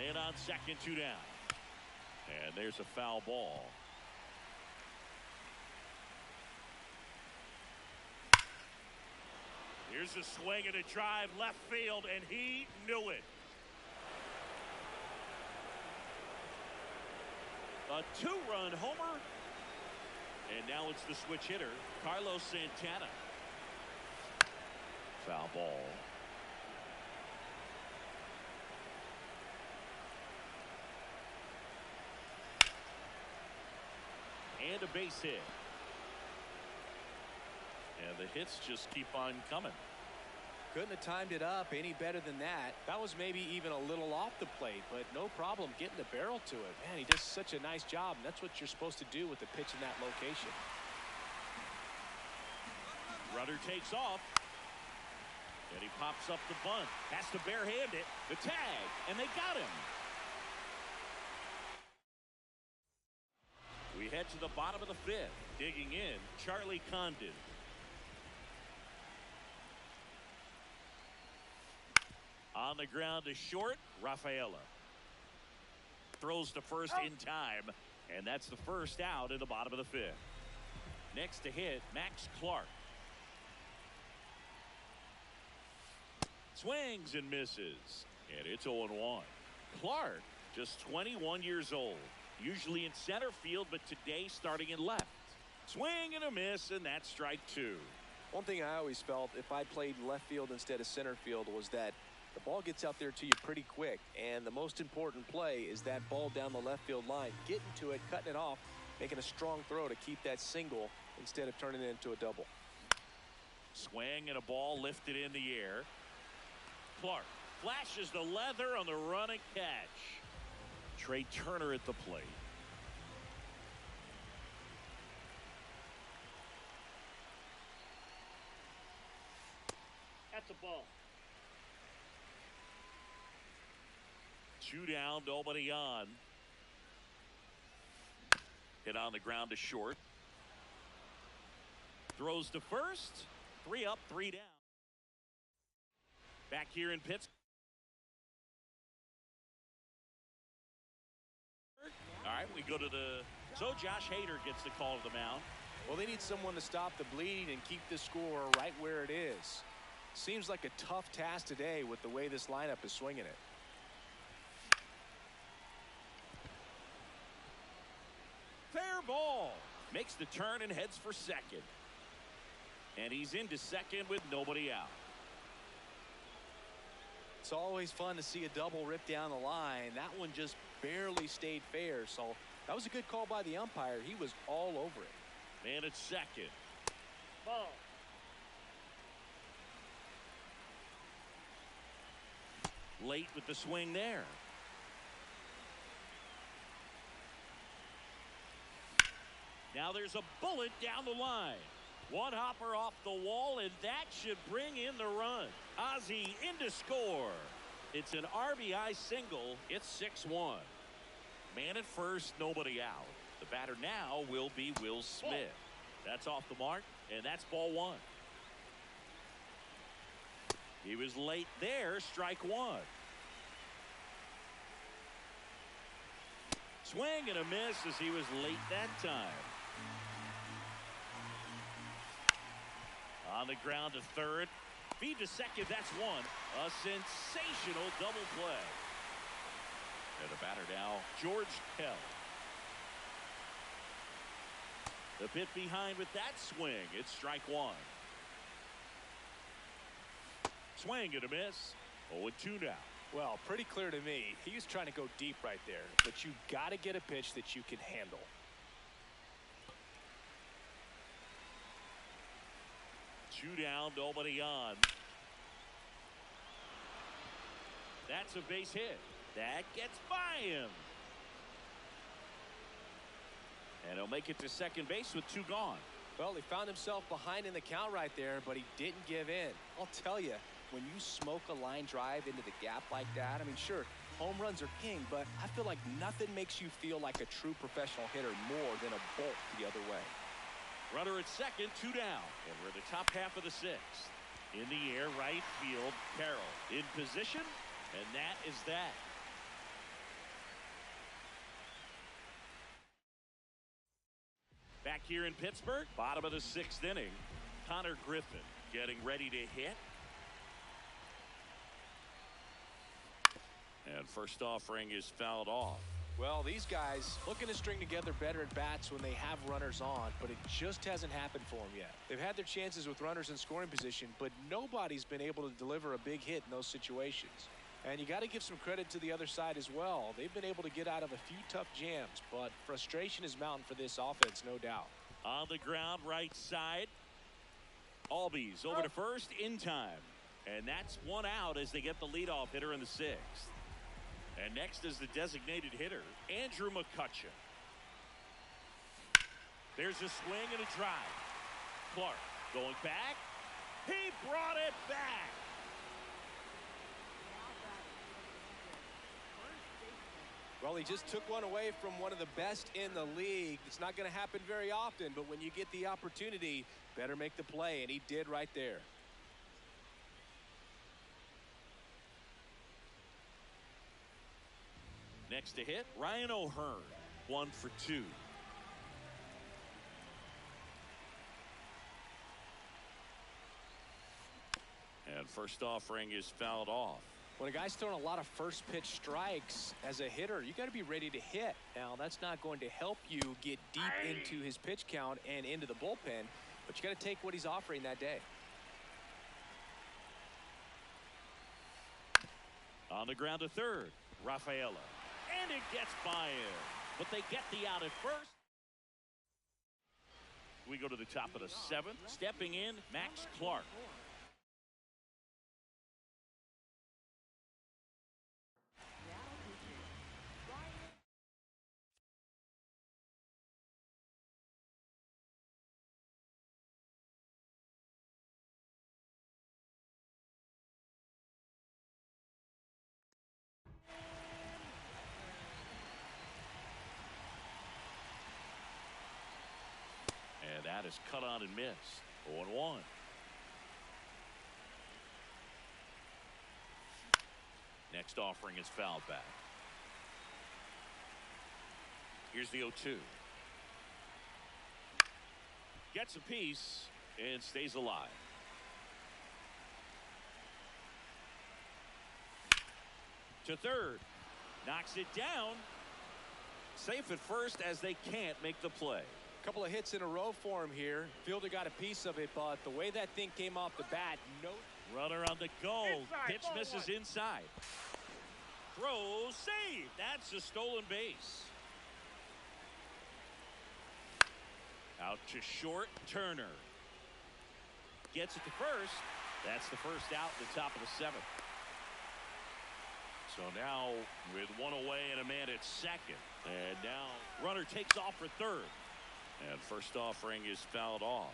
And on second, 2 down. And there's a foul ball. Here's a swing and a drive left field, and he knew it. A 2-run homer. And now it's the switch hitter, Carlos Santana. Foul ball. And a base hit. And the hits just keep on coming. Couldn't have timed it up any better than that. That was maybe even a little off the plate, but no problem getting the barrel to it. Man, he does such a nice job, and that's what you're supposed to do with the pitch in that location. Runner takes off. And he pops up the bunt. Has to barehand it. The tag, and they got him. We head to the bottom of the 5th. Digging in, Charlie Condon. On the ground to short, Rafaela. Throws to first in time, and that's the first out in the bottom of the 5th. Next to hit, Max Clark. Swings and misses, and it's 0-1. Clark, just 21 years old. Usually in center field, but today starting in left. Swing and a miss, and that's strike 2. One thing I always felt if I played left field instead of center field was that the ball gets out there to you pretty quick, and the most important play is that ball down the left field line, getting to it, cutting it off, making a strong throw to keep that single instead of turning it into a double. Swing and a ball lifted in the air. Clark flashes the leather on the run and catch. Trey Turner at the plate. That's a ball. 2 down, nobody on. Hit on the ground to short. Throws to first. 3 up, 3 down. Back here in Pittsburgh. All right, we go to the... So Josh Hader gets the call to the mound. Well, they need someone to stop the bleeding and keep the score right where it is. Seems like a tough task today with the way this lineup is swinging it. Fair ball. Makes the turn and heads for second. And he's into second with nobody out. It's always fun to see a double rip down the line. That one just barely stayed fair, so that was a good call by the umpire. He was all over it. Man at second. Ball. Late with the swing there. Now there's a bullet down the line. One hopper off the wall, and that should bring in the run. Ozzie in to score. It's an RBI single. It's 6-1. Man at first, nobody out. The batter now will be Will Smith. That's off the mark, and that's ball 1. He was late there, strike 1. Swing and a miss as he was late that time. On the ground to third. Feed to second, that's 1. A sensational double play. And the batter now, George Kell. The pit behind with that swing. It's strike 1. Swing and a miss. 0-2 now. Well, pretty clear to me. He was trying to go deep right there, but you got to get a pitch that you can handle. Two down, nobody on. That's a base hit. That gets by him. And he'll make it to second base with two gone. Well, he found himself behind in the count right there, but he didn't give in. I'll tell you, when you smoke a line drive into the gap like that, I mean, sure, home runs are king, but I feel like nothing makes you feel like a true professional hitter more than a bolt the other way. Runner at second, two down. And we're in the top half of the sixth. In the air, right field, Carroll in position, and that is that. Back here in Pittsburgh, bottom of the sixth inning, Connor Griffin getting ready to hit. And first offering is fouled off. Well, these guys looking to string together better at bats when they have runners on, but it just hasn't happened for them yet. They've had their chances with runners in scoring position, but nobody's been able to deliver a big hit in those situations. And you got to give some credit to the other side as well. They've been able to get out of a few tough jams, but frustration is mounting for this offense, no doubt. On the ground, right side. Albies over to first in time. And that's one out as they get the leadoff hitter in the sixth. And next is the designated hitter, Andrew McCutchen. There's a swing and a drive. Clark going back. He brought it back. Well, he just took one away from one of the best in the league. It's not going to happen very often, but when you get the opportunity, better make the play, and he did right there. Next to hit, Ryan O'Hearn, 1 for 2. And first offering is fouled off. When a guy's throwing a lot of first pitch strikes as a hitter, you got to be ready to hit. Now, that's not going to help you get deep into his pitch count and into the bullpen, but you got to take what he's offering that day. On the ground to third, Rafaela. And it gets by him. But they get the out at first. We go to the top of the seventh. Stepping in, Max Clark. And that is cut on and missed. 0-1. Next offering is fouled back. Here's the 0-2. Gets a piece and stays alive. To third. Knocks it down. Safe at first as they can't make the play. Couple of hits in a row for him here. Fielder got a piece of it, but the way that thing came off the bat, no. Runner on the goal. Inside, Pitch ball misses one. inside. Throw, save. That's a stolen base. Out to short, Turner. Gets it to first. That's the first out in the top of the seventh. So now with one away and a man at second. And now runner takes off for third. And first offering is fouled off.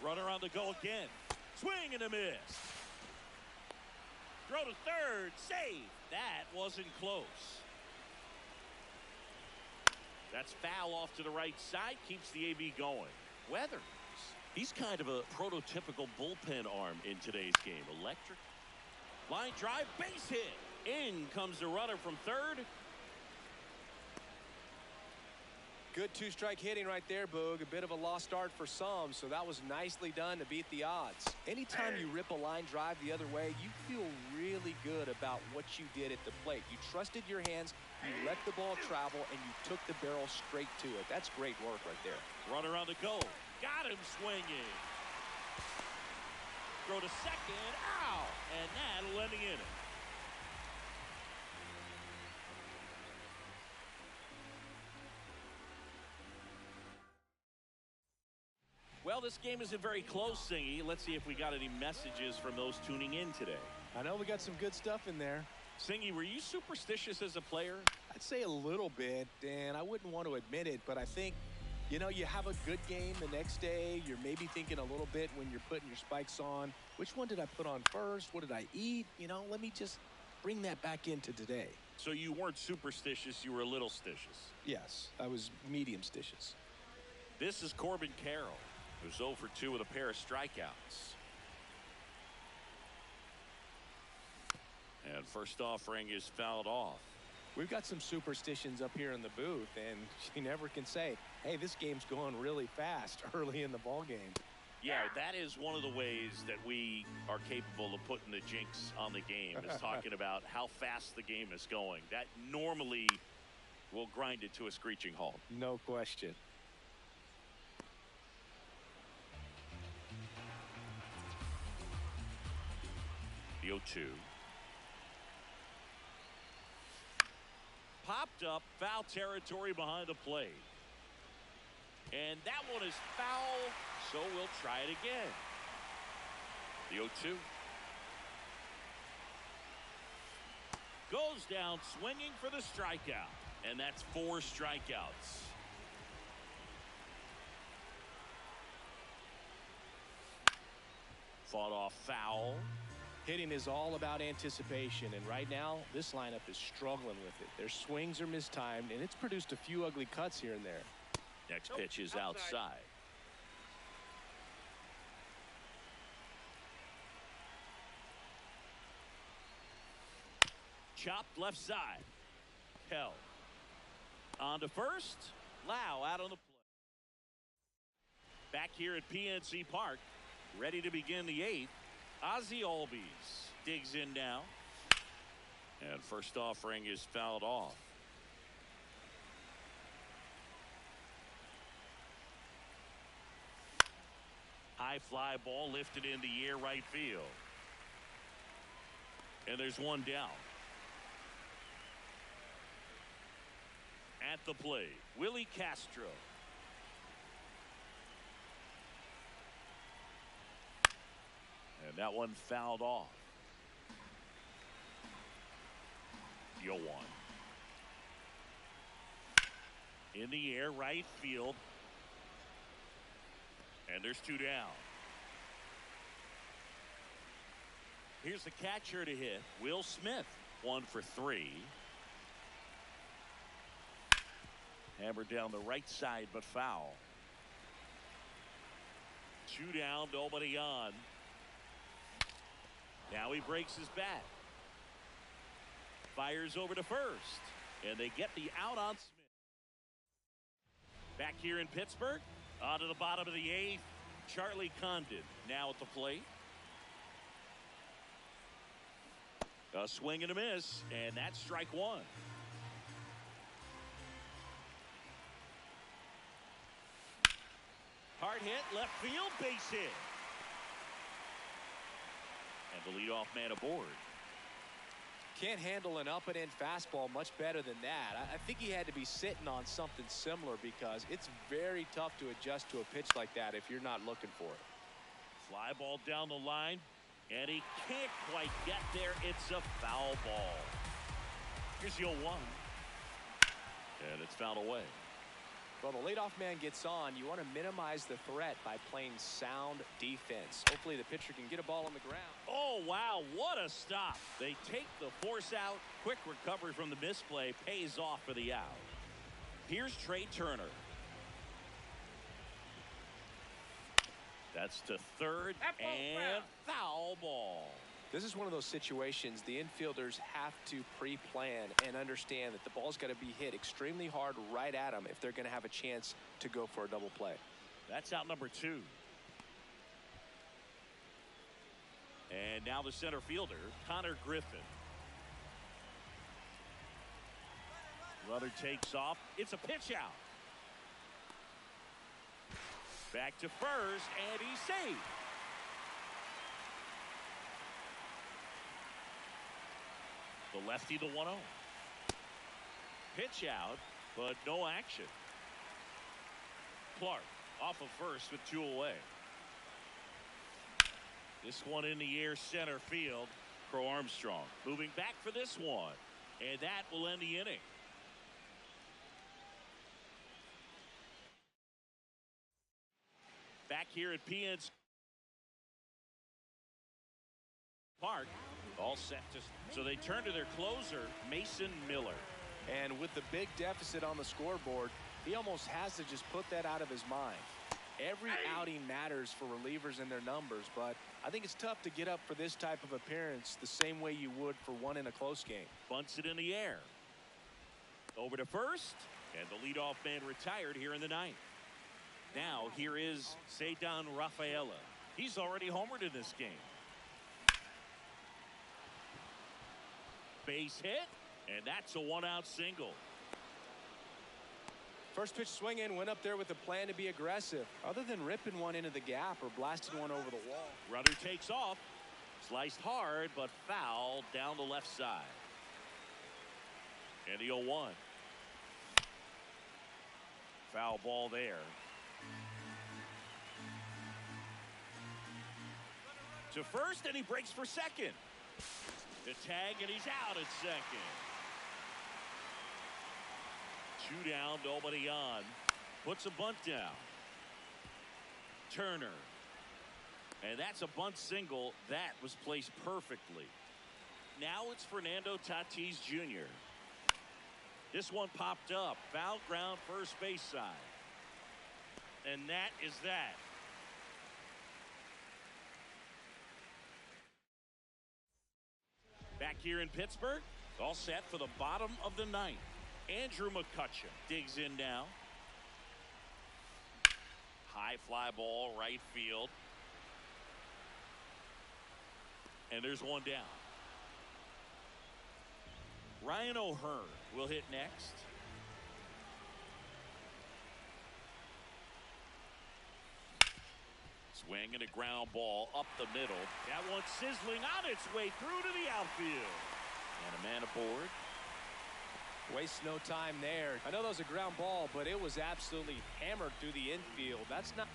Runner on the go again. Swing and a miss. Throw to third. Save. That wasn't close. That's foul off to the right side. Keeps the AB going. Weathers. He's kind of a prototypical bullpen arm in today's game. Electric. Line drive. Base hit. In comes the runner from third. Good two-strike hitting right there, Boog. A bit of a lost start for some, so that was nicely done to beat the odds. Anytime you rip a line drive the other way, you feel really good about what you did at the plate. You trusted your hands, you let the ball travel, and you took the barrel straight to it. That's great work right there. Runner on the go. Got him swinging. throw to second. Ow! And that'll end the inning. Well, this game isn't very close, Singy. Let's see if we got any messages from those tuning in today. I know we got some good stuff in there. Singy, were you superstitious as a player? I'd say a little bit, and I wouldn't want to admit it, but I think, you know, you have a good game the next day. You're maybe thinking a little bit when you're putting your spikes on. Which one did I put on first? What did I eat? You know, let me just bring that back into today. So you weren't superstitious, you were a little stitious. Yes, I was medium stitious. This is Corbin Carroll, who's 0 for 2 with a pair of strikeouts. And first offering is fouled off. We've got some superstitions up here in the booth, and you never can say, hey, this game's going really fast early in the ball game. Yeah, that is one of the ways that we are capable of putting the jinx on the game, is talking about how fast the game is going. That normally will grind it to a screeching halt. No question. The 0-2. Popped up, foul territory behind the plate. And that one is foul, so we'll try it again. The 0-2. Goes down swinging for the strikeout. And that's 4 strikeouts. Fought off foul. Hitting is all about anticipation, and right now this lineup is struggling with it. Their swings are mistimed, and it's produced a few ugly cuts here and there. Next pitch is outside. Chopped left side. Held. On to first. Lau out on the play. Back here at PNC Park, ready to begin the 8th. Ozzie Albies digs in now. And first offering is fouled off. High fly ball lifted in the air right field. And there's one down. At the plate, Willie Castro. And that one fouled off. The 0-1. In the air, right field. And there's 2 down. Here's the catcher to hit, Will Smith. 1 for 3. Hammered down the right side, but foul. 2 down, nobody on. Now he breaks his bat. Fires over to first. And they get the out on Smith. Back here in Pittsburgh, on to the bottom of the 8th. Charlie Condon now at the plate. A swing and a miss, and that's strike 1. Hard hit, left field, base hit. And the leadoff man aboard. Can't handle an up and in fastball much better than that. I think he had to be sitting on something similar because it's very tough to adjust to a pitch like that if you're not looking for it. Fly ball down the line, and he can't quite get there. It's a foul ball. Here's the 0-1. And it's fouled away. Well, the leadoff man gets on. You want to minimize the threat by playing sound defense. Hopefully the pitcher can get a ball on the ground. Oh, wow, what a stop. They take the force out. Quick recovery from the misplay pays off for the out. Here's Trey Turner. That's to third, and foul ball. This is one of those situations the infielders have to pre-plan and understand that the ball's got to be hit extremely hard right at them if they're going to have a chance to go for a double play. That's out number 2. And now the center fielder, Connor Griffin. Runner takes off. It's a pitch out. Back to first, and he's safe. The lefty, the 1-0. Pitch out, but no action. Clark off of first with 2 away. This one in the air, center field. Crow Armstrong moving back for this one, and that will end the inning. Back here at PNC Park, all set to, so they turn to their closer, Mason Miller. And with the big deficit on the scoreboard, he almost has to just put that out of his mind. Every outing matters for relievers and their numbers, but I think it's tough to get up for this type of appearance the same way you would for one in a close game. Bunts it in the air. Over to first, and the leadoff man retired here in the 9th. Now here is Ceddanne Rafaela. He's already homered in this game. Base hit, and that's a 1-out single. First pitch swinging, went up there with a plan to be aggressive. Other than ripping one into the gap or blasting one over the wall. Runner takes off. Sliced hard, but foul down the left side. And the 0-1. Foul ball there. To first, and he breaks for second. The tag, and he's out at second. 2 down, nobody on. Puts a bunt down. Turner. And that's a bunt single. That was placed perfectly. Now it's Fernando Tatis Jr. This one popped up. Foul ground, first base side. And that is that. Back here in Pittsburgh, all set for the bottom of the 9th. Andrew McCutchen digs in now. High fly ball, right field. And there's one down. Ryan O'Hearn will hit next. Swing and a ground ball up the middle. That one sizzling on its way through to the outfield. And a man aboard. Waste no time there. I know that was a ground ball, but it was absolutely hammered through the infield. That's not.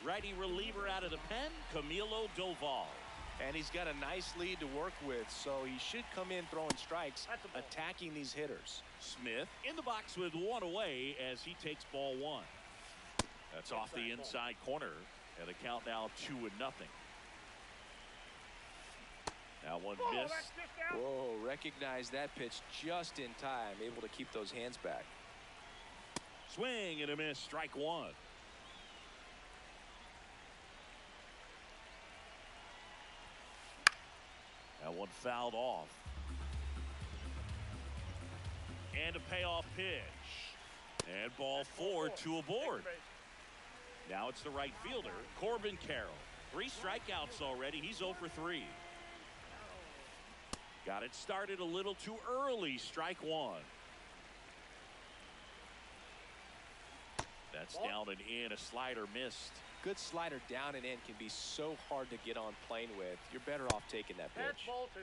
Righty reliever out of the pen, Camilo Doval. And he's got a nice lead to work with, so he should come in throwing strikes, attacking these hitters. Smith in the box with 1 away as he takes ball 1. That's off the inside corner, and the count now 2-0. Now one missed. Whoa, recognize that pitch just in time, able to keep those hands back. Swing and a miss, strike 1. That one fouled off. And a payoff pitch. And ball 4, 2 aboard. Now it's the right fielder, Corbin Carroll. 3 strikeouts already. He's 0 for 3. Got it started a little too early. Strike 1. That's down and in. A slider missed. Good slider down and in can be so hard to get on plane with. You're better off taking that pitch. That's ball 2.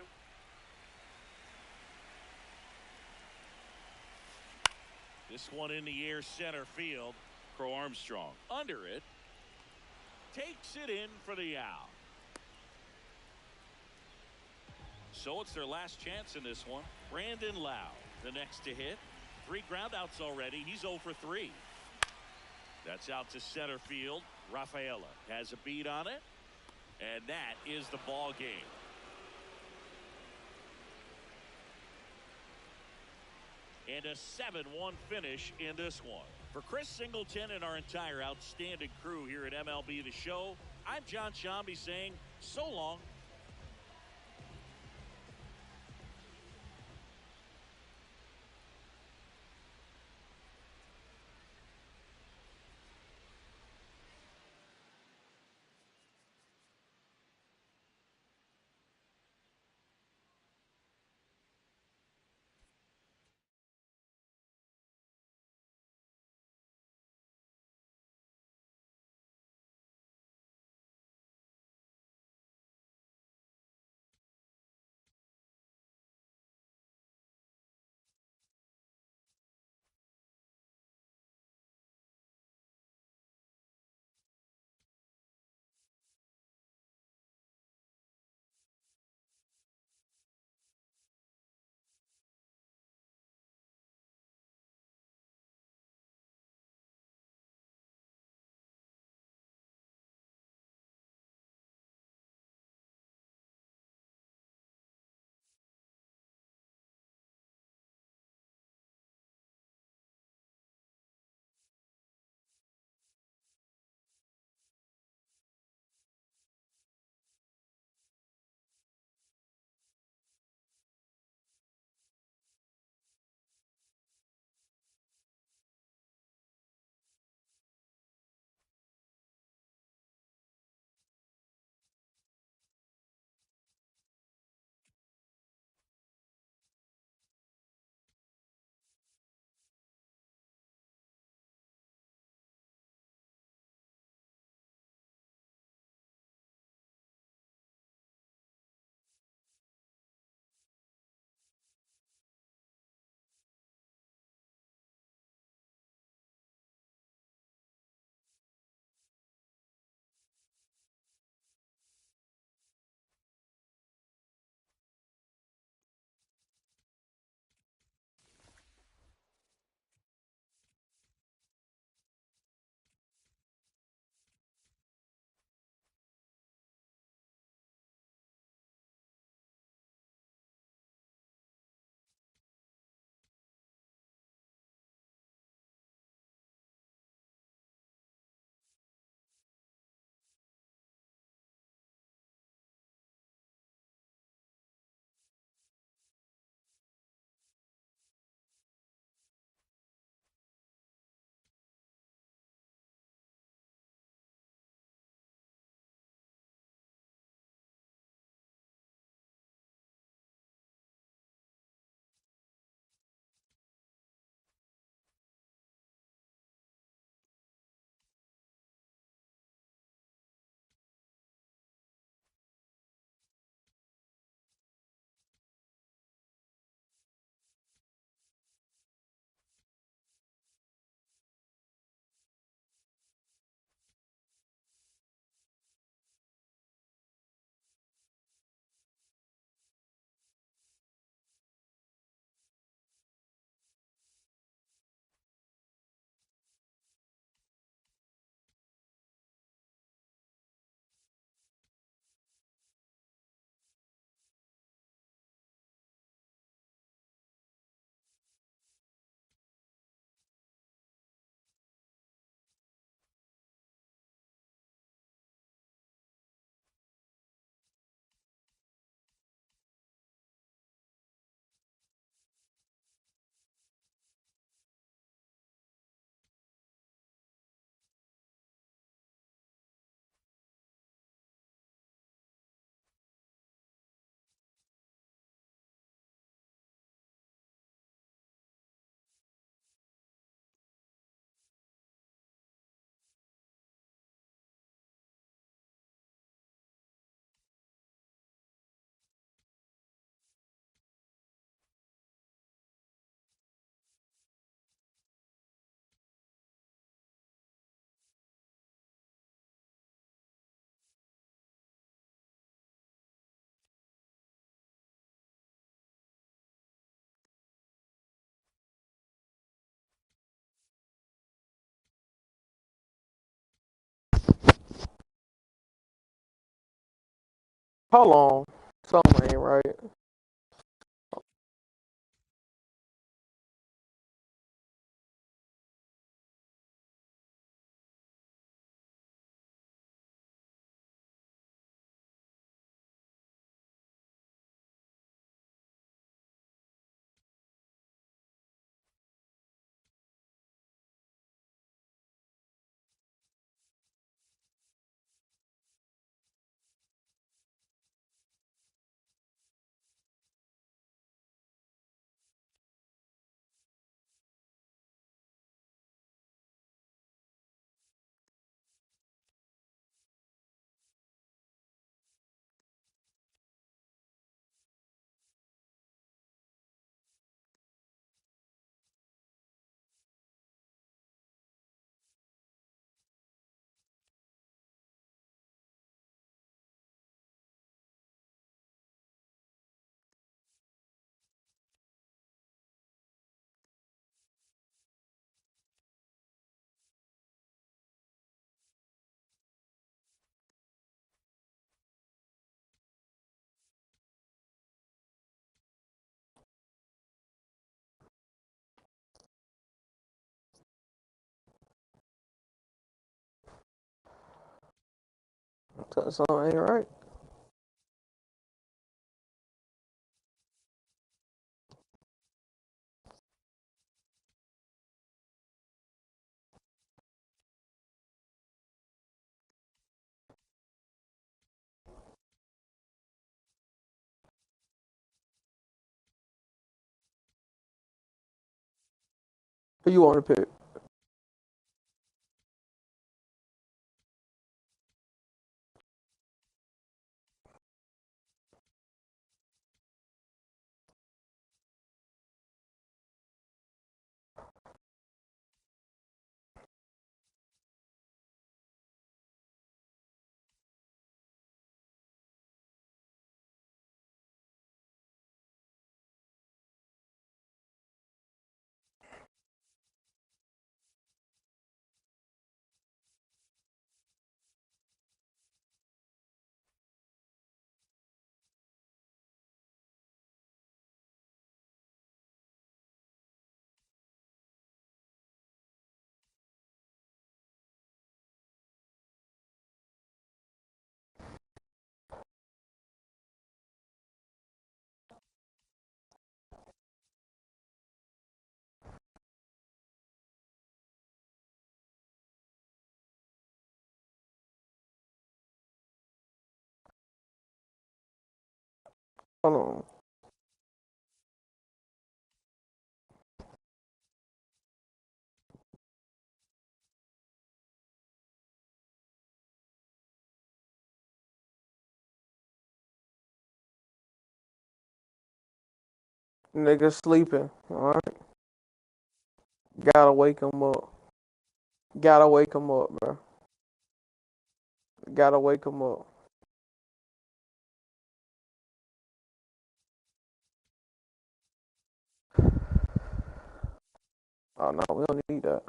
This one in the air, center field. Crow Armstrong under it. Takes it in for the out. So it's their last chance in this one. Brandon Lowe, the next to hit. 3 groundouts already. He's 0 for 3. That's out to center field. Rafaela has a beat on it. And that is the ball game. And a 7-1 finish in this one. For Chris Singleton and our entire outstanding crew here at MLB The Show, I'm John Shambi saying so long. Hold on. Something ain't right. Something ain't right. Who you want to pick? Hold on. Nigga sleeping. Alright. Gotta wake him up. Gotta wake him up, bro. Gotta wake him up. Oh no, we don't need that.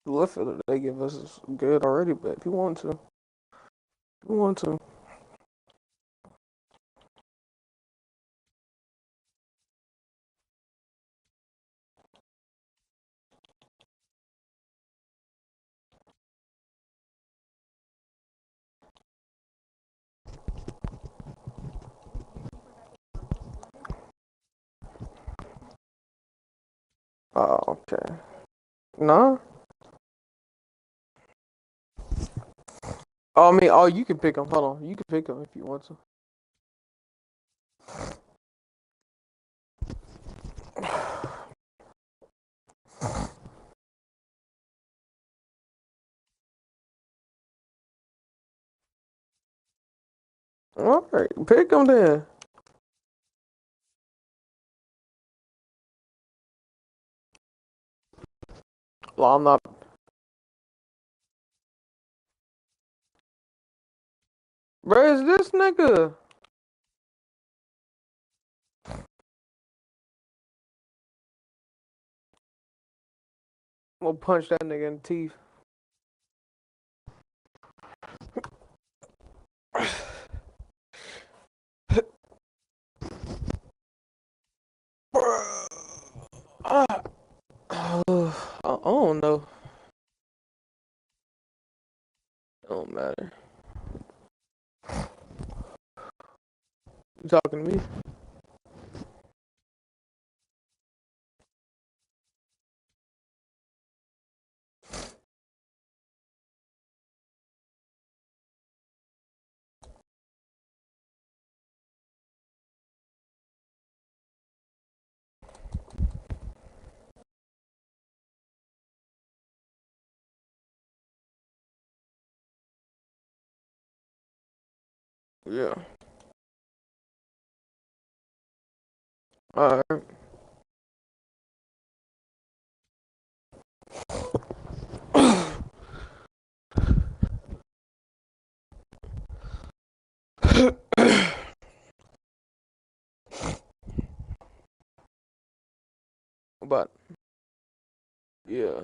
Look for it. They give us good already, but if you want to, if you want to. Oh, okay. No. Oh, I mean, oh, you can pick them. Hold on, you can pick them if you want to. All right, pick them then. Well, I'm not. Where is this nigga? I'm gonna punch that nigga in the teeth. I don't know. Don't matter. You talking to me? Yeah. All right. But yeah.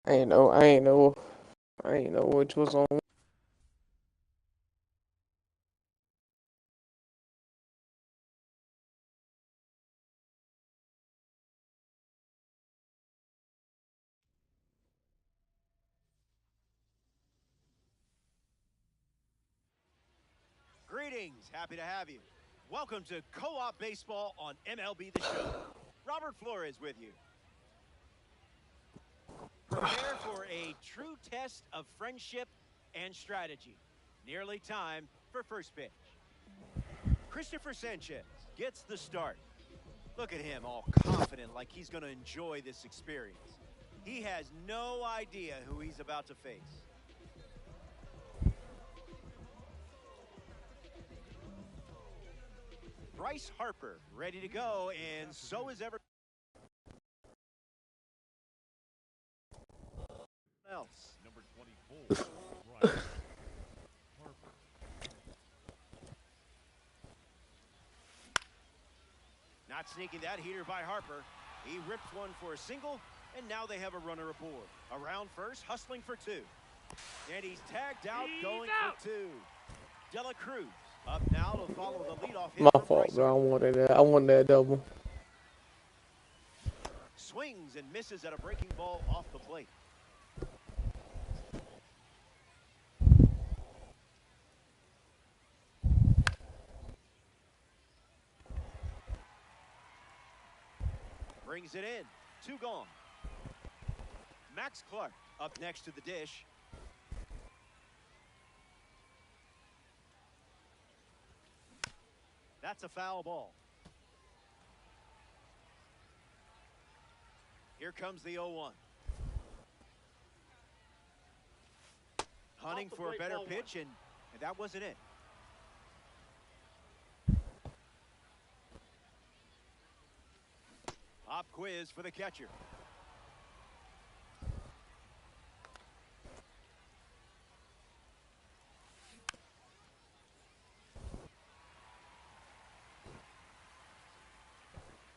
I ain't know which was on. Greetings, happy to have you. Welcome to Co-op Baseball on MLB The Show. Robert Flores with you. Prepare for a true test of friendship and strategy. Nearly time for first pitch. Christopher Sanchez gets the start. Look at him, all confident, like he's going to enjoy this experience. He has no idea who he's about to face. Bryce Harper ready to go, and so is everyone else. Number 24, Bryce Harper. Not sneaking that heater by Harper. He ripped one for a single, and now they have a runner aboard. Around first, hustling for two. And he's tagged out, going for two. Dela Cruz up now to follow the leadoff hit My from fault, Bryce bro. I Harper. wanted that. I wanted that double. Swings and misses at a breaking ball off the plate. Brings it in. Two gone. Max Clark up next to the dish. That's a foul ball. Here comes the 0-1. Hunting for a better pitch, and that wasn't it. Pop quiz for the catcher.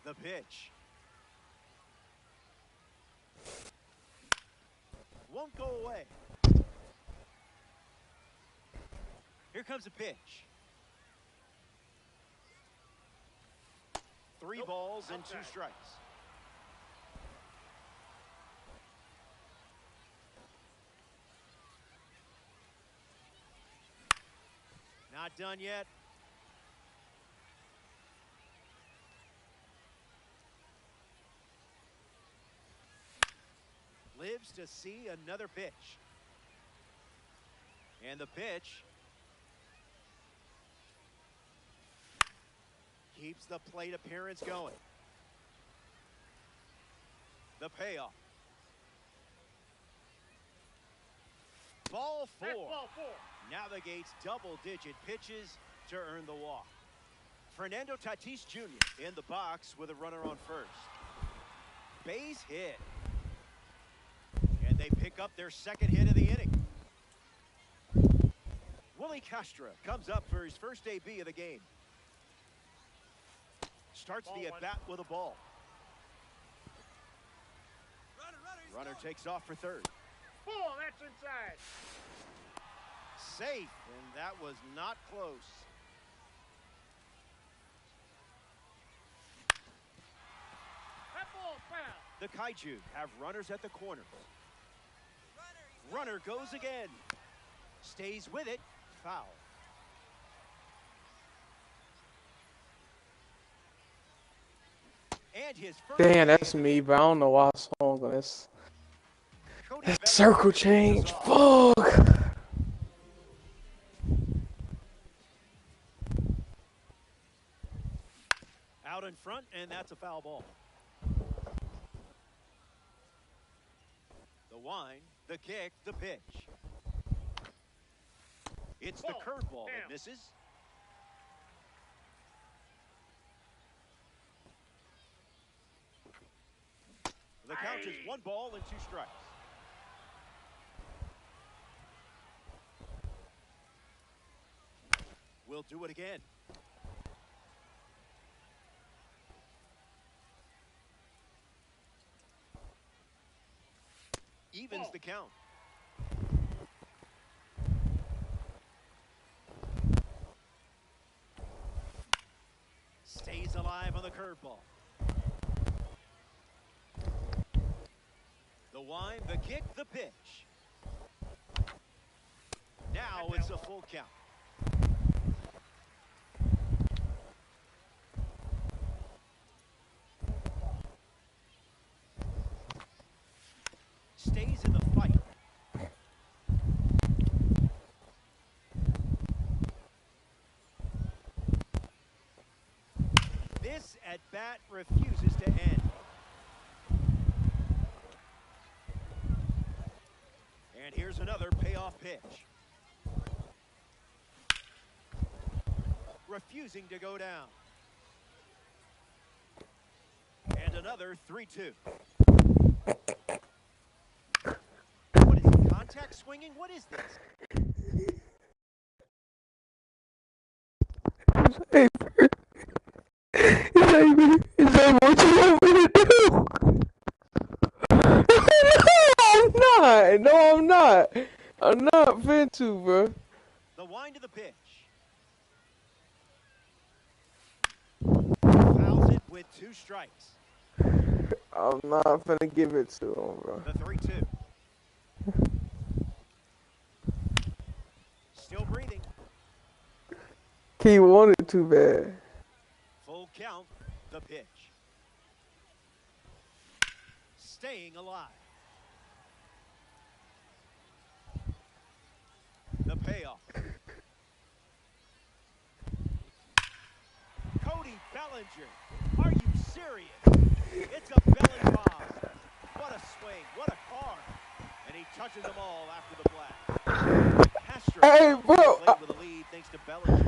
The pitch. Won't go away. Here comes a pitch. Three balls and two strikes. Not done yet. lives to see another pitch. And the pitch keeps the plate appearance going. The payoff. Ball four. Ball four. Navigates double-digit pitches to earn the walk. Fernando Tatis Jr. in the box with a runner on first. Base hit. And they pick up their second hit of the inning. Willie Castro comes up for his first AB of the game. Starts the at-bat with a ball. Runner takes off for third. Ball, that's inside. Safe, and that was not close. That ball foul. The Kaiju have runners at the corners. Runner goes again. Stays with it. Foul. And his first Damn, that's me, but I don't know why I swung on this. That circle change. Fuck. Out in front, and that's a foul ball. The wind, the kick, the pitch. It's the curveball that misses. The count is 1 ball and 2 strikes. We'll do it again. Evens the count. Stays alive on the curveball. The wind, the kick, the pitch. Now it's a full count. Stays in the fight. This at bat refuses to end. And here's another payoff pitch. Refusing to go down. And another 3-2. What is it, contact swinging? What is this? Hey, is that what you want me to do? No, I'm not. I'm not fin to, bro. The wind of the pitch. Fouls it with 2 strikes. I'm not finna give it to him, bro. The 3-2. Still breathing. He wanted too bad. Full count. The pitch. Staying alive. The payoff. Cody Bellinger. Are you serious? It's a belly bomb. What a swing. What a card. And he touches them all after the blast. Castro Hey, bro. played with a lead thanks to Bellinger.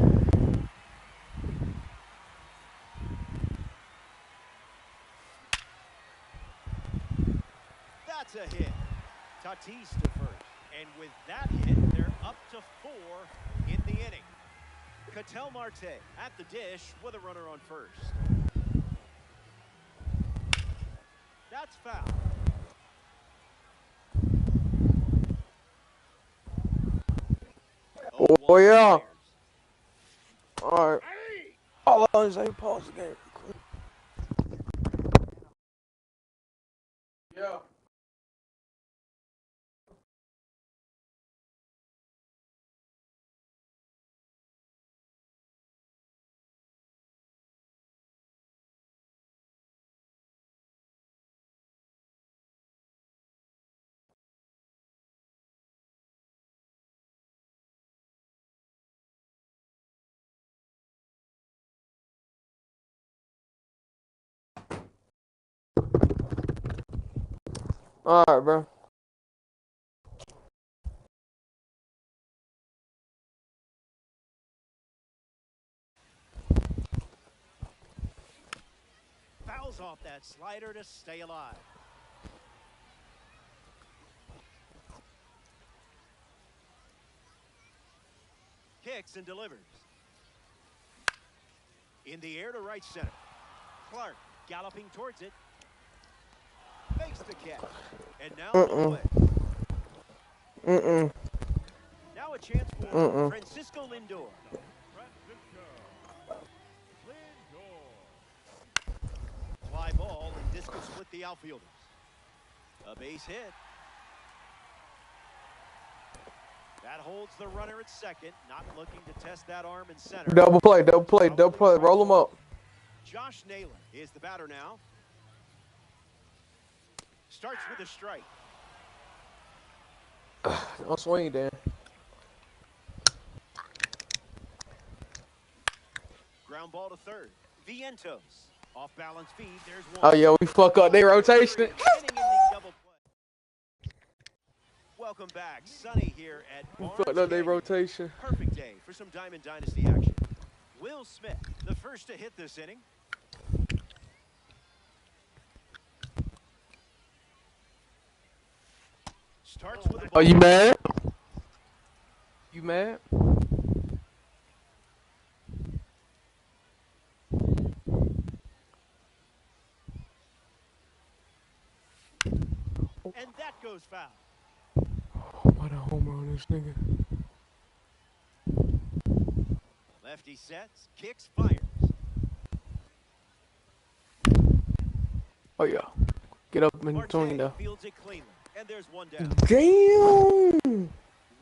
That's a hit. Tatis to first. And with that hit, they're up to 4 in the inning. Ketel Marte at the dish with a runner on first. That's foul. Oh, yeah. All right. All I want to say, pause the game. Yeah. All right, bro. Fouls off that slider to stay alive. Kicks and delivers. In the air to right center. Clark galloping towards it. Makes the catch. And now one way. Now a chance for Francisco Lindor. Fly ball, and this could split the outfielders. A base hit. That holds the runner at second, not looking to test that arm in center. Double play, double play, double play. Roll them up. Josh Naylor is the batter now. Starts with a strike. Don't swing, Dan. Ground ball to third. Vientos. Off balance feed. There's one. Oh, yeah, we fuck up their rotation. Welcome back. Sunny here at We Barnes fucked up their Canyon. rotation. Perfect day for some Diamond Dynasty action. Will Smith, the first to hit this inning. Starts with a ball. Are you mad? You mad? And that goes foul. What a homer on this nigga. Lefty sets, kicks, fires. Oh, yeah. Get up in between, Marte though. fields it cleanly, and there's one down. Damn!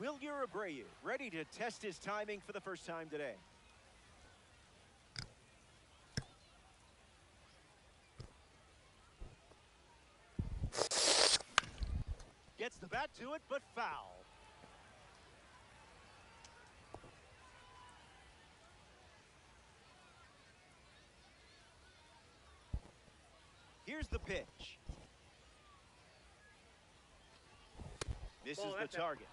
Wilyer Abreu ready to test his timing for the first time today. Gets the bat to it, but foul. Here's the pitch. This is the target.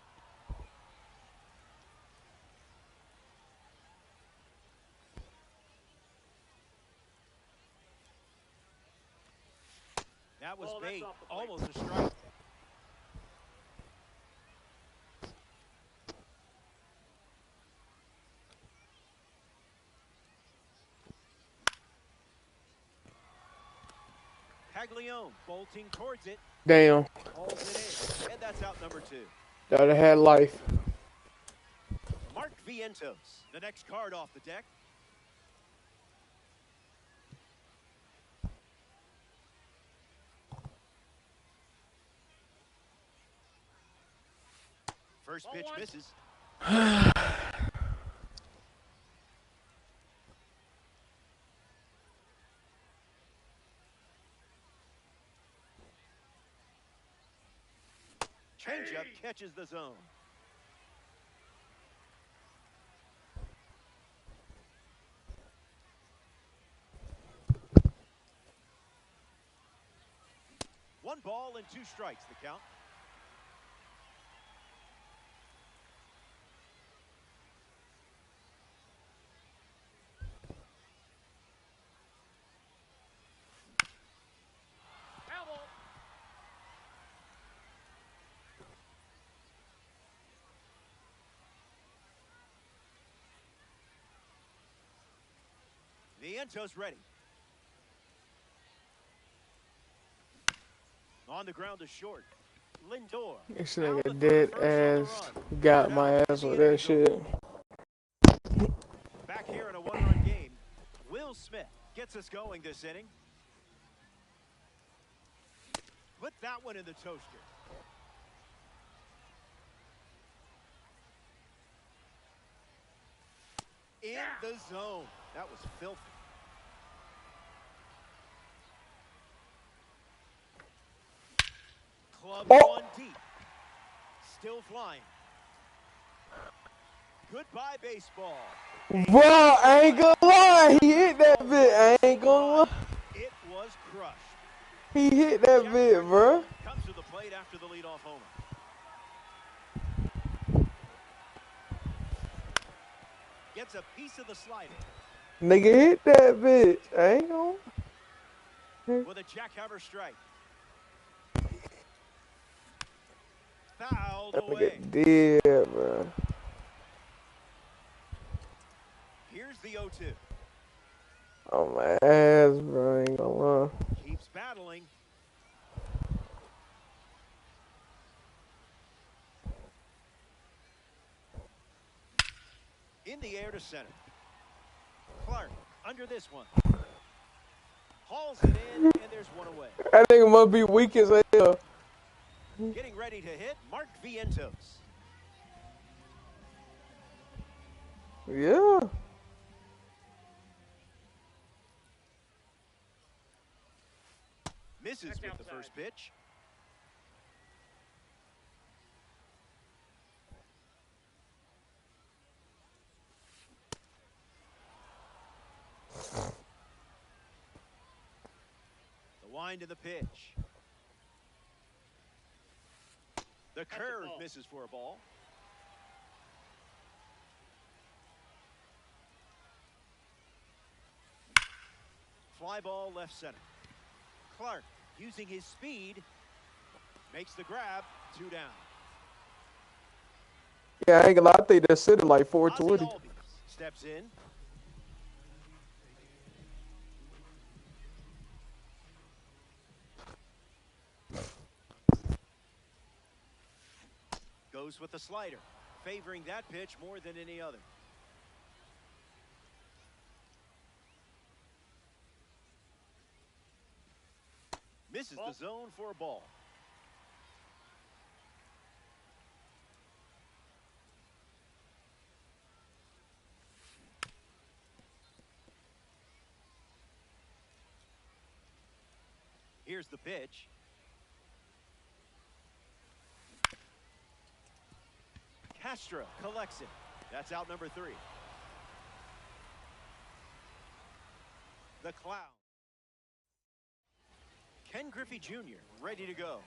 That was bait, almost a strike. Caglione bolting towards it. Damn. Holds it in, and that's out number 2. That have had life. Mark Vientos, the next card off the deck. First pitch misses. Changeup catches the zone. One ball and 2 strikes, the count. Vientos ready. On the ground to short. Lindor. This nigga dead ass got my ass with that shit. Back here in a 1-run game. Will Smith gets us going this inning. Put that one in the toaster. In the zone. That was filthy. Club one deep. Still flying. Goodbye, baseball. Bro, I ain't gonna lie. He hit that bit. I ain't gonna lie. It was crushed. He hit that bit, bro. Comes to the plate after the leadoff homer. Gets a piece of the slider. Nigga hit that bitch. I ain't gonna. With a jackhammer strike. Fouled That away. nigga dead, bro. Here's the 0-2. Oh my ass, bro. I ain't gonna lie. Keeps battling. In the air to center. Clark under this one. Hauls it in, and there's one away. That nigga must be weak as hell. Getting ready to hit Mark Vientos. Yeah. Misses Back with the outside. first pitch. The wind of the pitch. The curve ball. misses for a ball. Fly ball left center. Clark, using his speed, makes the grab. 2 down. Yeah, I ain't gonna lie. I think they're sitting like Ozzie 420. Albies steps in. Goes with the slider, favoring that pitch more than any other. Misses the zone for a ball. Here's the pitch. Castro collects it. That's out number 3. The Clown. Ken Griffey Jr. ready to go.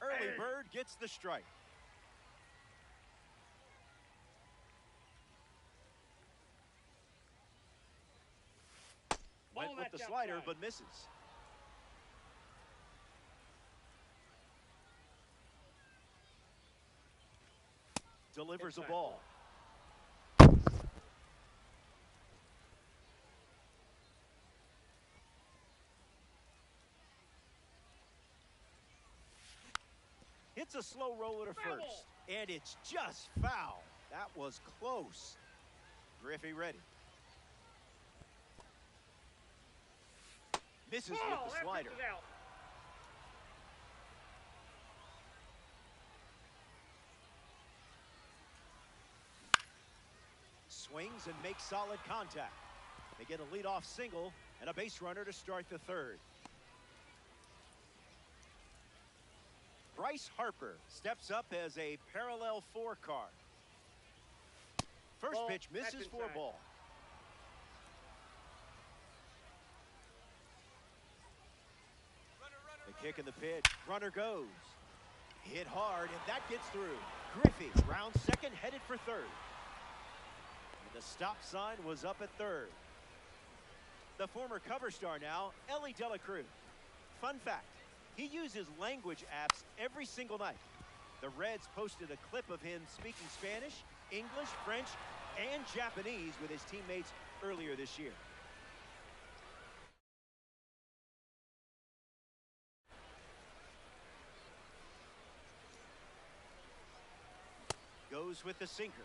Early bird gets the strike. Went with the slider, but misses. Delivers a ball. Hits a slow roller to first, and it's just foul. That was close. Griffey ready. Misses with the slider. Swings and makes solid contact. They get a leadoff single and a base runner to start the 3rd. Bryce Harper steps up as a parallel 4 card. First pitch misses for a ball. The kick and the pitch. Runner goes. Hit hard, and that gets through. Griffey rounds second, headed for 3rd. The stop sign was up at 3rd. The former cover star now, Elly De La Cruz. Fun fact, he uses language apps every single night. The Reds posted a clip of him speaking Spanish, English, French, and Japanese with his teammates earlier this year. Goes with the sinker.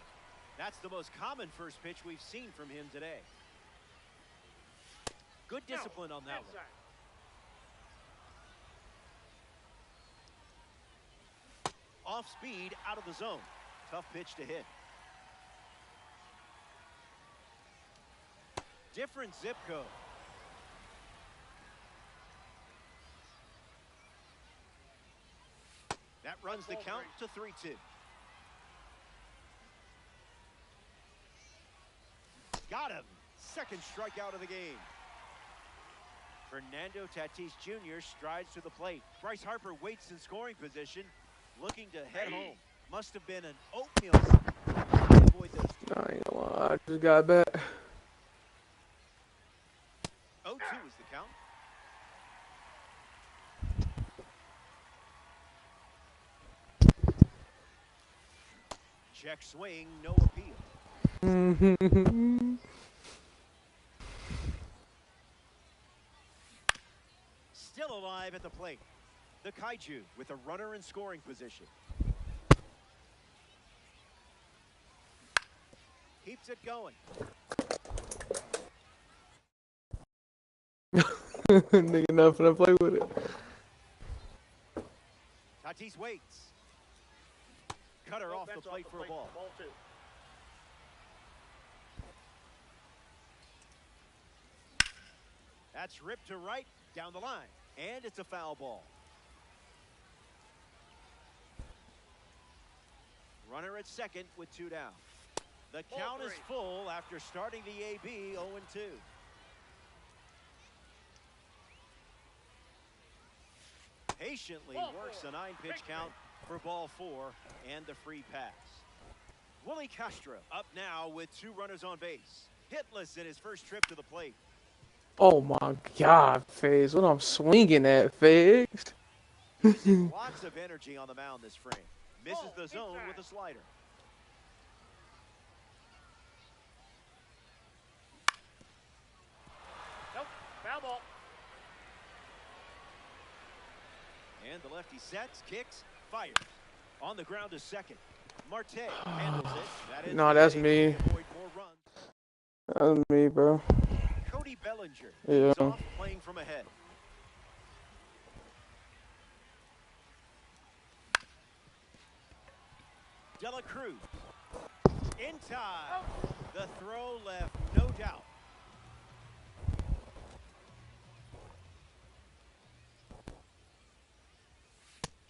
That's the most common first pitch we've seen from him today. Good discipline on that one. Off speed, out of the zone. Tough pitch to hit. Different zip code. That runs the count to 3-2. Got him. Second strikeout of the game. Fernando Tatis Jr. strides to the plate. Bryce Harper waits in scoring position, looking to head home. Must have been an oatmeal. Avoid those two. I ain't gonna lie, I just got back. 0-2 is the count. Check swing, no appeal. Still alive at the plate. The Kaiju with a runner in scoring position. Keeps it going. Nigga, nothing to play with it. Tatis waits. Cutter off the plate for a ball. Ball 2. That's ripped to right, down the line. And it's a foul ball. Runner at second with 2 down. The count is full after starting the AB 0-2. Patiently works a 9-pitch count for ball 4 and the free pass. Willie Castro up now with 2 runners on base. Hitless in his first trip to the plate. Oh my God, Figs. What I'm swinging at, Figs. Using lots of energy on the mound this frame. Misses the zone with a slider. Nope. Foul ball. And the lefty sets, kicks, fires. On the ground to second. Marte handles it. That is No, that's me. avoid more runs. That's me, bro. Cody Bellinger Yeah. leads off playing from ahead. Dela Cruz in time. The throw left, no doubt.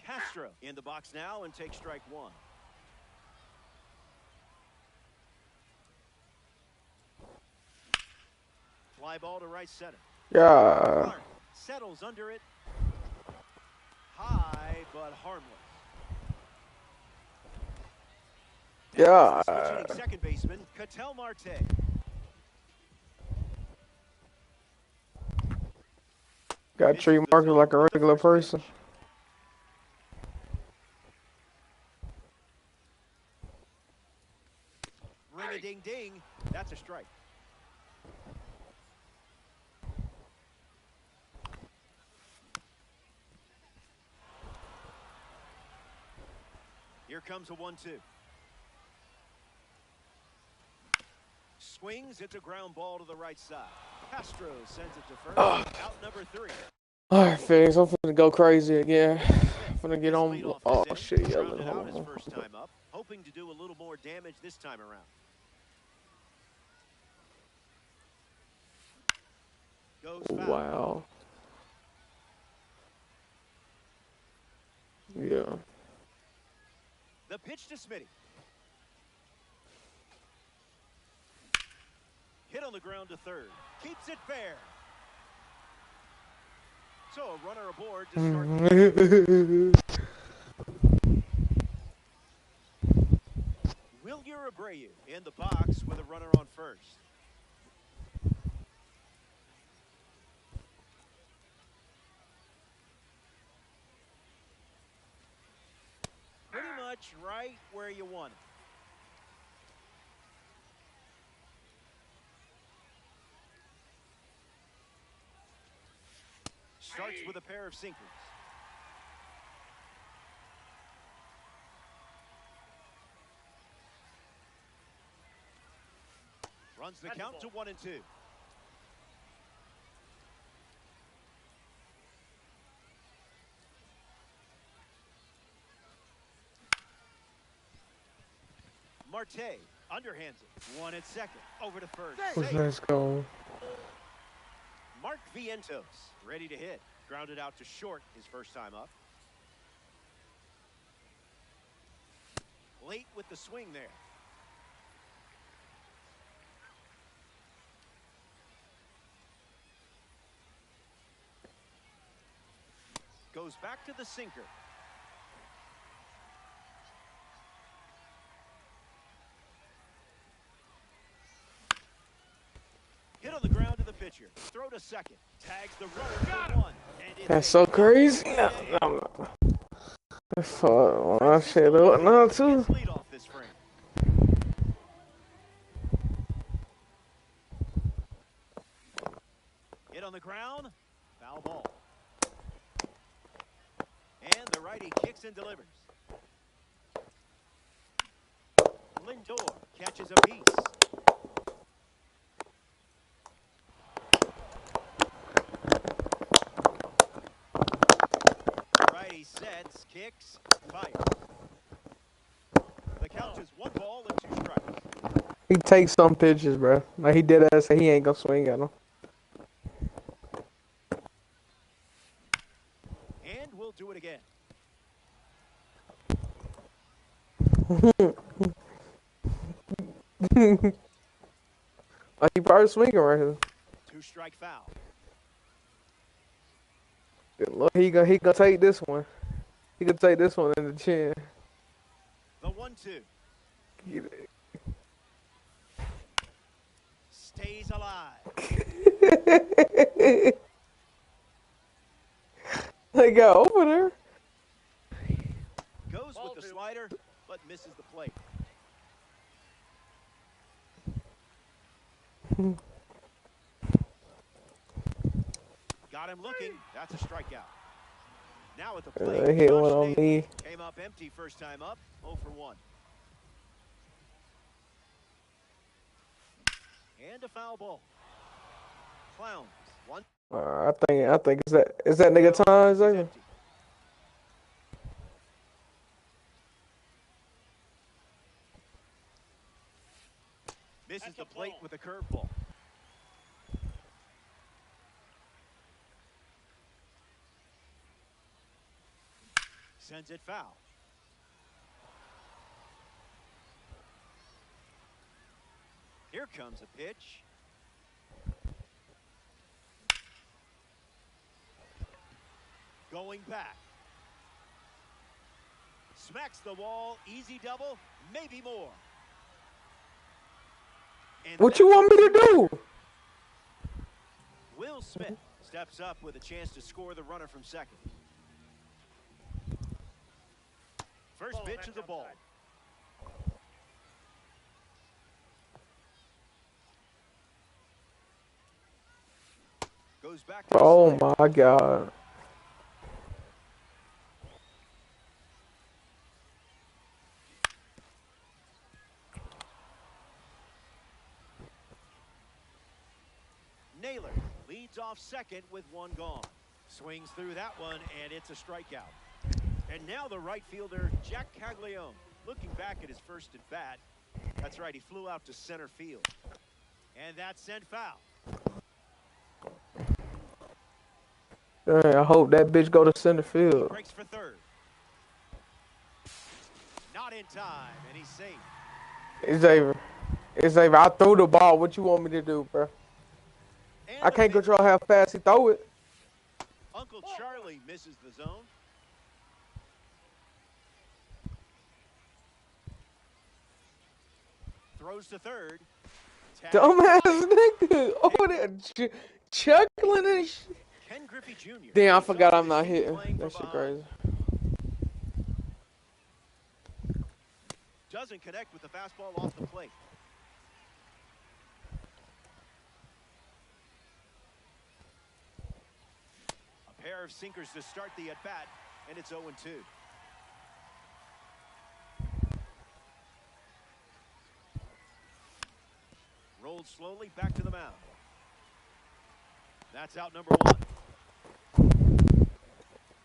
Castro in the box now and takes strike 1. Fly ball to right center. Yeah. Clark settles under it. High but harmless. Yeah. Switching second baseman, Ketel Marte. Got to treat Marcus like a regular person. Ring-a-ding-ding. That's a strike. Here comes a 1-2. Swings, it's a ground ball to the right side. Castro sends it to first. Out number 3. All right, Figs. I'm finna go crazy again. I'm finna get on. Oh, shit. Yeah, Rounded out his hold first time up, hoping to do a little more damage this time around. Goes on. foul. Wow. Yeah. The pitch to Smitty. Hit on the ground to third. Keeps it fair. So a runner aboard to start. Wilyer Abreu in the box with a runner on first. Pretty much right where you want it. Starts with a pair of sinkers. Runs the count to 1-2. Marte underhands it. 1 at second. Over to first. Let's go. Mark Vientos ready to hit. Grounded out to short his first time up. Late with the swing there. Goes back to the sinker. Hit on the ground to the pitcher. Throw to second. Tags the runner for one. And it's That's so crazy. No. Fuck, my shit up now too. Lead off this frame. Hit on the ground. Foul ball. And the righty kicks and delivers. Lindor catches a piece. Righty sets, kicks, fires. The count is 1 ball and 2 strikes. He takes some pitches, bro. Like he did that, say he ain't gonna swing at him. And we'll do it again. Like he probably swinging right here. 2-strike foul. Look, he gonna take this one. He gonna take this one in the chin. The 1-2. Stays alive. They got over there. Goes with the slider, but misses the plate. Got him looking. That's a strikeout. Now at the plate. They hit Josh one on Naylor me. Came up empty first time up. 0 for 1. And a foul ball. Clowns. 1. I think is that nigga time, Xavier? Empty. Misses the plate with a curveball. Sends it foul. Here comes a pitch. Going back. Smacks the wall. Easy double. Maybe more. And What you want me to do? Will Smith steps up with a chance to score the runner from second. First pitch is a ball. Goes back to Oh my God. Naylor leads off second with 1 gone. Swings through that one, and it's a strikeout. And now the right fielder, Jack Caglione, looking back at his first at bat. That's right, he flew out to center field. And that's sent foul. I hope that bitch go to center field. Breaks for third. Not in time, and he's safe. Xavier, I threw the ball. What you want me to do, bro? And I can't control how fast he throw it. Uncle Charlie misses the zone. Throws to third. Dumbass nigga over there chuckling and shit. Ken Griffey Jr. Damn, I forgot I'm not hitting. That shit crazy. Doesn't connect with the fastball off the plate. A pair of sinkers to start the at-bat, and it's 0-2. Rolled slowly back to the mound. That's out number 1.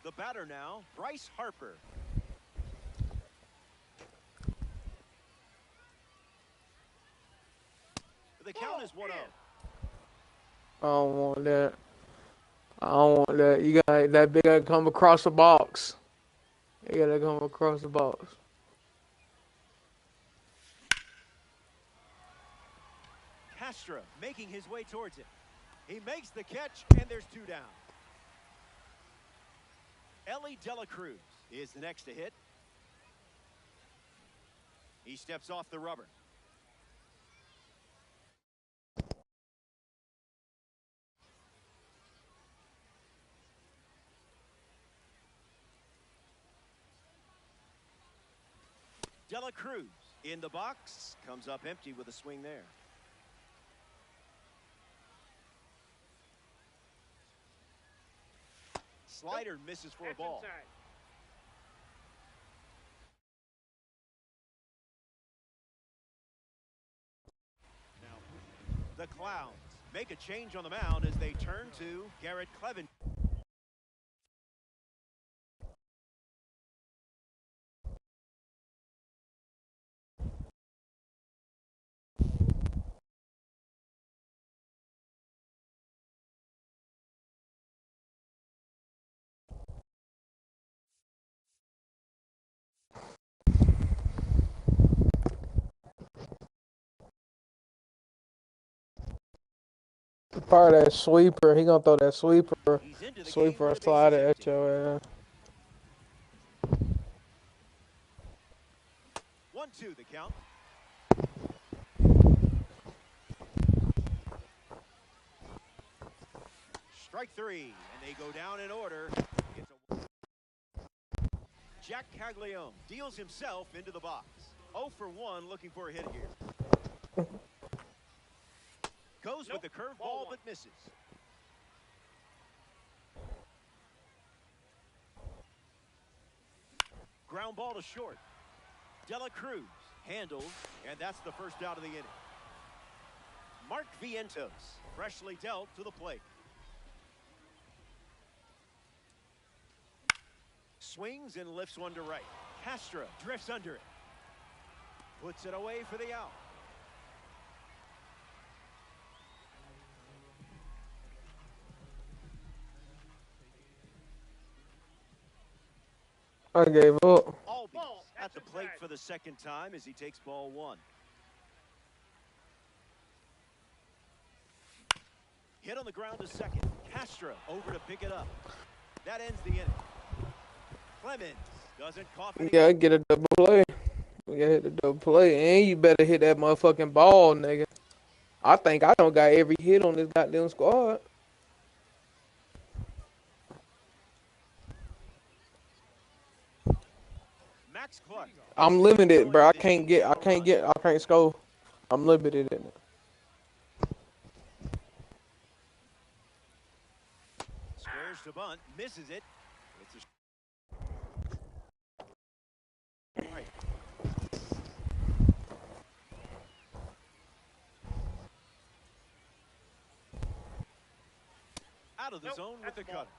The batter now, Bryce Harper. The count is 1-0. I don't want that. I don't want that. You got that big guy come across the box. You gotta come across the box. Castro making his way towards it. He makes the catch, and there's 2 down. Ellie De La Cruz is the next to hit. He steps off the rubber. De La Cruz in the box, comes up empty with a swing there. Slider misses for a ball. The Clowns make a change on the mound as they turn to Garrett Cleven. Part of that sweeper. He gonna throw that sweeper. He's into the Sweeper game or slider at your ass. 1-2 the count. Strike three, and they go down in order. Jack Caglione deals himself into the box. 0 for 1, looking for a hit here. Goes with the curveball, but misses. Ground ball to short. De La Cruz handles, and that's the first out of the inning. Mark Vientos, freshly dealt to the plate. Swings and lifts one to right. Castro drifts under it. Puts it away for the out. I gave up. Albies at the plate for the second time as he takes ball one. Hit on the ground to second. Castro over to pick it up. That ends the inning. Clemens doesn't cough any. Yeah, get a double play. We gotta hit the double play, and you better hit that motherfucking ball, nigga. I think I don't got every hit on this goddamn squad. Max Clark. I'm limited, bro. I can't score. I'm limited in it. Squares to bunt, misses it. It's a right. Out of the zone with the cutter.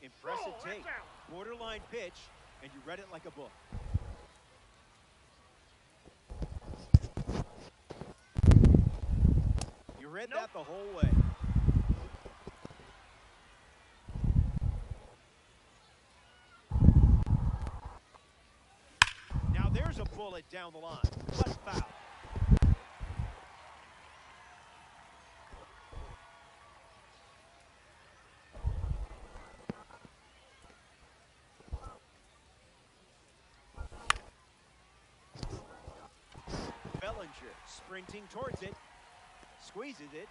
Impressive take. Borderline pitch, and you read it like a book. You read that the whole way. Now there's a bullet down the line, but foul. Bellinger sprinting towards it, squeezes it.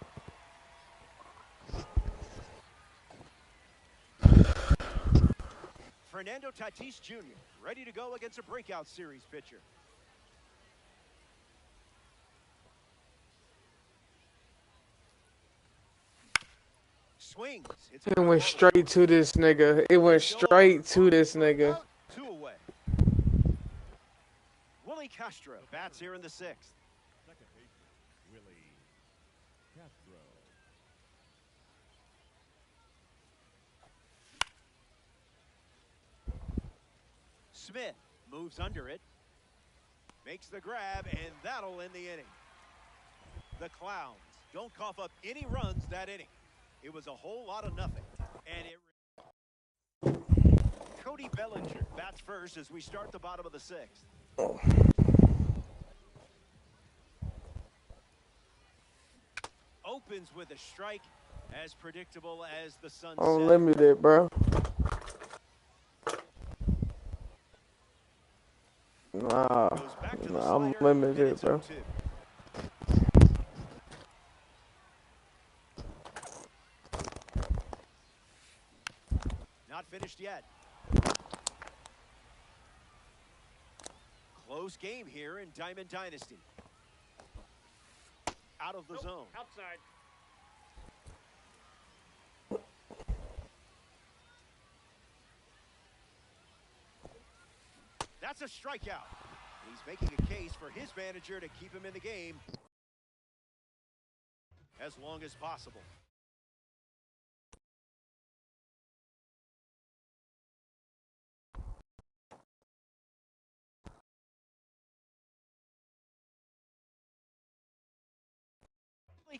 Fernando Tatis Jr. ready to go against a breakout series pitcher. Swings. It went straight to this nigga. It went straight to this nigga. 2 away. Willie Castro bats here in the 6th. Second baseman, Willie Castro. Smith moves under it, makes the grab, and that'll end the inning. The Clowns don't cough up any runs that inning. It was a whole lot of nothing. And Cody Bellinger bats first as we start the bottom of the 6th. opens with a strike, as predictable as the sunset. Unlimited, bro. Nah, Goes back to the nah, I'm slider, and limited, it's bro. 0-2. Not finished yet. Close game here in Diamond Dynasty. Out of the zone. Outside. That's a strikeout. He's making a case for his manager to keep him in the game as long as possible.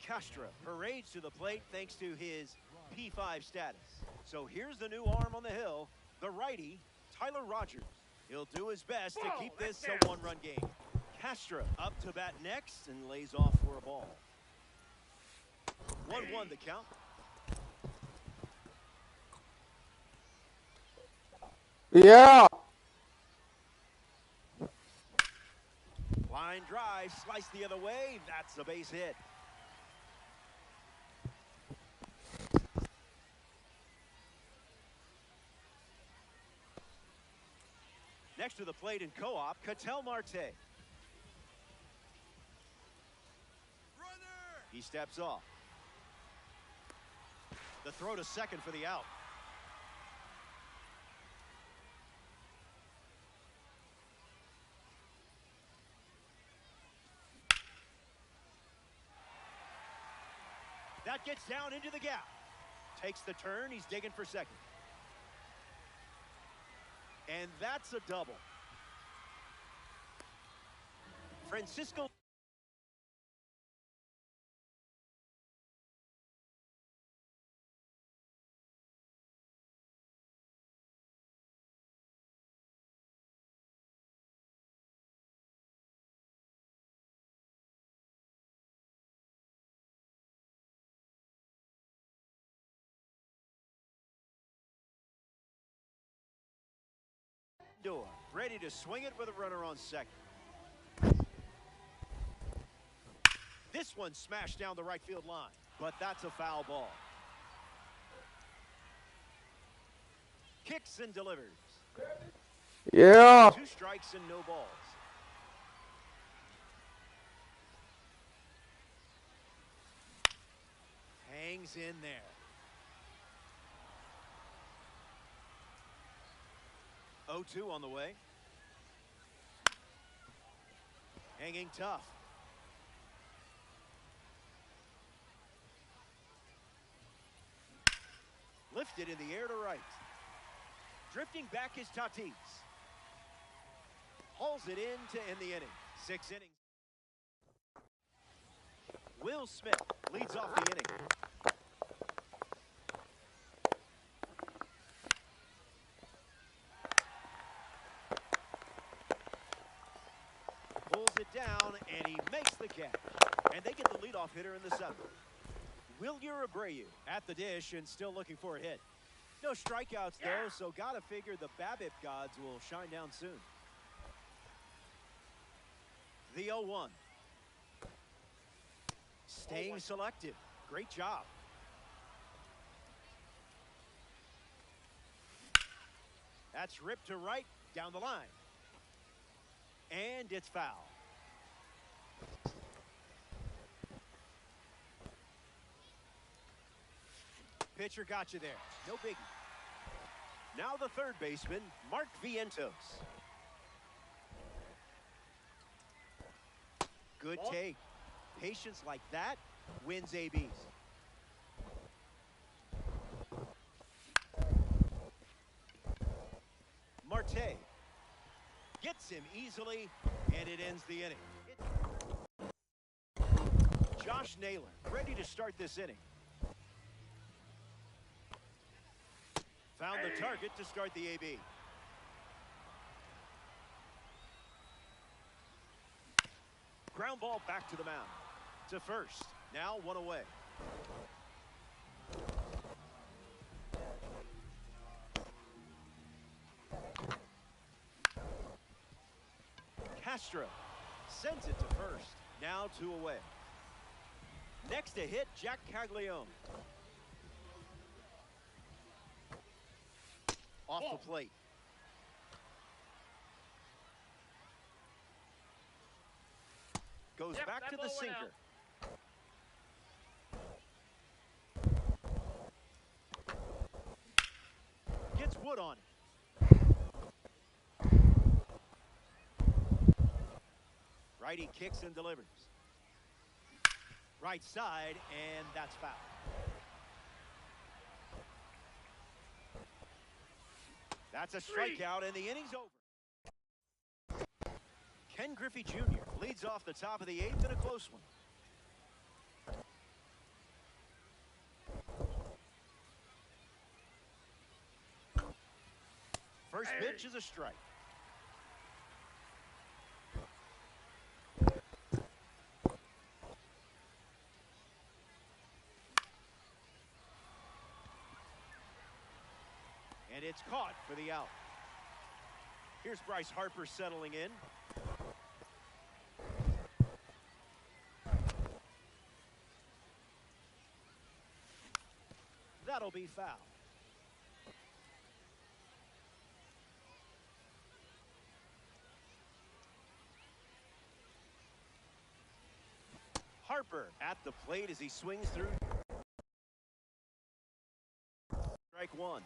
Castro parades to the plate thanks to his P5 status. So here's the new arm on the hill, the righty, Tyler Rogers. He'll do his best to keep this a one-run game. Castro up to bat next and lays off for a ball. 1-1 the count. Yeah. Line drive, slice the other way. That's a base hit. Next to the plate in co-op, Ketel Marte. He steps off. The throw to second for the out. That gets down into the gap. Takes the turn. He's digging for second. And that's a double. Francisco. Ready to swing it with a runner on second. This one smashed down the right field line, but that's a foul ball. Kicks and delivers. Yeah. 2 strikes and no balls. Hangs in there. Oh-2 on the way. Hanging tough. Lifted in the air to right. Drifting back is Tatis. Hauls it in to end the inning. 6 innings. Will Smith leads off the inning. Pulls it down, and he makes the catch. And they get the leadoff hitter in the 7th. Wilyer Abreu at the dish and still looking for a hit. No strikeouts, though, so got to figure the BABIP gods will shine down soon. The 0-1. Staying selective. Great job. That's ripped to right, down the line. And it's foul. Pitcher got you there. No biggie. Now the third baseman, Mark Vientos. Good take. Patience like that wins ABs. Marte gets him easily, and it ends the inning. Josh Naylor ready to start this inning. Found the target to start the AB. Ground ball back to the mound. To first. Now 1 away. Castro sends it to first. Now 2 away. Next to hit, Jack Caglione. Off the plate. Goes back to the sinker. Gets wood on it. Righty kicks and delivers. Right side, and that's foul. That's a strikeout, and the inning's over. Ken Griffey Jr. leads off the top of the 8th in a close one. First pitch is a strike. And it's caught for the out. Here's Bryce Harper settling in. That'll be foul. Harper at the plate as he swings through. Strike 1.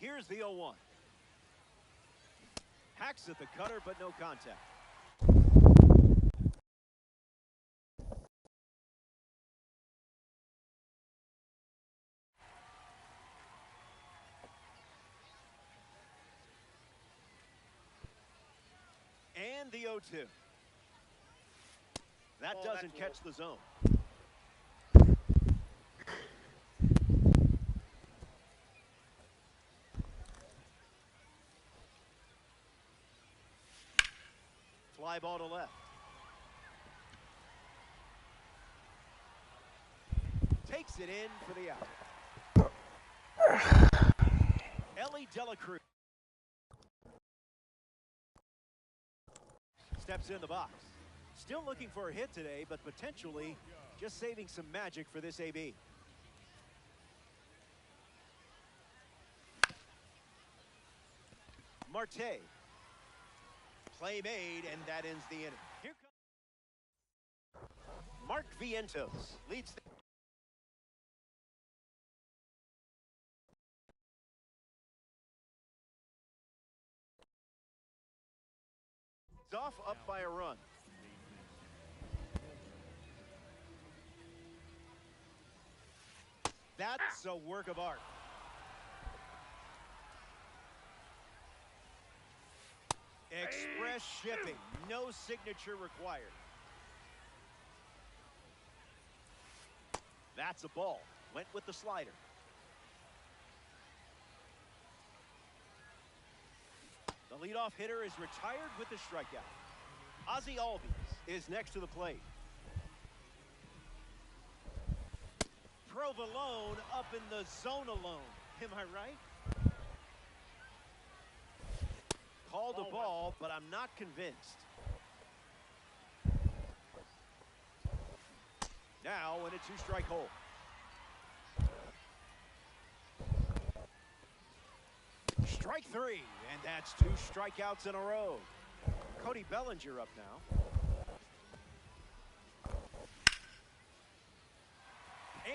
Here's the 0-1. Hacks at the cutter, but no contact. And the 0-2. That doesn't catch the zone. Fly ball to left. Takes it in for the out. Ellie Dela Cruz steps in the box. Still looking for a hit today, but potentially just saving some magic for this AB. Marte. Play made, and that ends the inning. Here comes Mark Vientos. Leads the off up by a run. That's a work of art. Express shipping, no signature required. That's a ball. Went with the slider. The leadoff hitter is retired with the strikeout. Ozzie Albies is next to the plate. Provolone up in the zone alone. Am I right? Called a ball, but I'm not convinced. Now in a 2-strike hole. Strike 3, and that's 2 strikeouts in a row. Cody Bellinger up now.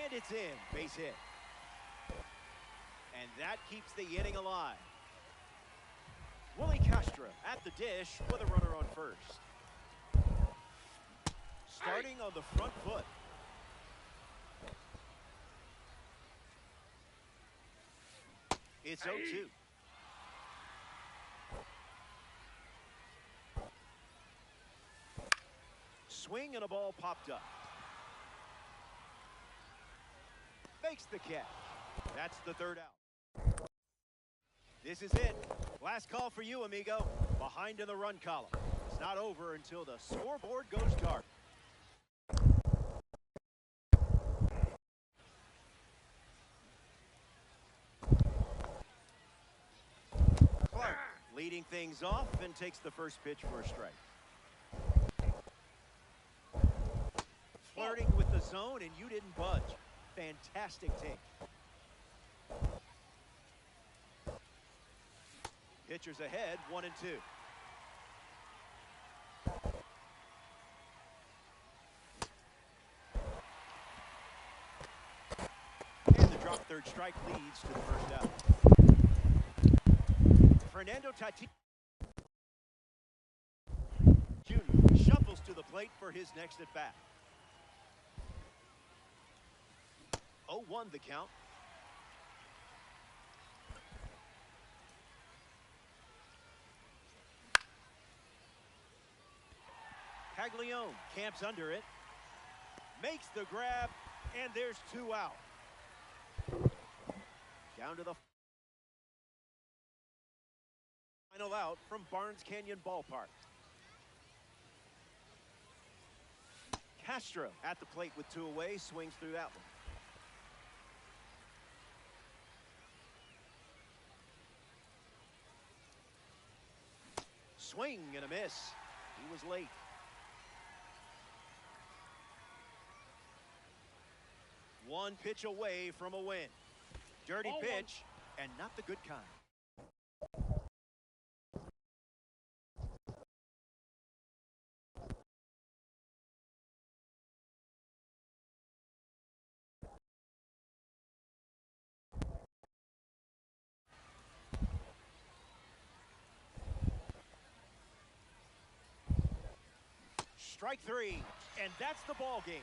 And it's in, base hit. And that keeps the inning alive. Willie Castro at the dish with a runner on first. Starting on the front foot. It's 0-2. Swing and a ball popped up. Makes the catch. That's the 3rd out. This is it. Last call for you, amigo. Behind in the run column. It's not over until the scoreboard goes dark. Clark leading things off and takes the first pitch for a strike. Flirting with the zone, and you didn't budge. Fantastic take. Pitchers ahead, 1-2. And the drop third strike leads to the first out. Fernando Tatis Jr. shuffles to the plate for his next at bat. 0-1 the count. Caglione camps under it, makes the grab, and there's 2 out. Down to the final out from Barnes Canyon Ballpark. Castro at the plate with 2 away, swings through that one. Swing and a miss. He was late. One pitch away from a win. Dirty pitch, and not the good kind. Strike 3, and that's the ball game.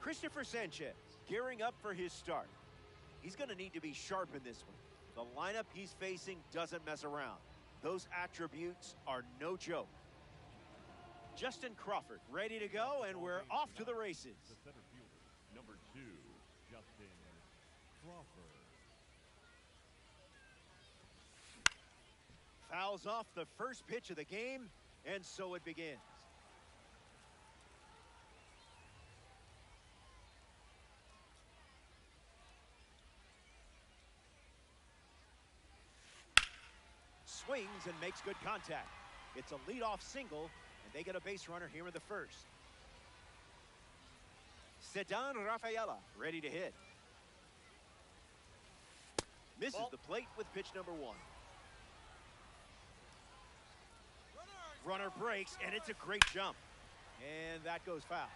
Christopher Sanchez gearing up for his start. He's going to need to be sharp in this one. The lineup he's facing doesn't mess around. Those attributes are no joke. Justin Crawford ready to go, and we're off to the races. The center fielder, number 2, Justin Crawford. Fouls off the first pitch of the game, and so it begins. Swings and makes good contact. It's a leadoff single, and they get a base runner here in the first. Ceddanne Rafaela ready to hit. Misses the plate with pitch number 1. Runner breaks, and it's a great jump. And that goes foul.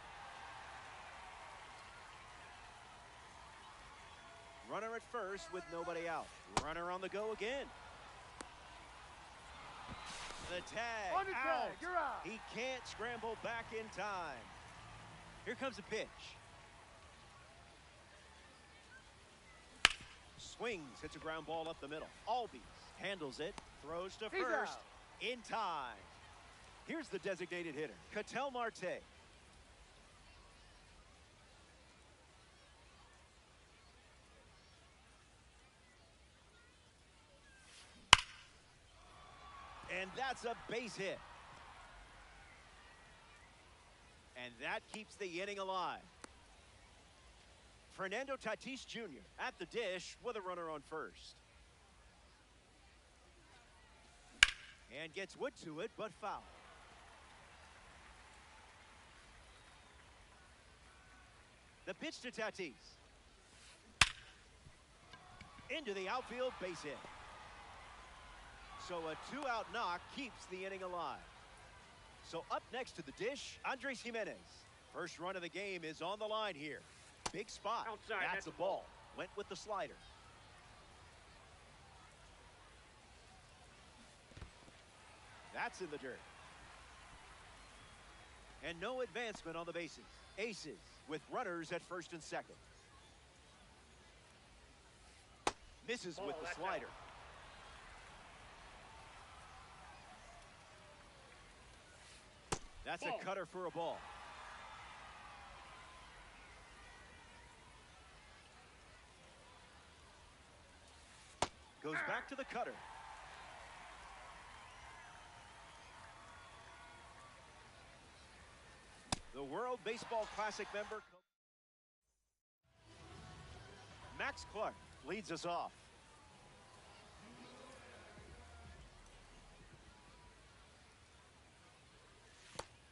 Runner at first with nobody out. Runner on the go again. The tag, On the tag, you're out. He can't scramble back in time. Here comes a pitch. Swings, hits a ground ball up the middle. Albies handles it, throws to He's first, out. in time. Here's the designated hitter, Ketel Marte. And that's a base hit. And that keeps the inning alive. Fernando Tatis Jr. at the dish with a runner on first. And gets wood to it, but foul. The pitch to Tatis. Into the outfield, base hit. So a 2-out knock keeps the inning alive. So up next to the dish, Andres Gimenez. First run of the game is on the line here. Big spot. Outside, That's a the ball. Went with the slider. That's in the dirt. And no advancement on the bases. Aces with runners at first and second. Misses Ball, with the that's slider. out. That's Ball. a cutter for a ball. Goes back to the cutter. The World Baseball Classic member, Max Clark, leads us off.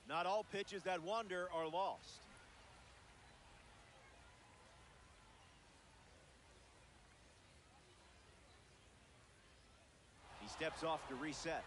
Not all pitches that wander are lost. He steps off to reset.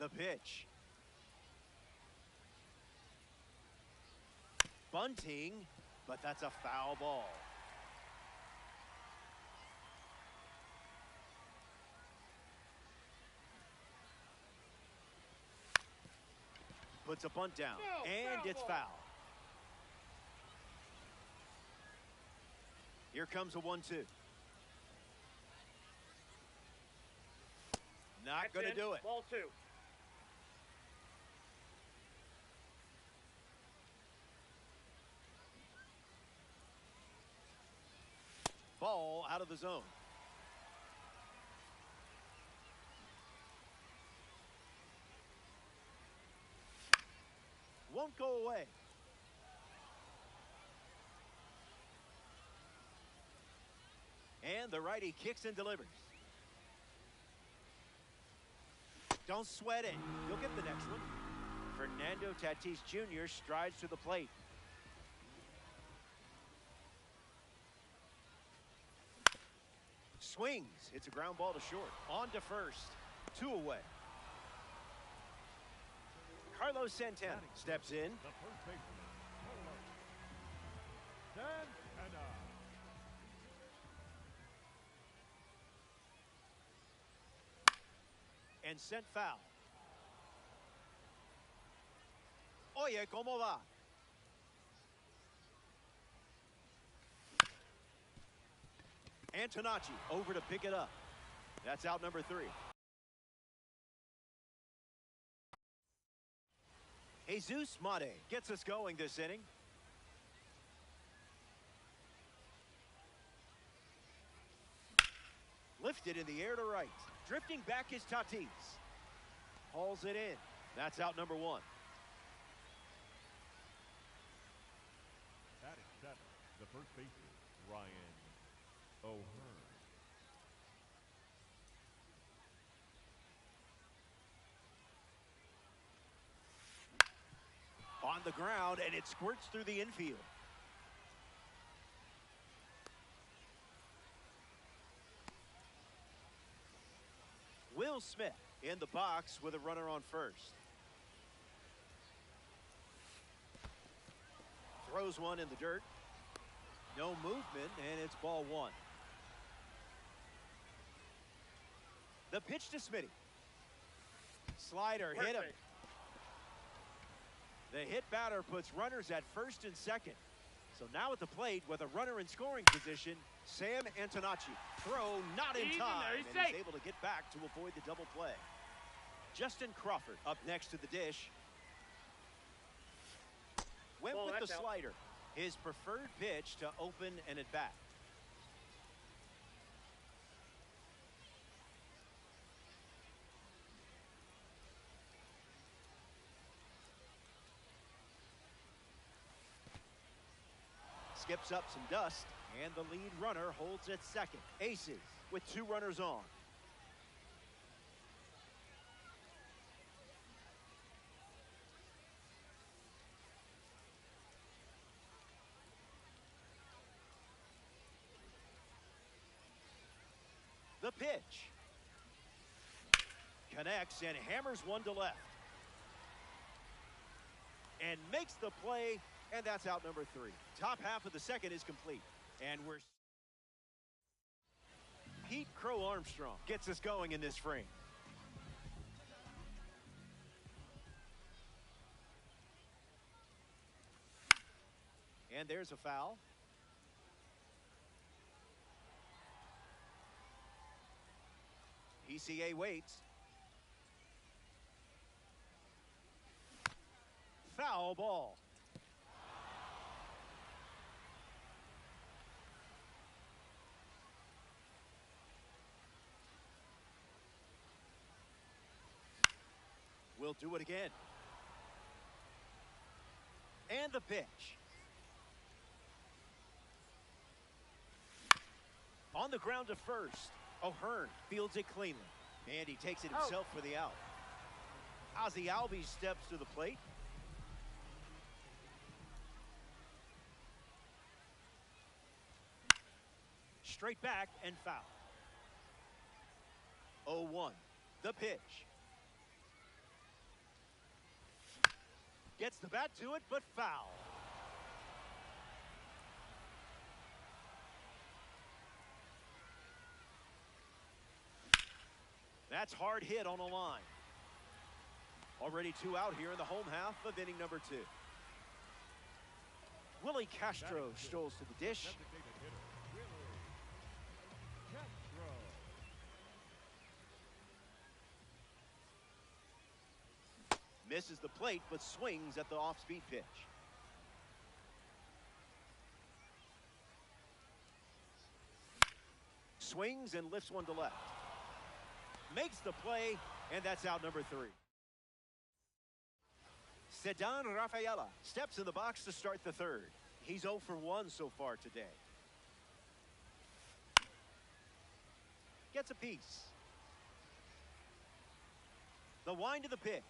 The pitch. Bunting, but that's a foul ball. Puts a bunt down, and it's foul. Here comes a 1-2. Not going to do it. Ball 2. Ball out of the zone. Won't go away. And the righty kicks and delivers. Don't sweat it. You'll get the next one. Fernando Tatis Jr. strides to the plate. Swings. It's a ground ball to short. On to first. 2 away. Carlos Santana steps in. The first baseman, Carlos Santana. And sent foul. Oye, ¿cómo va? Antonacci over to pick it up. That's out number 3. Jesus Mate gets us going this inning. Lifted in the air to right. Drifting back is Tatis. Hauls it in. That's out number 1. Batting 7, the first baseman, Ryan O'Hearn. On the ground, and it squirts through the infield. Will Smith in the box with a runner on first. Throws one in the dirt. No movement, and it's ball 1. The pitch to Smitty. Slider hit him. The hit batter puts runners at first and second. So now at the plate with a runner in scoring position, Sam Antonacci. Throw not in time, and he's able to get back to avoid the double play. Justin Crawford up next to the dish. Went with the slider. His preferred pitch to open an at-bat. Skips up some dust, and the lead runner holds at second. Aces with 2 runners on. The pitch. Connects and hammers one to left. And makes the play, and that's out number 3. Top half of the second is complete. And we're... Pete Crow Armstrong gets us going in this frame. And there's a foul. PCA waits. Foul ball. We'll do it again. And the pitch. On the ground to first. O'Hearn fields it cleanly. And he takes it himself for the out. Ozzie Albies steps to the plate. Straight back and foul. 0-1. The pitch. Gets the bat to it, but foul. That's hard hit on a line. Already 2 out here in the home half of inning number 2. Willie Castro strolls to the dish. Misses the plate, but swings at the off-speed pitch. Swings and lifts one to left. Makes the play, and that's out number 3. Ceddanne Rafaela steps in the box to start the third. He's 0 for 1 so far today. Gets a piece. The wind to the pitch.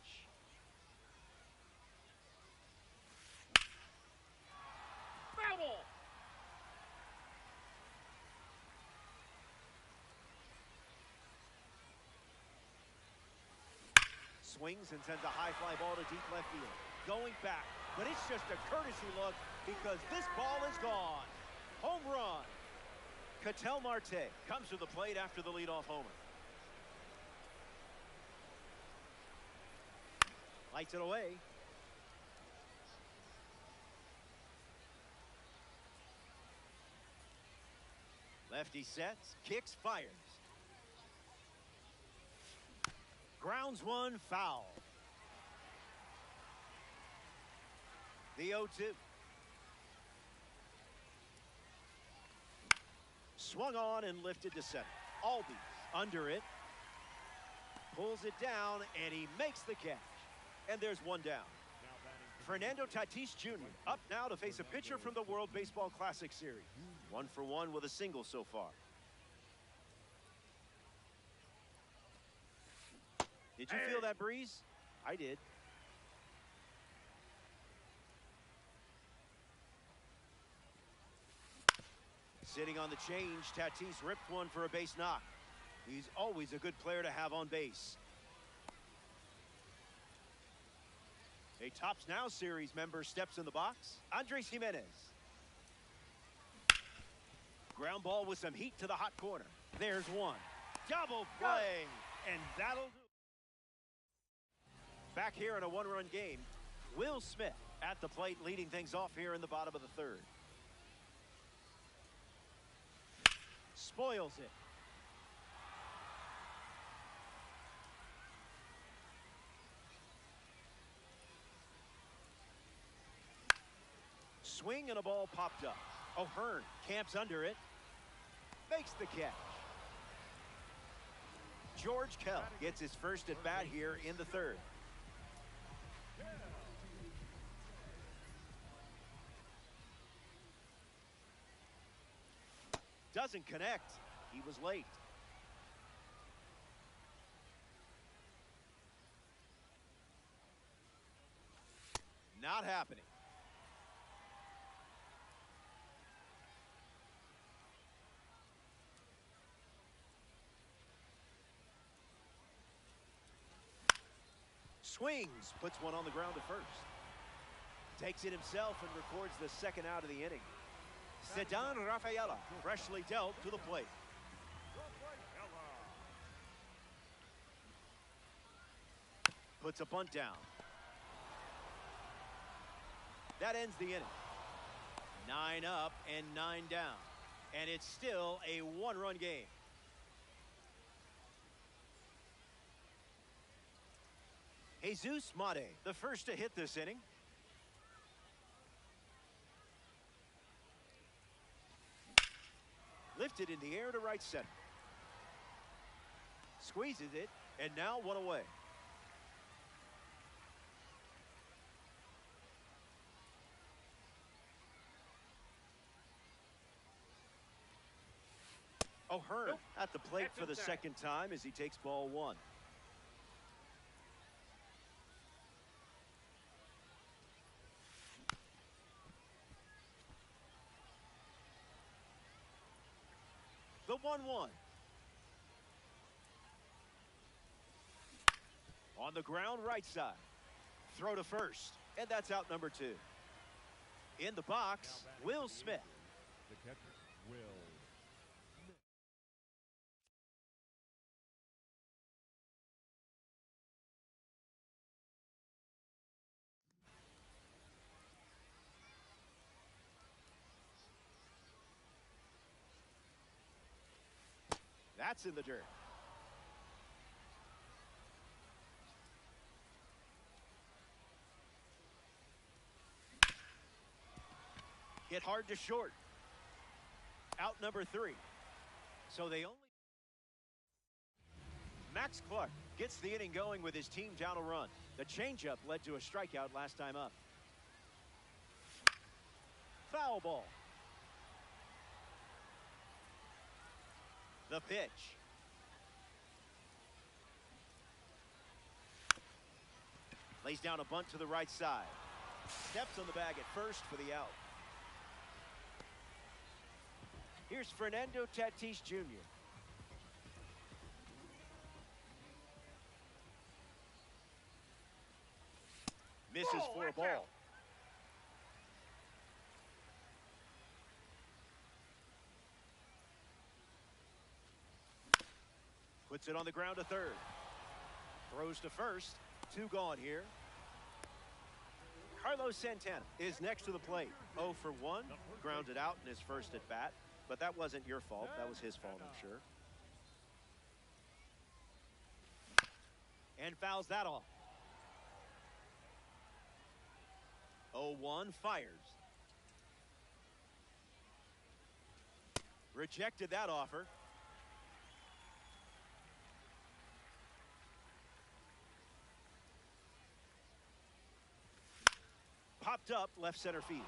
Swings and sends a high fly ball to deep left field. Going back, but it's just a courtesy look because this ball is gone. Home run. Ketel Marte comes to the plate after the leadoff homer. Lights it away. Lefty sets, kicks, fires. Grounds one, foul. The 0-2. Swung on and lifted to center. Albies under it. Pulls it down, and he makes the catch. And there's one down. Fernando Tatis Jr. up now to face a pitcher from the World Baseball Classic Series. 1 for 1 with a single so far. Did you feel that breeze? I did. Sitting on the change, Tatis ripped one for a base knock. He's always a good player to have on base. A Tops Now series member steps in the box. Andres Gimenez. Ground ball with some heat to the hot corner. There's one. Double play. And that'll do. Back here in a one-run game, Will Smith at the plate leading things off here in the bottom of the third. Spoils it. Swing and a ball popped up. O'Hearn camps under it. Makes the catch. George Kell gets his first at bat here in the third. Doesn't connect. He was late. Not happening. Swings, puts one on the ground to first. Takes it himself and records the second out of the inning. Ceddanne Rafaela, freshly dealt to the plate. Puts a bunt down. That ends the inning. 9 up and 9 down. And it's still a one-run game. Jesus Mate, the first to hit this inning. Lifted in the air to right center. Squeezes it, and now one away. O'Hearn at the plate for the second time as he takes ball one. The 1-1. On the ground, right side. Throw to first, and that's out number 2. In the box, Will Smith. The catcher, Will Smith. That's in the dirt. Hit hard to short. Out number 3. So they only... Max Clark gets the inning going with his team down a run. The changeup led to a strikeout last time up. Foul ball. The pitch. Lays down a bunt to the right side. Steps on the bag at first for the out. Here's Fernando Tatis Jr. a ball. Puts it on the ground to third. Throws to first. 2 gone here. Carlos Santana is next to the plate. 0 for 1. Grounded out in his first at bat. But that wasn't your fault. That was his fault, I'm sure. And fouls that off. 0-1 fires. Rejected that offer. Popped up left center field.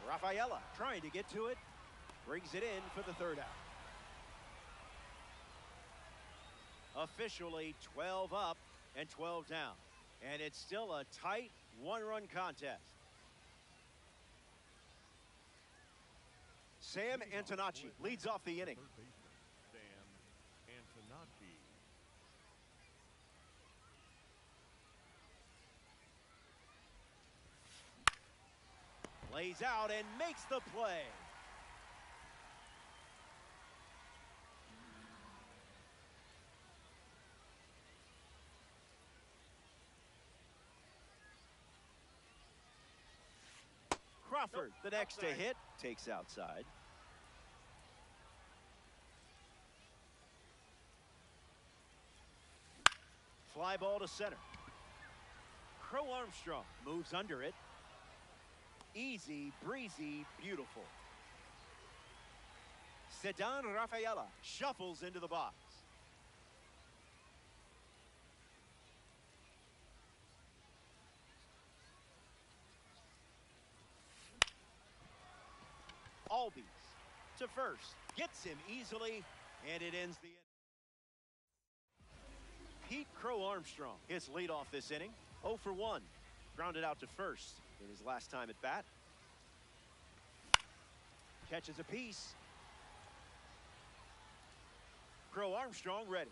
Rafaela trying to get to it. Brings it in for the third out. Officially 12 up and 12 down. And it's still a tight 1-run contest. Sam Antonacci leads off the inning. Third baseman, Sam Antonacci. Lays out and makes the play. Crawford, the next to hit, takes outside. Fly ball to center. Crow Armstrong moves under it. Easy, breezy, beautiful. Ceddanne Rafaela shuffles into the box. Albies to first. Gets him easily, and it ends the inning. Pete Crow Armstrong hits leadoff this inning. 0 for 1. Grounded out to first in his last time at bat. Catches a piece. Crow Armstrong ready.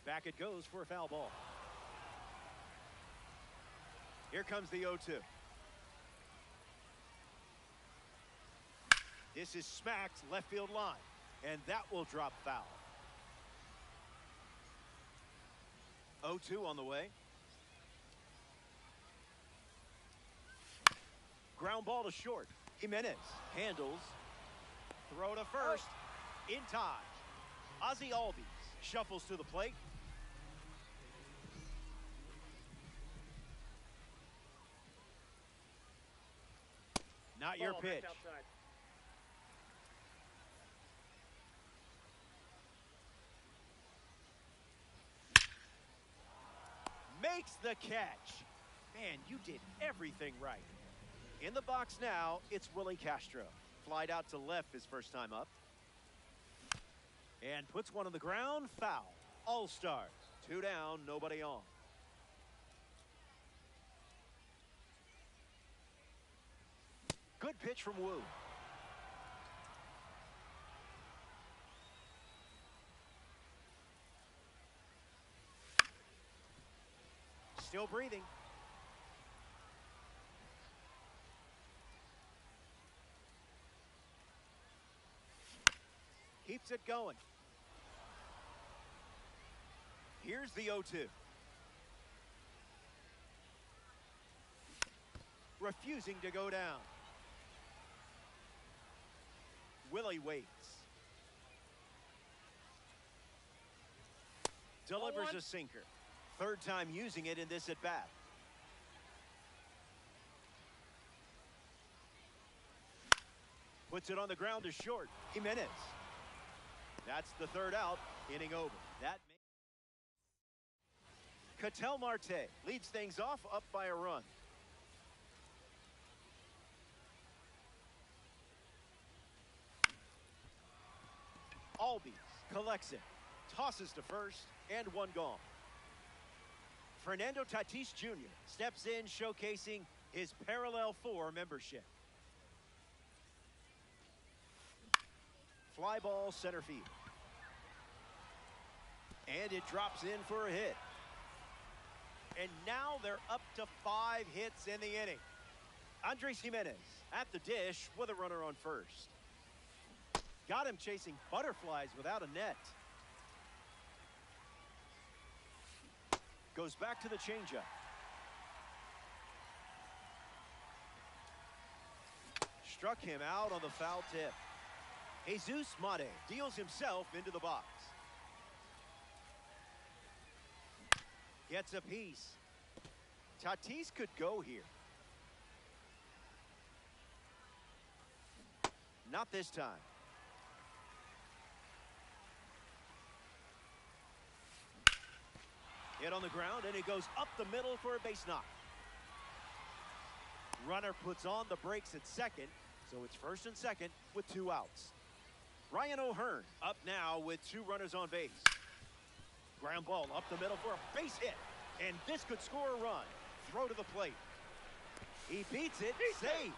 Back it goes for a foul ball. Here comes the 0-2. This is smacked left field line, and that will drop foul. 0-2 on the way. Ground ball to short. Jimenez handles. Throw to first. In time. Ozzie Albies shuffles to the plate. Not your pitch. Makes the catch. Man, you did everything right. In the box now, it's Willie Castro. Flied out to left his first time up. And puts one on the ground. Foul. All-Stars. 2 down, nobody on. Good pitch from Wu. Still breathing. Keeps it going. Here's the 0-2. Refusing to go down. Willie waits. Delivers a sinker. Third time using it in this at bat. Puts it on the ground to short. Jimenez. That's the third out. Inning over. That Ketel Marte leads things off, up by a run. Albies collects it, tosses to first, and 1 gone. Fernando Tatis Jr. steps in, showcasing his Parallel 4 membership. Fly ball center field. And it drops in for a hit. And now they're up to 5 hits in the inning. Andres Jimenez at the dish with a runner on first. Got him chasing butterflies without a net. Goes back to the changeup. Struck him out on the foul tip. Jesus Mate deals himself into the box. Gets a piece. Tatis could go here. Not this time. Hit on the ground, and he goes up the middle for a base knock. Runner puts on the brakes at second, so it's first and second with 2 outs. Ryan O'Hearn up now with 2 runners on base. Ground ball up the middle for a base hit, and this could score a run. Throw to the plate. He beats it. Save.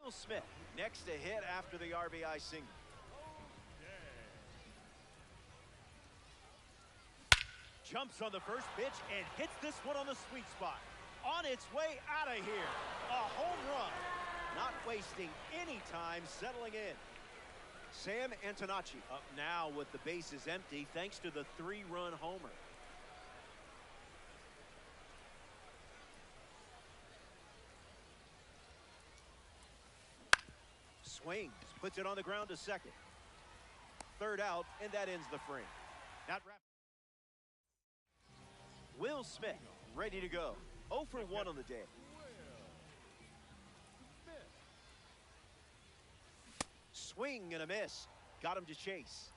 Will Smith next to hit after the RBI single. Jumps on the first pitch and hits this one on the sweet spot. On its way out of here. A home run. Not wasting any time settling in. Sam Antonacci up now with the bases empty thanks to the 3-run homer. Swings, puts it on the ground to second. 3rd out, and that ends the frame. Not wrapped. Will Smith ready to go. 0 for 1 on the day. Swing and a miss. Got him to chase.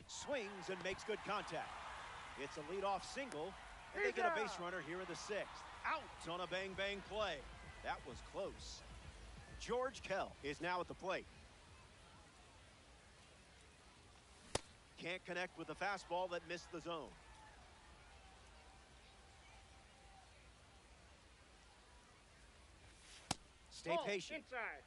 Swings and makes good contact. It's a leadoff single, and they get a base runner here in the 6th. Out on a bang-bang play. That was close. George Kell is now at the plate. Can't connect with the fastball that missed the zone. Stay patient. Inside.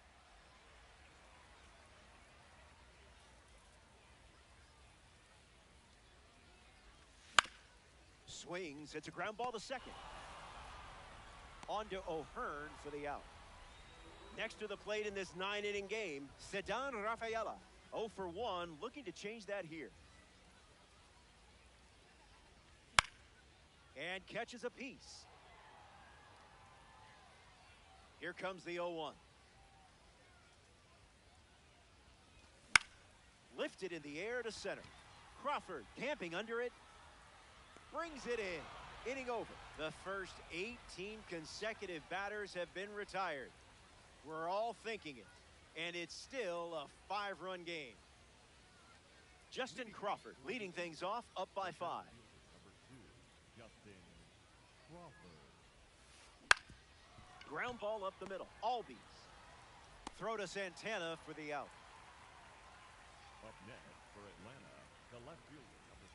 Swings. It's a ground ball to second. On to O'Hearn for the out. Next to the plate in this 9-inning game, Ceddanne Rafaela. 0 for 1, looking to change that here. And catches a piece. Here comes the 0-1. Lifted in the air to center. Crawford camping under it. Brings it in. Inning over. The first 18 consecutive batters have been retired. We're all thinking it. And it's still a 5-run game. Justin Crawford leading things off, up by 5. Number 2, Justin Crawford. Ground ball up the middle. Albies. Throw to Santana for the out. Up next for Atlanta, the left fielder, number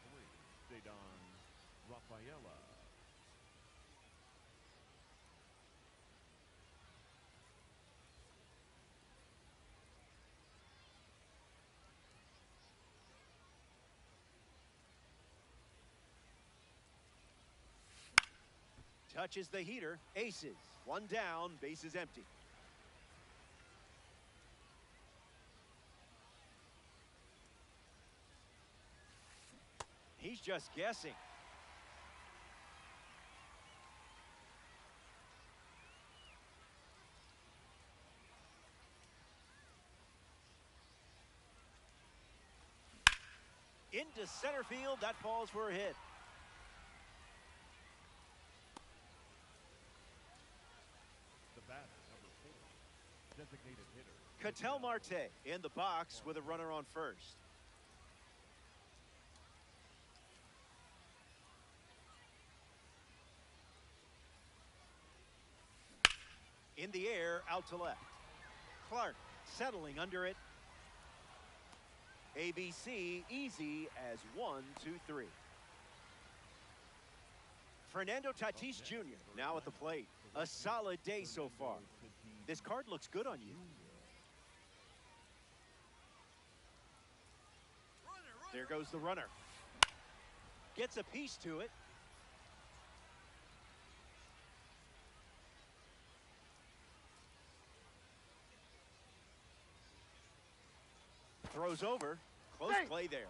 3, Ceddanne Rafaela. Touches the heater. Aces. 1 down. Bases empty. He's just guessing. Into center field. That falls for a hit. The batter, number 4, designated hitter. Ketel Marte in the box with a runner on first. In the air, out to left. Clark settling under it. ABC easy as 1, 2, 3. Fernando Tatis Jr. now at the plate. A solid day so far. This card looks good on you. There goes the runner. Gets a piece to it. Throws over. Close play there.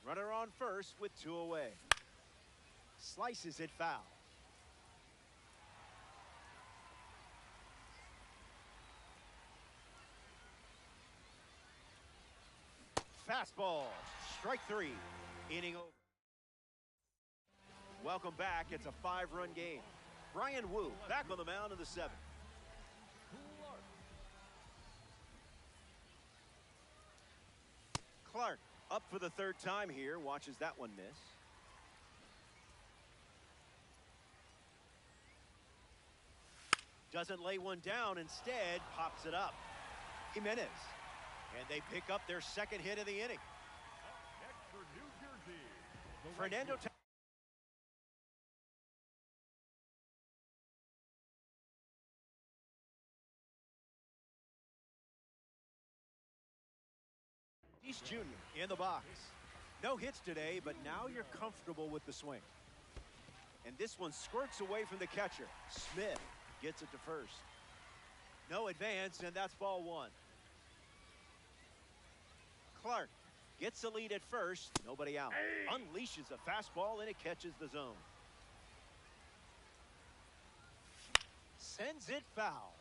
Runner on first with 2 away. Slices it foul. Fastball. Strike 3. Inning over. Welcome back. It's a 5-run game. Bryan Woo back on the mound in the 7th. Clark up for the 3rd time here. Watches that one miss. Doesn't lay one down. Instead, pops it up. Jimenez. And they pick up their 2nd hit of the inning. Next for New Jersey, the Fernando Tatis Jr. in the box. No hits today, but now you're comfortable with the swing. And this one squirts away from the catcher. Smith gets it to first. No advance, and that's ball 1. Clark gets the lead at first. Nobody out. Unleashes a fastball, and it catches the zone. Sends it foul.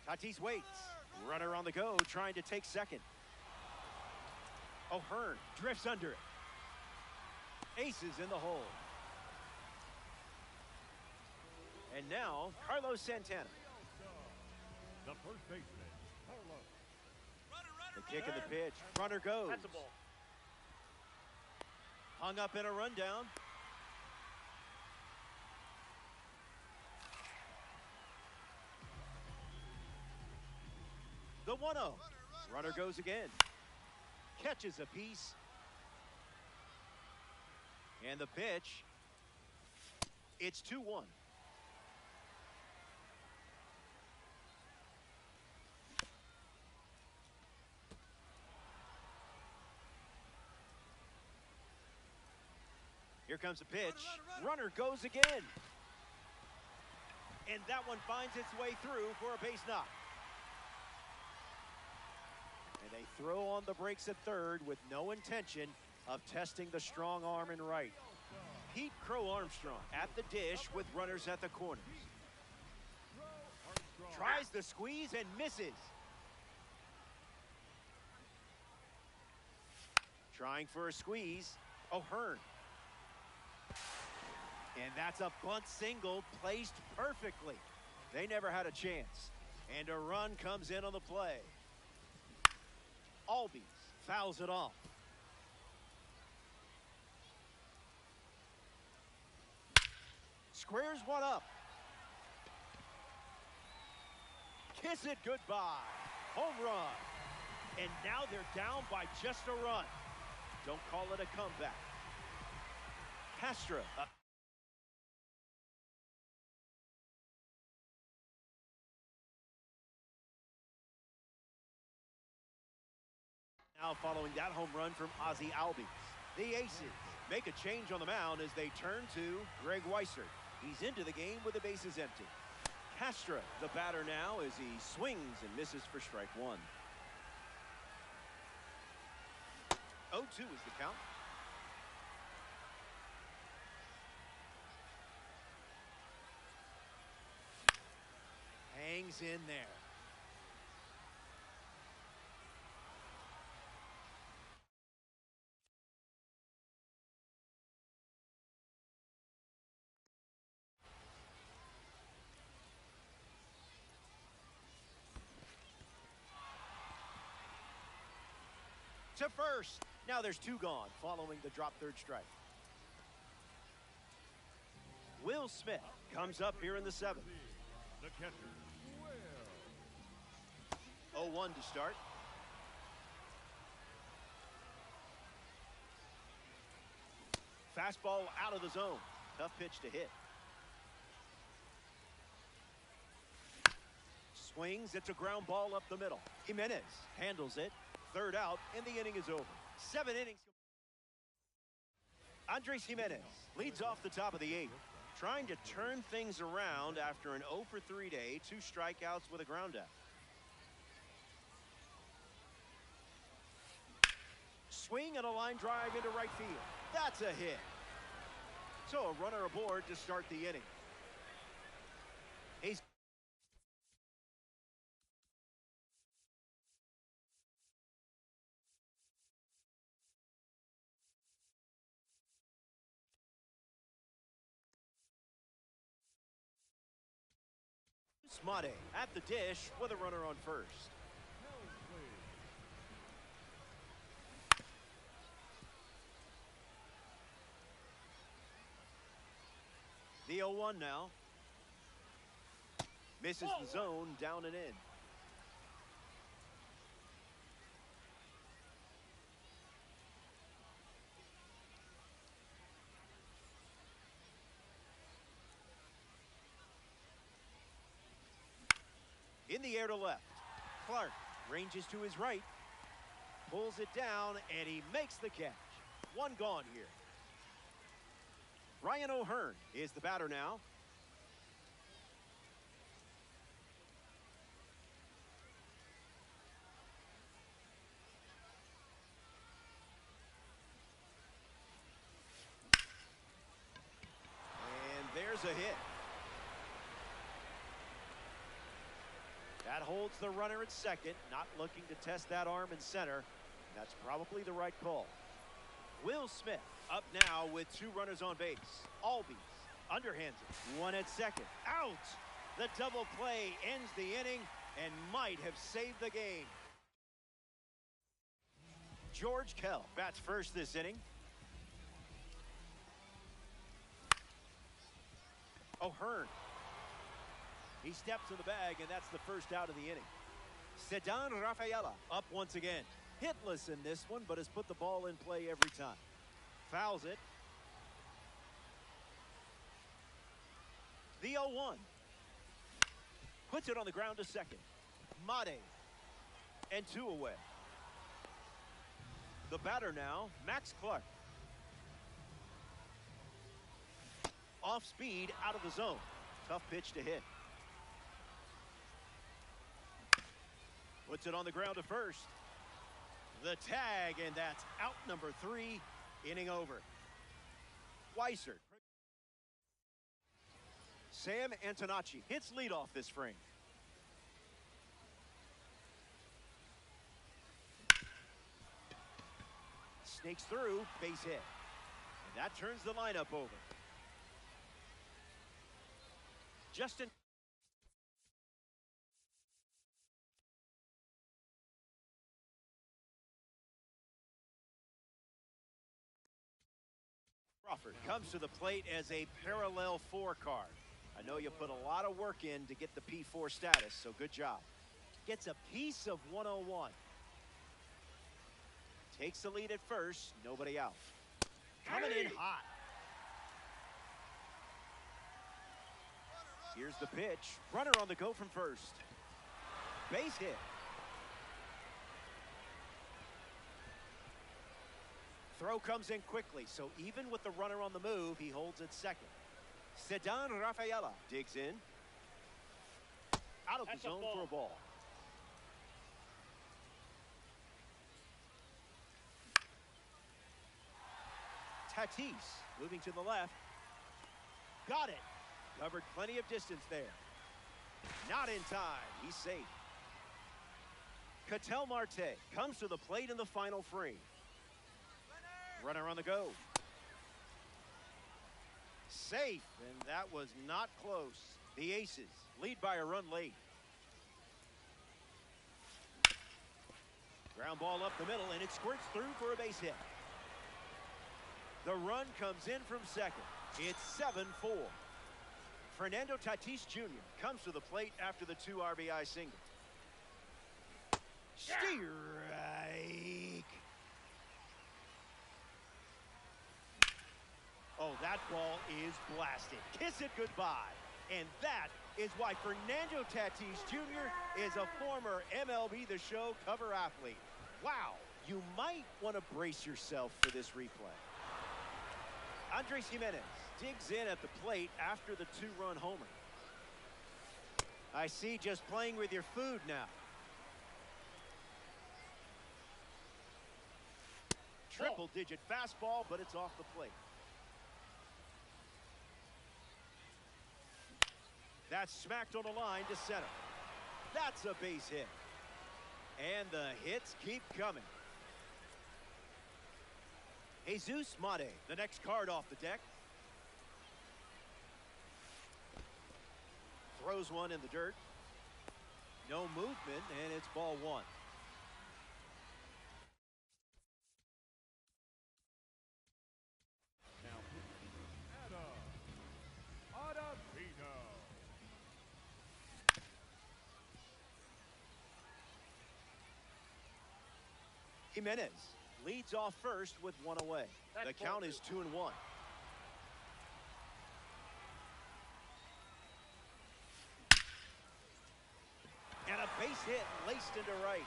Tatis waits. Runner on the go, trying to take second. O'Hearn drifts under it. Aces in the hole. And now, Carlos Santana. The first baseman, Carlos. The kick of the pitch. Runner goes. That's a ball. Hung up in a rundown. The 1-0. Runner goes again. Catches a piece. And the pitch. It's 2-1. Here comes the pitch. Runner goes again. And that one finds its way through for a base knock. And they throw on the brakes at third with no intention of testing the strong arm in right. Pete Crow Armstrong at the dish with runners at the corners. Tries the squeeze and misses. Trying for a squeeze. O'Hearn. And that's a bunt single placed perfectly. They never had a chance. And a run comes in on the play. Albies fouls it off. Squares one up. Kiss it goodbye. Home run. And now they're down by just a run. Don't call it a comeback. Castro. Now following that home run from Ozzie Albies. The Aces Make a change on the mound as they turn to Greg Weissert. He's into the game with the bases empty. Castro, the batter now, as he swings and misses for strike one. 0-2 is the count. Hangs in there. To first. Now there's two gone following the drop third strike. Will Smith comes up here in the seventh. The catcher, Will. 0-1 to start. Fastball out of the zone. Tough pitch to hit. Swings. It's a ground ball up the middle. Jimenez handles it. Third out, and the inning is over. 7 innings. Andres Jimenez leads off the top of the 8th, trying to turn things around after an 0 for 3 day, 2 strikeouts with a ground out. Swing and a line drive into right field. That's a hit. So a runner aboard to start the inning. He's Smade at the dish with a runner on first. The 0-1 now. Misses the zone, down and in. In the air to left. Clark ranges to his right. Pulls it down, and he makes the catch. One gone here. Ryan O'Hearn is the batter now. And there's a hit. That holds the runner at second, not looking to test that arm in center. That's probably the right call. Will Smith up now with 2 runners on base. Albies underhands it. 1 at second. Out! The double play ends the inning and might have saved the game. George Kell bats first this inning. O'Hearn. He steps in the bag, and that's the first out of the inning. Ceddanne Rafaela up once again. Hitless in this one, but has put the ball in play every time. Fouls it. The 0-1. Puts it on the ground to second. Made. And 2 away. The batter now, Max Clark. Off speed, out of the zone. Tough pitch to hit. Puts it on the ground to first. The tag, and that's out number 3. Inning over. Weissert. Sam Antonacci hits leadoff this frame. Snakes through, base hit. And that turns the lineup over. Justin Crawford comes to the plate as a parallel 4 card. I know you put a lot of work in to get the P4 status, so good job. Gets a piece of 101. Takes the lead at first, nobody out. Coming in hot. Here's the pitch. Runner on the go from first. Base hit. Throw comes in quickly, so even with the runner on the move, he holds at second. Sedan Rafaela digs in. Out of the zone for a ball. Tatis moving to the left. Got it. Covered plenty of distance there. Not in time. He's safe. Ketel Marte comes to the plate in the final frame. Runner on the go. Safe, and that was not close. The Aces lead by a run late. Ground ball up the middle, and it squirts through for a base hit. The run comes in from second. It's 7-4. Fernando Tatis Jr. comes to the plate after the 2 RBI single. Strike. Oh, that ball is blasted. Kiss it goodbye. And that is why Fernando Tatis Jr. is a former MLB The Show cover athlete. Wow, you might want to brace yourself for this replay. Andres Gimenez digs in at the plate after the 2-run homer. I see, just playing with your food now. Triple-digit fastball, but it's off the plate. That's smacked on the line to center. That's a base hit. And the hits keep coming. Jesus Mate, the next card off the deck. Throws one in the dirt. No movement, and it's ball 1. Now, Adam Ottavino. Jimenez leads off first with 1 away. The count is 2-1. And a base hit laced into right.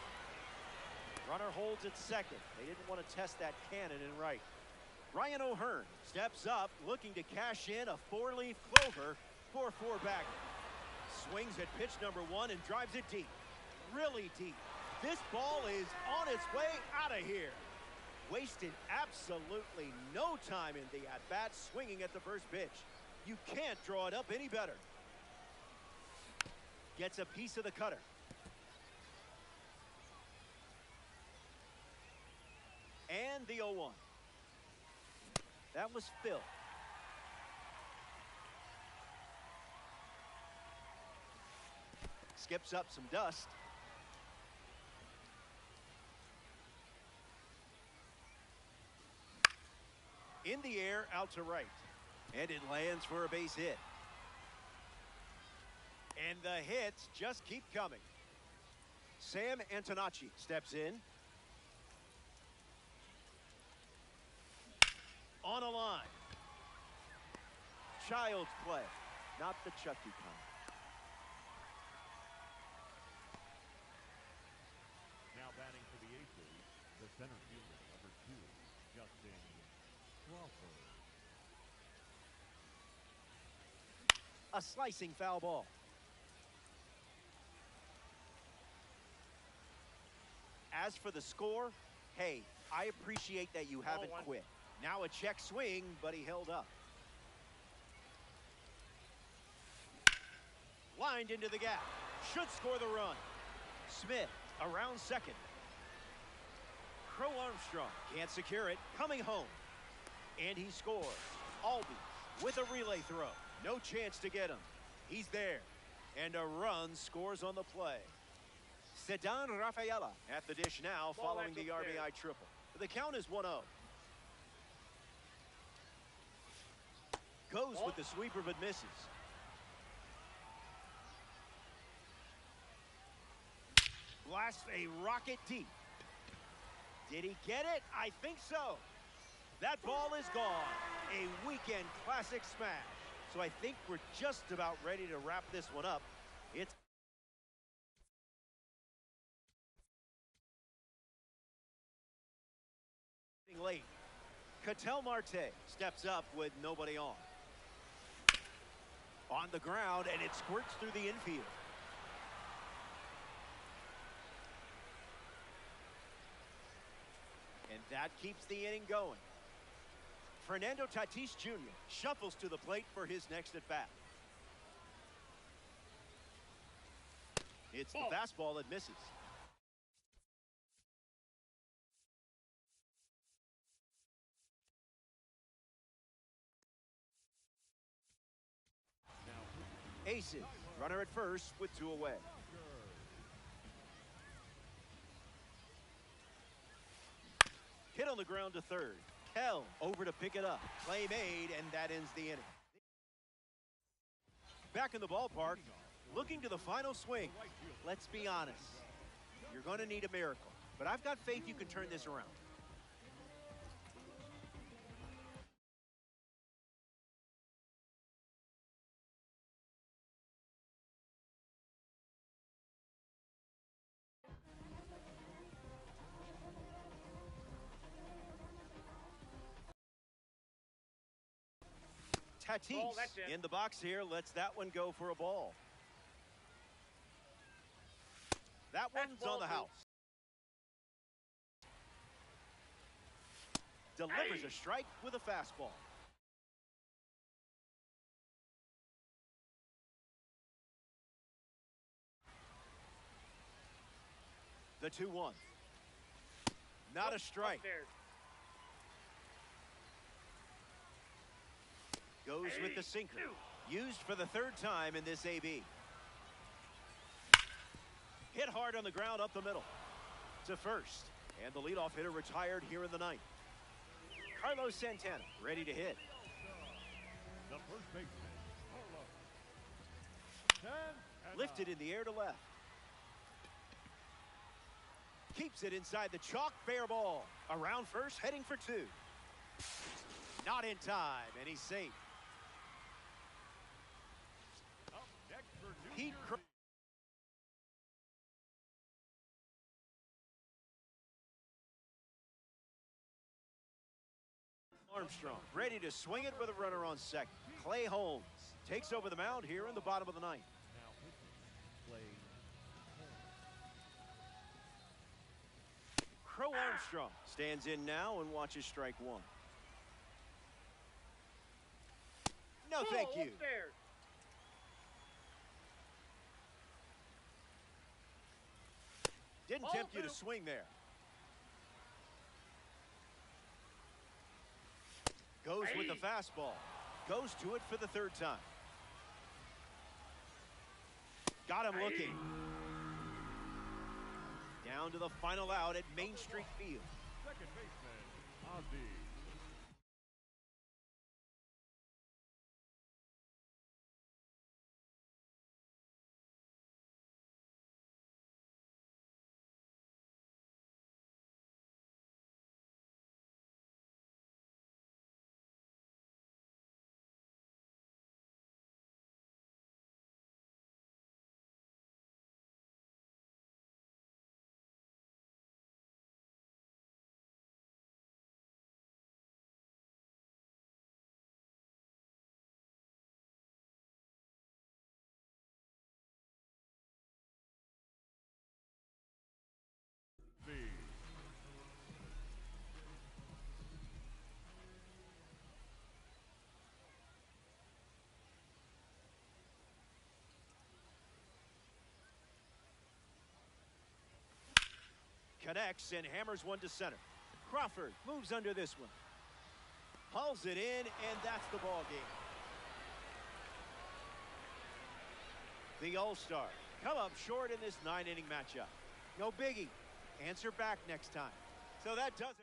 Runner holds at second. They didn't want to test that cannon in right. Ryan O'Hearn steps up, looking to cash in a 4-leaf clover for 4 bagger. Swings at pitch number 1 and drives it deep. Really deep. This ball is on its way out of here. Wasted absolutely no time in the at-bat, swinging at the first pitch. You can't draw it up any better. Gets a piece of the cutter. And the 0-1. That was Phil. Skips up some dust. In the air, out to right. And it lands for a base hit. And the hits just keep coming. Sam Antonacci steps in. On a line. Child's play, not the Chucky kind. Now batting for the Aces, the center fielder, number 2, Justin Crawford. A slicing foul ball. As for the score, hey, I appreciate that you haven't quit. Now a check swing, but he held up. Lined into the gap. Should score the run. Smith around second. Crow Armstrong can't secure it. Coming home. And he scores. Albies with a relay throw. No chance to get him. He's there. And a run scores on the play. Sedan Rafaela at the dish now following the RBI triple. The count is 1-0. Goes with the sweeper but misses. Blasts a rocket deep. Did he get it? I think so. That ball is gone. A weekend classic smash. So I think we're just about ready to wrap this one up. It's late. Ketel Marte steps up with nobody on. On the ground, and it squirts through the infield. And that keeps the inning going. Fernando Tatis Jr. shuffles to the plate for his next at-bat. It's the fastball that misses. Aces, runner at first with 2 away. Hit on the ground to third. Kell over to pick it up. Play made, and that ends the inning. Back in the ballpark, looking to the final swing. Let's be honest. You're going to need a miracle, but I've got faith you can turn this around. Tatis in the box here lets that one go for a ball. That one's on the house. Delivers a strike with a fastball. The 2-1. Not a strike. Goes with the sinker. Used for the 3rd time in this AB. Hit hard on the ground up the middle. To first. And the leadoff hitter retired here in the 9th. Carlos Santana ready to hit. The first baseman, Carlos Santana. Lifted in the air to left. Keeps it inside the chalk, fair ball. Around first, heading for 2. Not in time, and he's safe. Up next for New Pete Jersey. Armstrong ready to swing it with a runner on second. Clay Holmes takes over the mound here in the bottom of the 9th. Now pitching, Clay Holmes. Crow Armstrong stands in now and watches strike 1. No, thank you. Didn't tempt you to swing there. Goes with the fastball. Goes to it for the 3rd time. Got him looking. Down to the final out at Main Street Field. Second baseman, Ozzie. Connects and hammers one to center. Crawford moves under this one. Hauls it in, and that's the ball game. The All-Star come up short in this 9-inning matchup. No biggie. Answer back next time. So that does it.